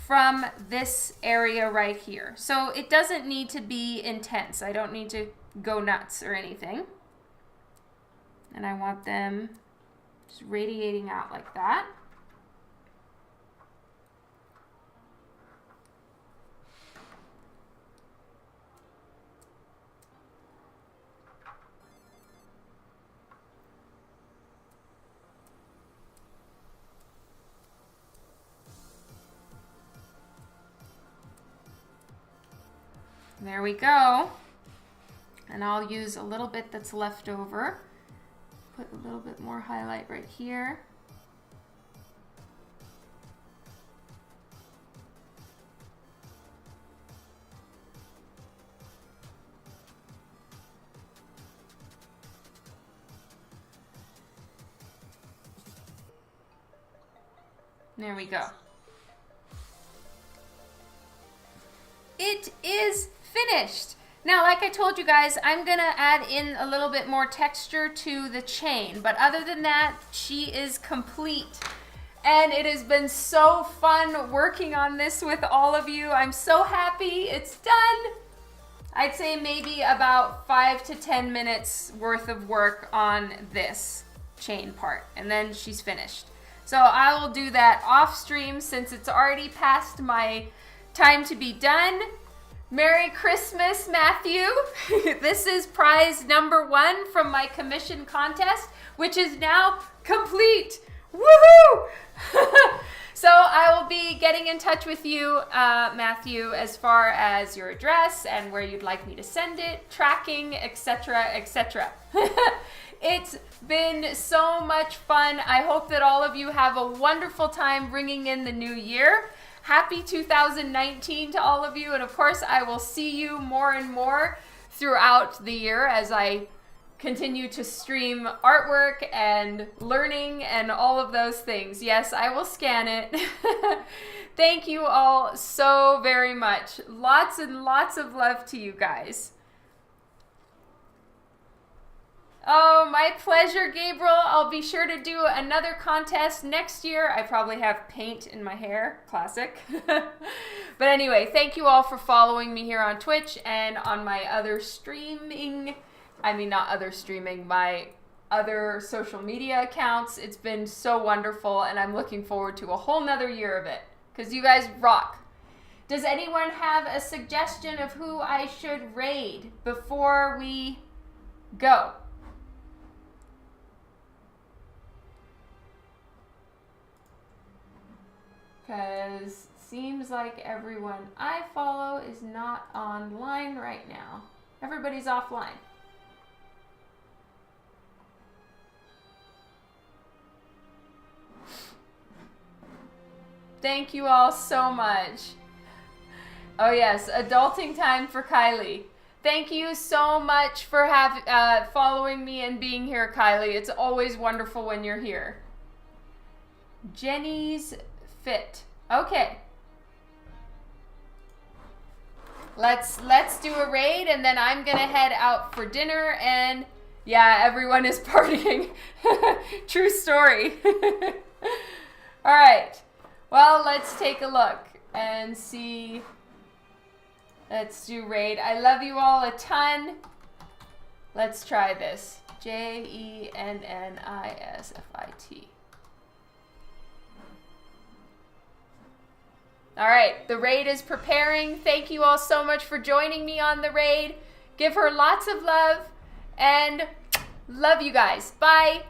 from this area right here. So it doesn't need to be intense. I don't need to go nuts or anything. And I want them just radiating out like that. There we go. And I'll use a little bit that's left over. Put a little bit more highlight right here. There we go. It is finished. Now, like I told you guys, I'm gonna add in a little bit more texture to the chain, but other than that, she is complete. And it has been so fun working on this with all of you. I'm so happy it's done. I'd say maybe about 5 to 10 minutes worth of work on this chain part, and then she's finished. So I will do that off stream since it's already past my time to be done. Merry Christmas, Matthew. This is prize number 1 from my commission contest, which is now complete. Woohoo! So I will be getting in touch with you, Matthew, as far as your address and where you'd like me to send it, tracking, etc., etc. It's been so much fun. I hope that all of you have a wonderful time bringing in the new year. Happy 2019 to all of you, and of course I will see you more and more throughout the year as I continue to stream artwork and learning and all of those things. Yes, I will scan it. Thank you all so very much. Lots and lots of love to you guys. Oh, my pleasure, Gabriel. I'll be sure to do another contest next year. I probably have paint in my hair. Classic. But anyway, thank you all for following me here on Twitch and on my other streaming. I mean, not other streaming, my other social media accounts. It's been so wonderful, and I'm looking forward to a whole nother year of it because you guys rock. Does anyone have a suggestion of who I should raid before we go? Because seems like everyone I follow is not online right now. Everybody's offline. Thank you all so much. Oh yes, adulting time for Kylie. Thank you so much for following me and being here, Kylie. It's always wonderful when you're here. Jenny's Fit. Okay. Let's do a raid, and then I'm gonna head out for dinner, and yeah, everyone is partying. True story. All right. Well, let's take a look and see. Let's do raid. I love you all a ton. Let's try this. JENNISFIT. All right, the raid is preparing. Thank you all so much for joining me on the raid. Give her lots of love, and love you guys. Bye.